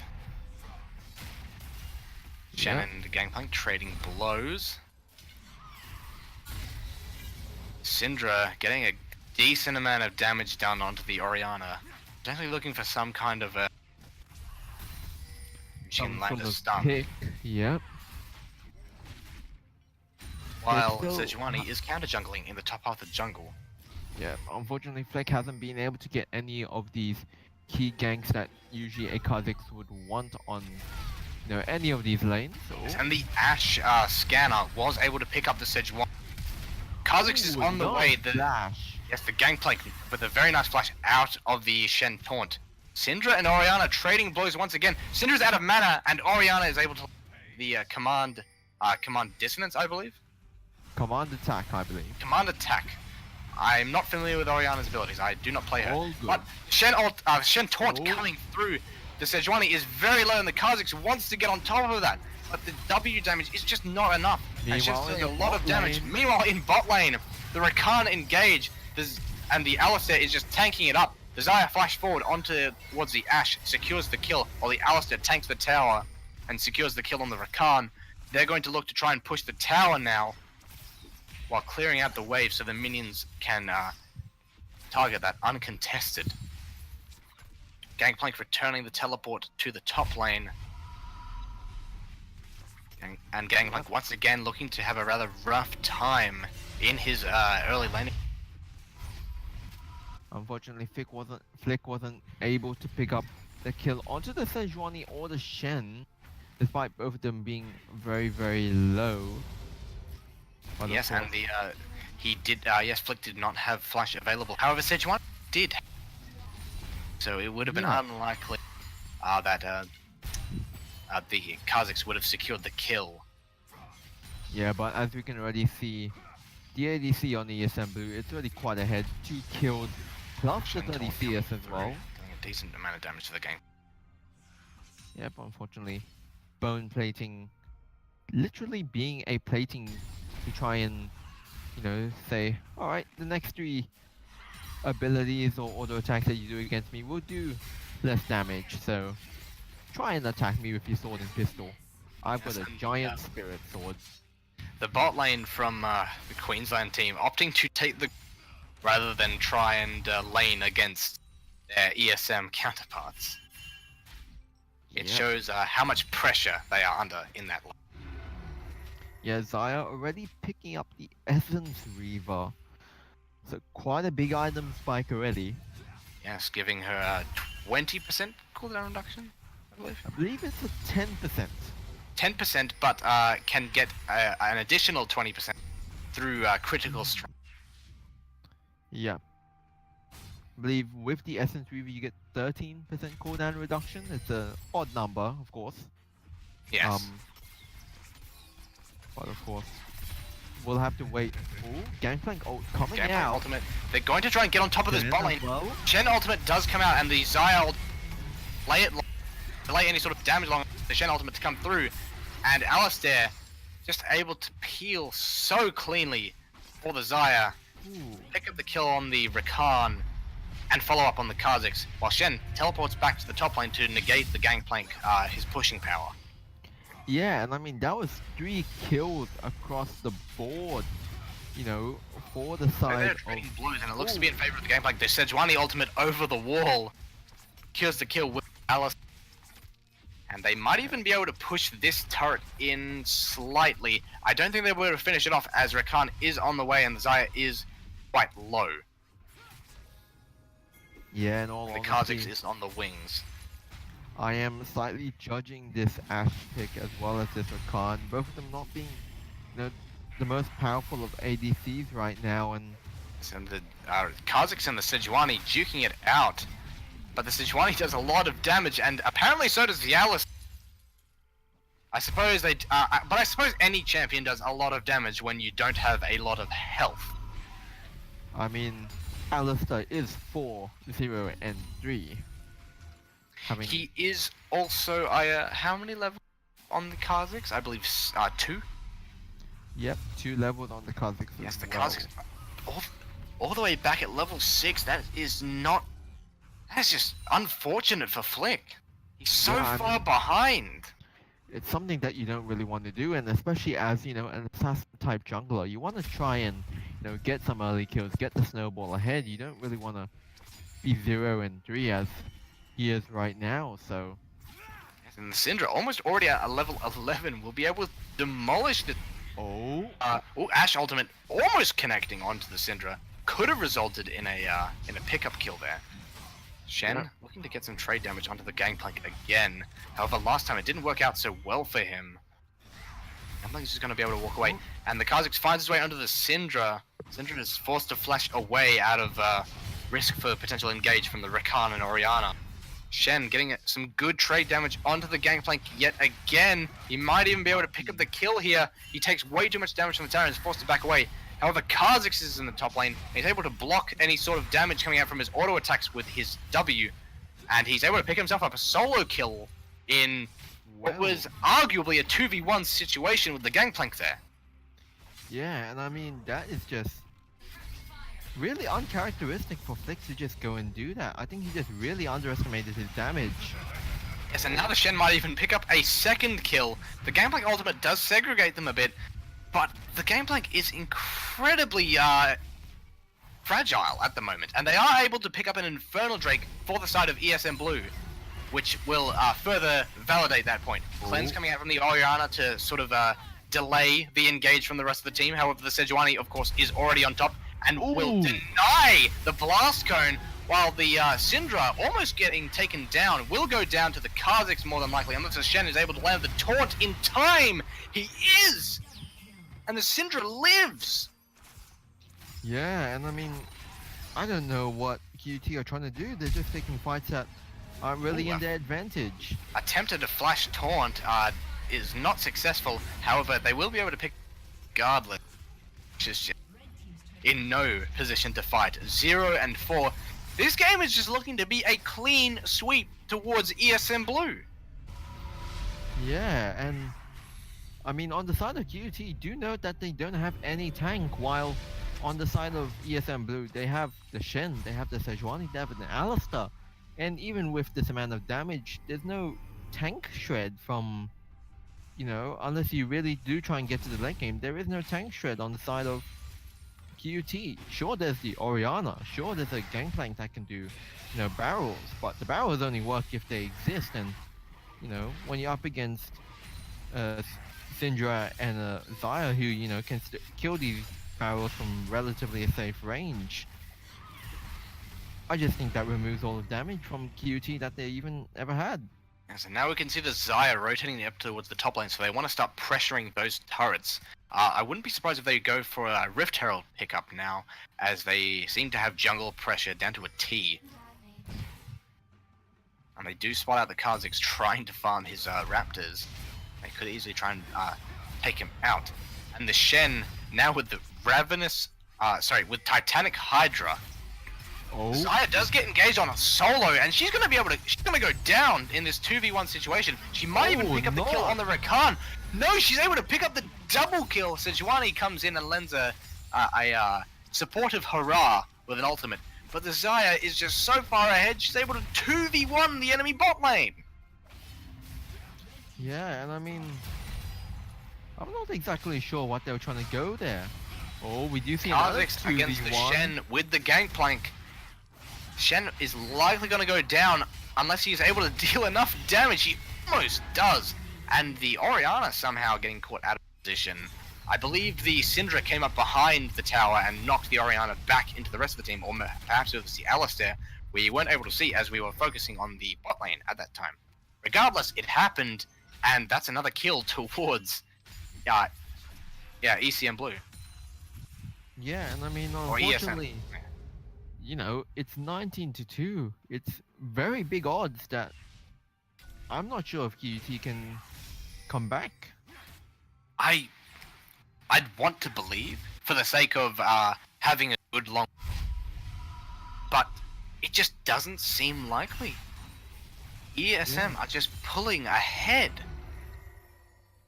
Shen and Gangplank trading blows. Syndra getting a decent amount of damage done onto the Orianna. Definitely looking for some kind of a she can land a stun. Pick. Yep. While Still- Sejuani is counter jungling in the top half of the jungle. Yeah, unfortunately Fleck hasn't been able to get any of these key ganks that usually a Kha'Zix would want on any of these lanes. And the Ash scanner was able to pick up the Sejuani. Kha'Zix is on the way. Yes, the Gangplank with a very nice flash out of the Shen taunt. Syndra and Orianna trading blows once again. Syndra's out of mana, and Orianna is able to the command dissonance, I believe. Command attack, I believe. Command attack. I'm not familiar with Orianna's abilities. I do not play her. All good. But Shen taunt coming through the Sejuani is very low, and the Kha'Zix wants to get on top of that. But the W damage is just not enough. And she's doing a lot of damage. Meanwhile, in bot lane, the Rakan engage, and the Alistar is just tanking it up. The Xayah flash forward towards the Ashe, secures the kill, while the Alistar tanks the tower and secures the kill on the Rakan. They're going to look to try and push the tower now, while clearing out the wave so the minions can target that uncontested. Gangplank returning the teleport to the top lane. And Gangplank once again looking to have a rather rough time in his early lane. Unfortunately, Flick wasn't able to pick up the kill onto the Sejuani or the Shen, despite both of them being very, very low. But yes, and Flick did not have flash available. However, Sejuani did. So it would have been unlikely that the Kha'Zix would have secured the kill. Yeah, but as we can already see, the ADC on the ESM blue, it's already quite ahead. 2 kills, plus the 30 CS as well. Doing a decent amount of damage to the game. Yep, unfortunately, bone plating, literally being a plating to try and, say, alright, the next 3 abilities or auto attacks that you do against me will do less damage, so try and attack me with your sword and pistol. I've got a giant spirit sword. The bot lane from the Queensland team opting to take the rather than try and lane against their ESM counterparts. It shows how much pressure they are under in that lane. Yeah, Xayah already picking up the Essence Reaver. So quite a big item spike already. Yes, giving her a 20% cooldown reduction, I believe. I believe it's a 10%. 10%, but can get an additional 20% through critical strike. Yeah. I believe with the Essence Reaver you get 13% cooldown reduction. It's an odd number, of course. Yes. But of course, we'll have to wait. Ooh, Gangplank ult coming Gangplank out. ultimate. They're going to try and get on top of this bot lane. Well. Shen ultimate does come out, and the Xayah ult delay any sort of damage along the Shen ultimate to come through, and Alistar just able to peel so cleanly for the Xayah. Pick up the kill on the Rakan and follow up on the Kha'Zix, while Shen teleports back to the top lane to negate the Gangplank, his pushing power. Yeah, and I mean, that was 3 kills across the board, for the side They're trading blows, and it looks to be in favor of the Gangplank. The Sejuani ultimate over the wall kills the kill with Alice. And they might even be able to push this turret in slightly. I don't think they'll be able to finish it off, as Rakan is on the way and the Xayah is quite low. Yeah, and all The honesty, Kha'Zix is on the wings. I am slightly judging this Ashe pick as well as this Rakan. Both of them not being, the most powerful of ADCs right now, and The Kha'Zix and the Sejuani duking it out. But the Sejuani does a lot of damage, and apparently so does the Alice. I suppose but I suppose any champion does a lot of damage when you don't have a lot of health. I mean, Alistar is 4, 0, and 3. He is also how many levels on the Kha'Zix? I believe 2. Yep, 2 levels on the Kha'Zix. Yes, the well. Kha'Zix all the way back at level 6. That's just unfortunate for Flick. He's so far behind. It's something that you don't really want to do, and especially as, an assassin type jungler, you want to try and, get some early kills, get the snowball ahead. You don't really want to be 0 and 3 as he is right now, so. And the Syndra almost already at a level 11 will be able to demolish the Ashe ultimate almost connecting onto the Syndra. Could have resulted in a pickup kill there. Shen Yeah. looking to get some trade damage onto the gangplank again. However, last time it didn't work out so well for him. Gangplank's just going to be able to walk away. And the Kha'Zix finds his way onto the Syndra. Syndra is forced to flash away out of risk for potential engage from the Rakan and Orianna. Shen getting some good trade damage onto the gangplank yet again. He might even be able to pick up the kill here. He takes way too much damage from the tower and is forced to back away. However, Kha'Zix is in the top lane. He's able to block any sort of damage coming out from his auto attacks with his W. And he's able to pick himself up a solo kill in what was arguably a 2v1 situation with the gangplank there. Yeah, and I mean, that is just really uncharacteristic for Flick to just go and do that. I think he just really underestimated his damage. Yes, and now the Shen might even pick up a second kill. The gangplank ultimate does segregate them a bit, but the gangplank is incredibly fragile at the moment, and they are able to pick up an Infernal Drake for the side of ESM Blue, which will further validate that point. Cleanse coming out from the Orianna to sort of delay the engage from the rest of the team. However, the Sejuani, of course, is already on top and will deny the Blast Cone, while the Syndra, almost getting taken down, will go down to the Kha'Zix more than likely, unless the Shen is able to land the taunt in time. He is! And the Syndra lives! Yeah, and I mean, I don't know what QT are trying to do. They're just taking fights that aren't really in their advantage. Attempted to flash taunt is not successful. However, they will be able to pick regardless. Which is just in no position to fight. 0 and 4. This game is just looking to be a clean sweep towards ESM Blue. Yeah, and I mean, on the side of QT, do note that they don't have any tank, while on the side of ESM Blue, they have the Shen, they have the Sejuani, they have an Alistar. And even with this amount of damage, there's no tank shred from, you know, unless you really do try and get to the late game, there is no tank shred on the side of QT. Sure, there's the Orianna, sure, there's a gangplank that can do, you know, barrels, but the barrels only work if they exist, and, you know, when you're up against Syndra and Xayah, who, you know, can kill these barrels from relatively a safe range, I just think that removes all the damage from QT that they even ever had. And so now we can see the Xayah rotating up towards the top lane, so they want to start pressuring those turrets. I wouldn't be surprised if they go for a Rift Herald pickup now, as they seem to have jungle pressure down to a T. And they do spot out the Kha'Zix trying to farm his Raptors. They could easily try and take him out. And the Shen, now with the with Titanic Hydra. Xayah does get engaged on a solo, and she's gonna go down in this 2v1 situation. She might even pick up the kill on the Rakan. No, she's able to pick up the double kill. Sejuani comes in and lends a supportive hurrah with an ultimate. But the Xayah is just so far ahead, she's able to 2v1 the enemy bot lane. Yeah, and I mean, I'm not exactly sure what they were trying to go there. Oh, we do see another Kha'Zix against the 2v1. Shen with the gangplank. Shen is likely going to go down unless he is able to deal enough damage. He almost does. And the Orianna somehow getting caught out of position. I believe the Syndra came up behind the tower and knocked the Orianna back into the rest of the team, or perhaps it was the Alistar, we weren't able to see as we were focusing on the bot lane at that time. Regardless, it happened, and that's another kill towards ECM Blue. Yeah, and I mean, Or ESM. unfortunately, you know, it's 19-2. It's very big odds that I'm not sure if QT can come back. I'd want to believe, for the sake of having a good long, but it just doesn't seem likely. ESM are just pulling ahead,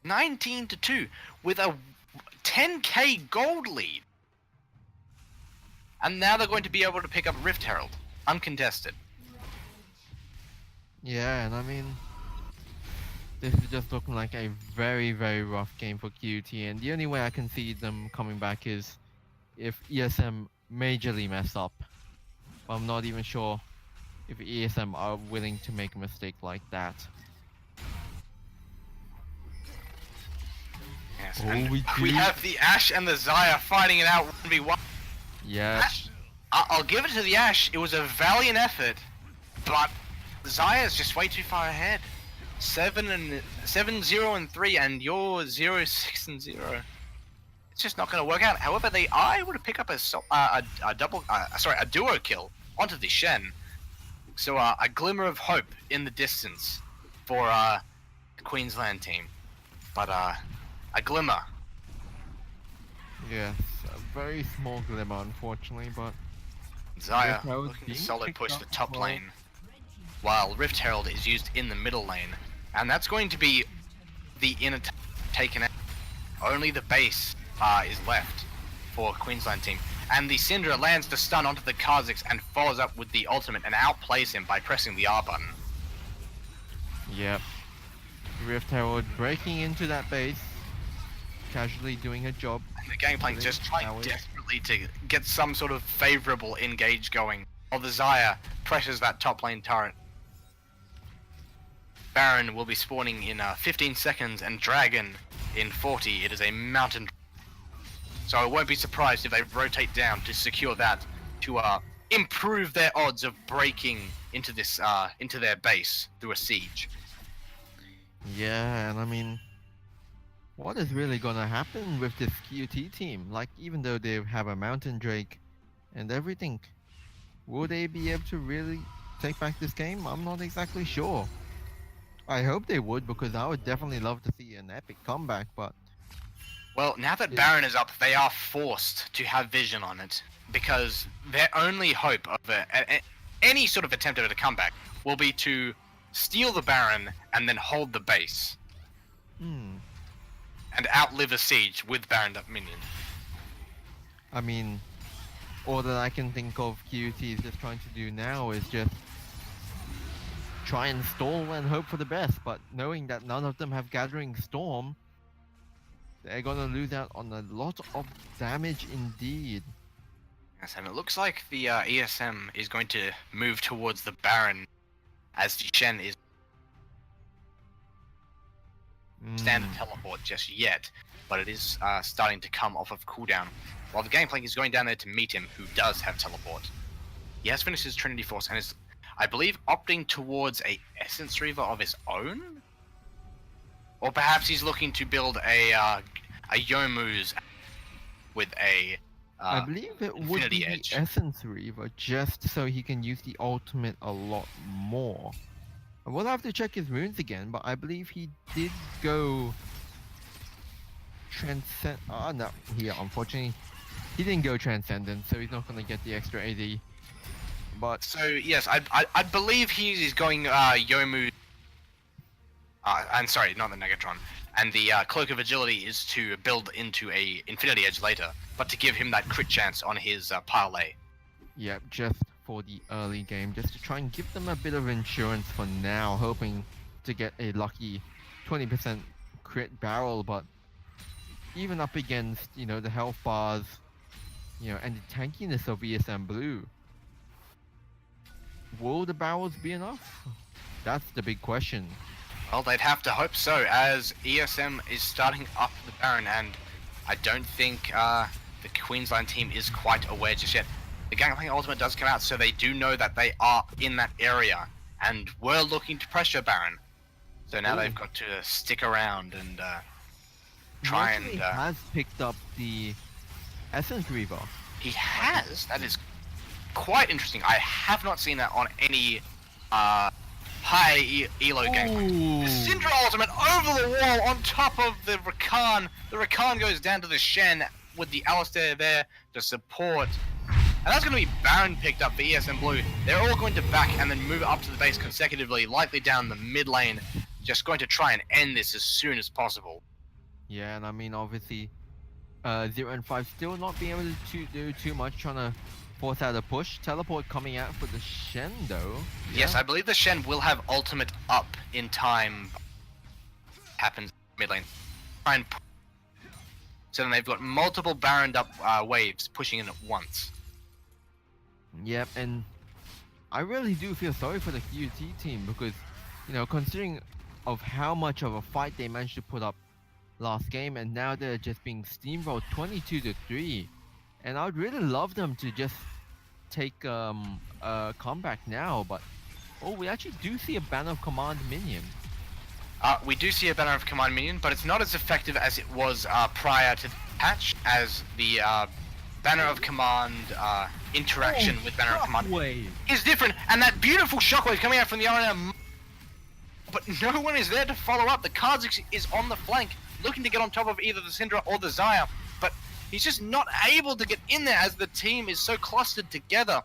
19-2, with a 10k gold lead, and now they're going to be able to pick up Rift Herald, uncontested. Yeah, and I mean, this is just looking like a very, very rough game for QT, and the only way I can see them coming back is if ESM majorly mess up. But I'm not even sure if ESM are willing to make a mistake like that. Yes, Oh, and we do. have the Ashe and the Xayah fighting it out 1v1. Yeah, Ashe, I'll give it to the Ashe. It was a valiant effort, but Zaya's just way too far ahead. 7-0-3, and you're 0-6-0. It's just not going to work out. However, they are able to pick up a duo kill onto the Shen. So a glimmer of hope in the distance for the Queensland team, but a glimmer. Yes, a very small glimmer, unfortunately, but Zaya Rift Herald looking to being solid picked push up the top well. lane, while Rift Herald is used in the middle lane, and that's going to be the inner taken out. Only the base is left for Queensland team, and the Syndra lands the stun onto the Kha'Zix and follows up with the ultimate and outplays him by pressing the R button. Yep. Rift Herald breaking into that base, casually doing her job. And the Gangplank Really? just trying Now we- desperately to get some sort of favorable engage going, while the Xayah pressures that top lane turret. Baron will be spawning in 15 seconds, and Dragon in 40. It is a mountain. So I won't be surprised if they rotate down to secure that, to improve their odds of breaking into this into their base through a siege. Yeah, and I mean, what is really gonna happen with this QT team? Like, even though they have a Mountain Drake and everything, will they be able to really take back this game? I'm not exactly sure. I hope they would, because I would definitely love to see an epic comeback, but Well, now that Yeah. Baron is up, they are forced to have vision on it, because their only hope of any sort of attempt at a comeback will be to steal the Baron and then hold the base and outlive a siege with Baron up minion. I mean, all that I can think of QT is just trying to do now is just try and stall and hope for the best, but knowing that none of them have Gathering Storm, they're gonna lose out on a lot of damage indeed. Yes, and it looks like the ESM is going to move towards the Baron, as the Shen is standard teleport just yet, but it is starting to come off of cooldown. While the Gangplank is going down there to meet him, who does have teleport. He has finished his Trinity Force and is, I believe, opting towards a Essence Reaver of his own? Or perhaps he's looking to build a Yomu's with a I believe it would Infinity be Edge. the Essence Reaver, just so he can use the ultimate a lot more. I will have to check his runes again, but I believe he did go Transcend. Oh no, unfortunately he didn't go Transcendent, so he's not gonna get the extra AD. But So yes, I believe he is going Yomu. I'm sorry, not the Negatron. And the Cloak of Agility is to build into a Infinity Edge later, but to give him that crit chance on his parlay. yeah, just for the early game, just to try and give them a bit of insurance for now, hoping to get a lucky 20% crit barrel. But even up against, the health bars, and the tankiness of ESM Blue, will the barrels be enough? That's the big question. Well, they'd have to hope so, as ESM is starting up the Baron, and I don't think the Queensland team is quite aware just yet. The Gangplank ultimate does come out, so they do know that they are in that area, and were looking to pressure Baron. So now Ooh. they've got to stick around and He try actually and... has picked up the Essence Reaver. He has? That is quite interesting. I have not seen that on any high elo Gangplank. Ooh. The Syndra ultimate over the wall on top of the Rakan. The Rakan goes down to the Shen with the Alistair there to support. And that's going to be Baron picked up for ESM Blue. They're all going to back and then move up to the base consecutively, likely down the mid lane. Just going to try and end this as soon as possible. Yeah, and I mean, obviously, 0 and 5 still not being able to do too much, trying to force out a push. Teleport coming out for the Shen, though. Yes, Yeah. I believe the Shen will have ultimate up in time. Happens mid lane. Try and so then they've got multiple Baroned up waves pushing in at once. Yep, and I really do feel sorry for the QT team because, considering of how much of a fight they managed to put up last game, and now they're just being steamrolled 22-3, and I would really love them to just take a comeback now, but Oh, we actually do see a Banner of Command minion. We do see a Banner of Command minion, but it's not as effective as it was prior to the patch, as the Banner of Command interaction with Banner of Command Wave. is different, and that beautiful shockwave coming out from the arena, but no one is there to follow up. The Kha'Zix is on the flank, looking to get on top of either the Syndra or the Xayah, but he's just not able to get in there as the team is so clustered together.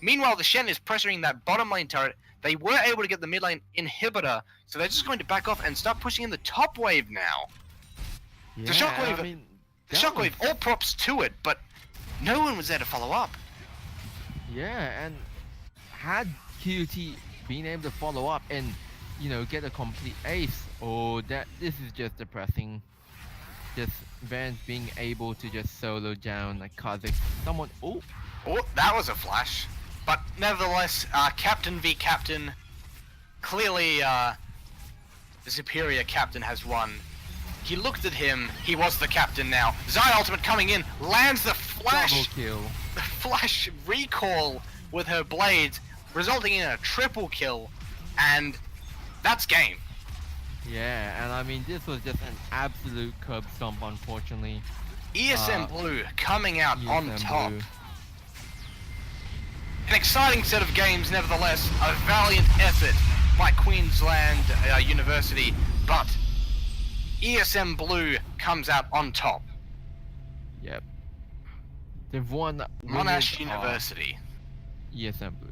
Meanwhile, the Shen is pressuring that bottom lane turret. They were able to get the mid lane inhibitor, so they're just going to back off and start pushing in the top wave now. Yeah, The shockwave, I mean, the that shockwave, was- all props to it, but no one was there to follow up. Yeah, and had QT been able to follow up and, you know, get a complete ace, oh, this is just depressing. Just Vans being able to just solo down like Kha'Zix. Someone, oh, Oh, that was a flash. But nevertheless, Captain v Captain, clearly the superior captain has won. He looked at him, he was the captain now. Xayah ultimate coming in, lands the double flash, kill. the flash recall with her blades, resulting in a triple kill, and that's game. Yeah, and I mean, this was just an absolute curb stomp, unfortunately. ESM Blue coming out on ESM top. Blue. An exciting set of games, nevertheless. A valiant effort by Queensland University, but ESM Blue comes out on top. Yep. They've won Monash winners University. are ESM Blue.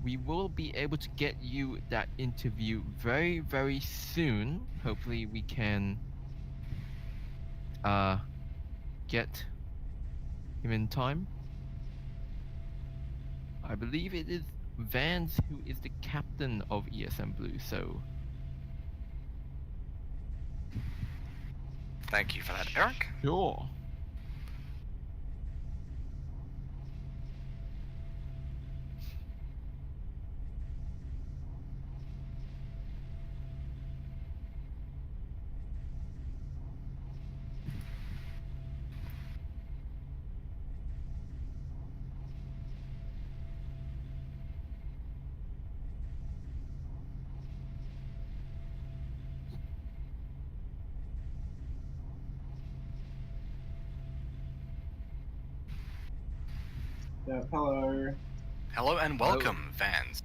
We will be able to get you that interview very, very soon. Hopefully we can get him in time. I believe it is Vance who is the captain of ESM Blue, so Thank you for that, Eric. sure. Yeah, hello. Hello and welcome, fans.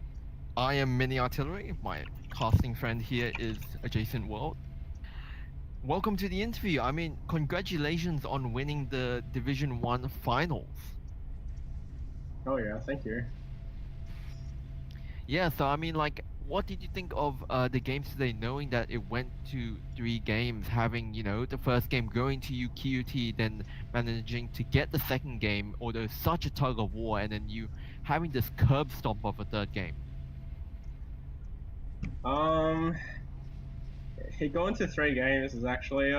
I am Mini Artillery. My casting friend here is Adjacent World. Welcome to the interview. I mean, congratulations on winning the Division 1 finals. Oh yeah, thank you. Yeah, so I mean, like, what did you think of the games today, knowing that it went to 3 games, having, you know, the first game going to you QUT, then managing to get the second game, although such a tug of war, and then you having this curb stomp of a third game? He going to 3 games is actually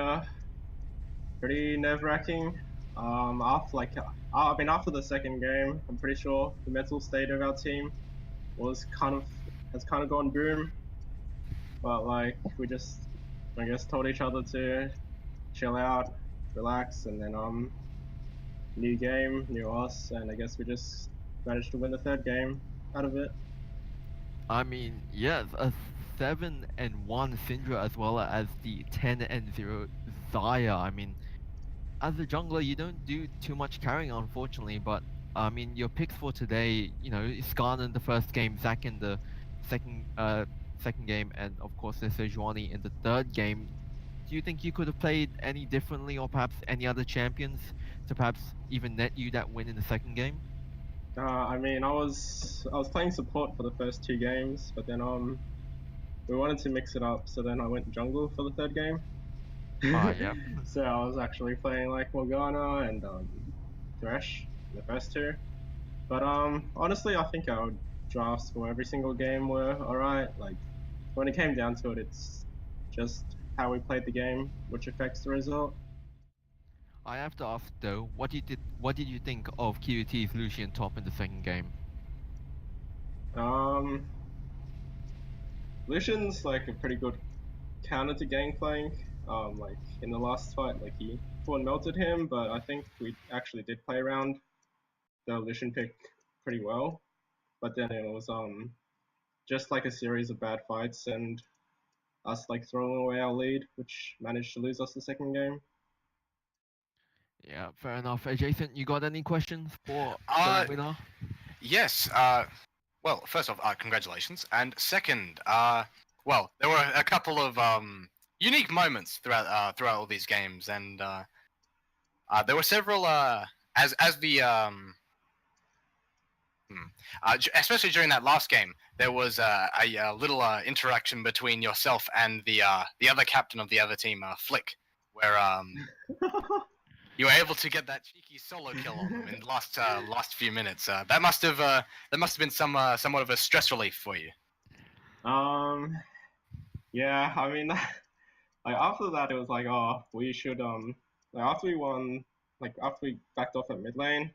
pretty nerve-wracking. After the second game, I'm pretty sure the mental state of our team has kind of gone boom. But like we just, I guess, told each other to chill out, relax, and then new game, new us, and I guess we just managed to win the third game out of it. I mean, yes, a 7-1 Syndra as well as the 10-0 Xayah. I mean, as a jungler, you don't do too much carrying, unfortunately. But I mean, your picks for today, you know, Skarn in the first game, Zac in the second game, and of course, Sejuani in the third game. Do you think you could have played any differently, or perhaps any other champions to perhaps even net you that win in the second game? I mean, I was playing support for the first 2 games, but then we wanted to mix it up, so then I went jungle for the third game. Yeah. So I was actually playing like Morgana and Thresh in the first 2. But honestly, I think our drafts for every single game were alright. Like when it came down to it, it's just how we played the game which affects the result. I have to ask though, what did you think of QT's Lucian top in the second game? Lucian's like a pretty good counter to Gangplank. Like in the last fight, like he Thorn melted him, but I think we actually did play around the Lucian pick pretty well. but then it was just like a series of bad fights and us like throwing away our lead, which managed to lose us the second game. Yeah, fair enough. Jason, you got any questions for Uh, the winner? Yes. Well, first off, congratulations, and second, well, there were a couple of unique moments throughout all these games, and there were several as the especially during that last game, there was a little interaction between yourself and the other captain of the other team, Flick, where you were able to get that cheeky solo kill on them in the last few minutes. That must have been somewhat of a stress relief for you. Yeah, I mean, like after that, it was like, oh, we should like after we won, like after we backed off at mid lane,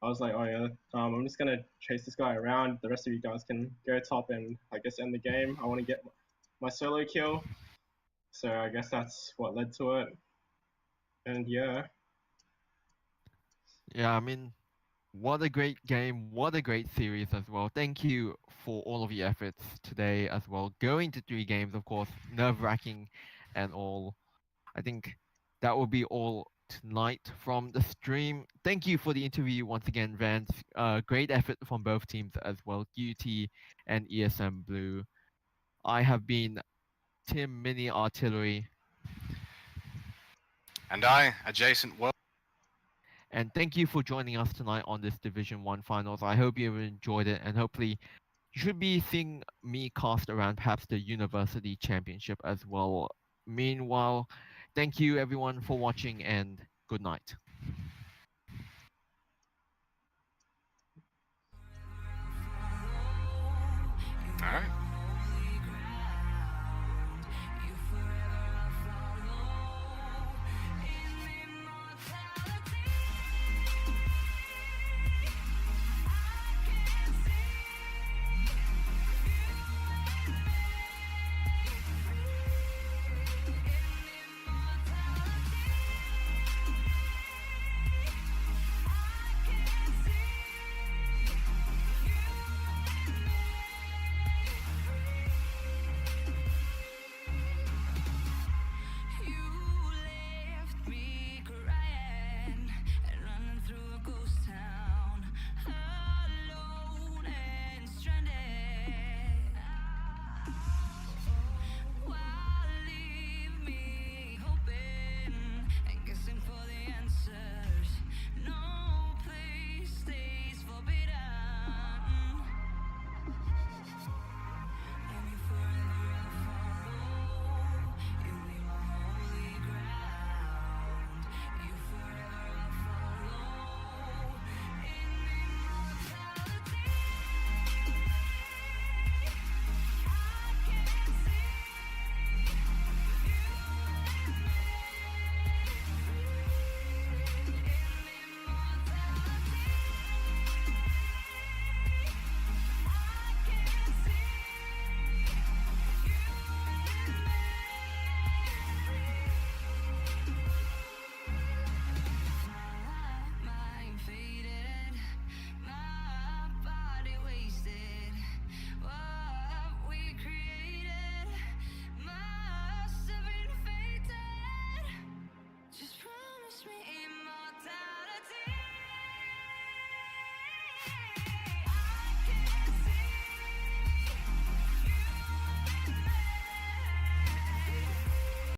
I was like, oh yeah, I'm just gonna chase this guy around. The rest of you guys can go top and I guess end the game. I want to get my solo kill, so I guess that's what led to it. And yeah, Yeah, I mean, what a great game, what a great series as well. Thank you for all of your efforts today as well. Going to 3 games, of course, nerve-wracking and all. I think that will be all tonight from the stream. Thank you for the interview once again, Vance. Great effort from both teams as well, QUT and ESM Blue. I have been Tim Mini Artillery, And I, adjacent world. and thank you for joining us tonight on this Division 1 finals. I hope you enjoyed it, and hopefully you should be seeing me cast around perhaps the University Championship as well. Meanwhile, thank you everyone for watching, and good night. All right.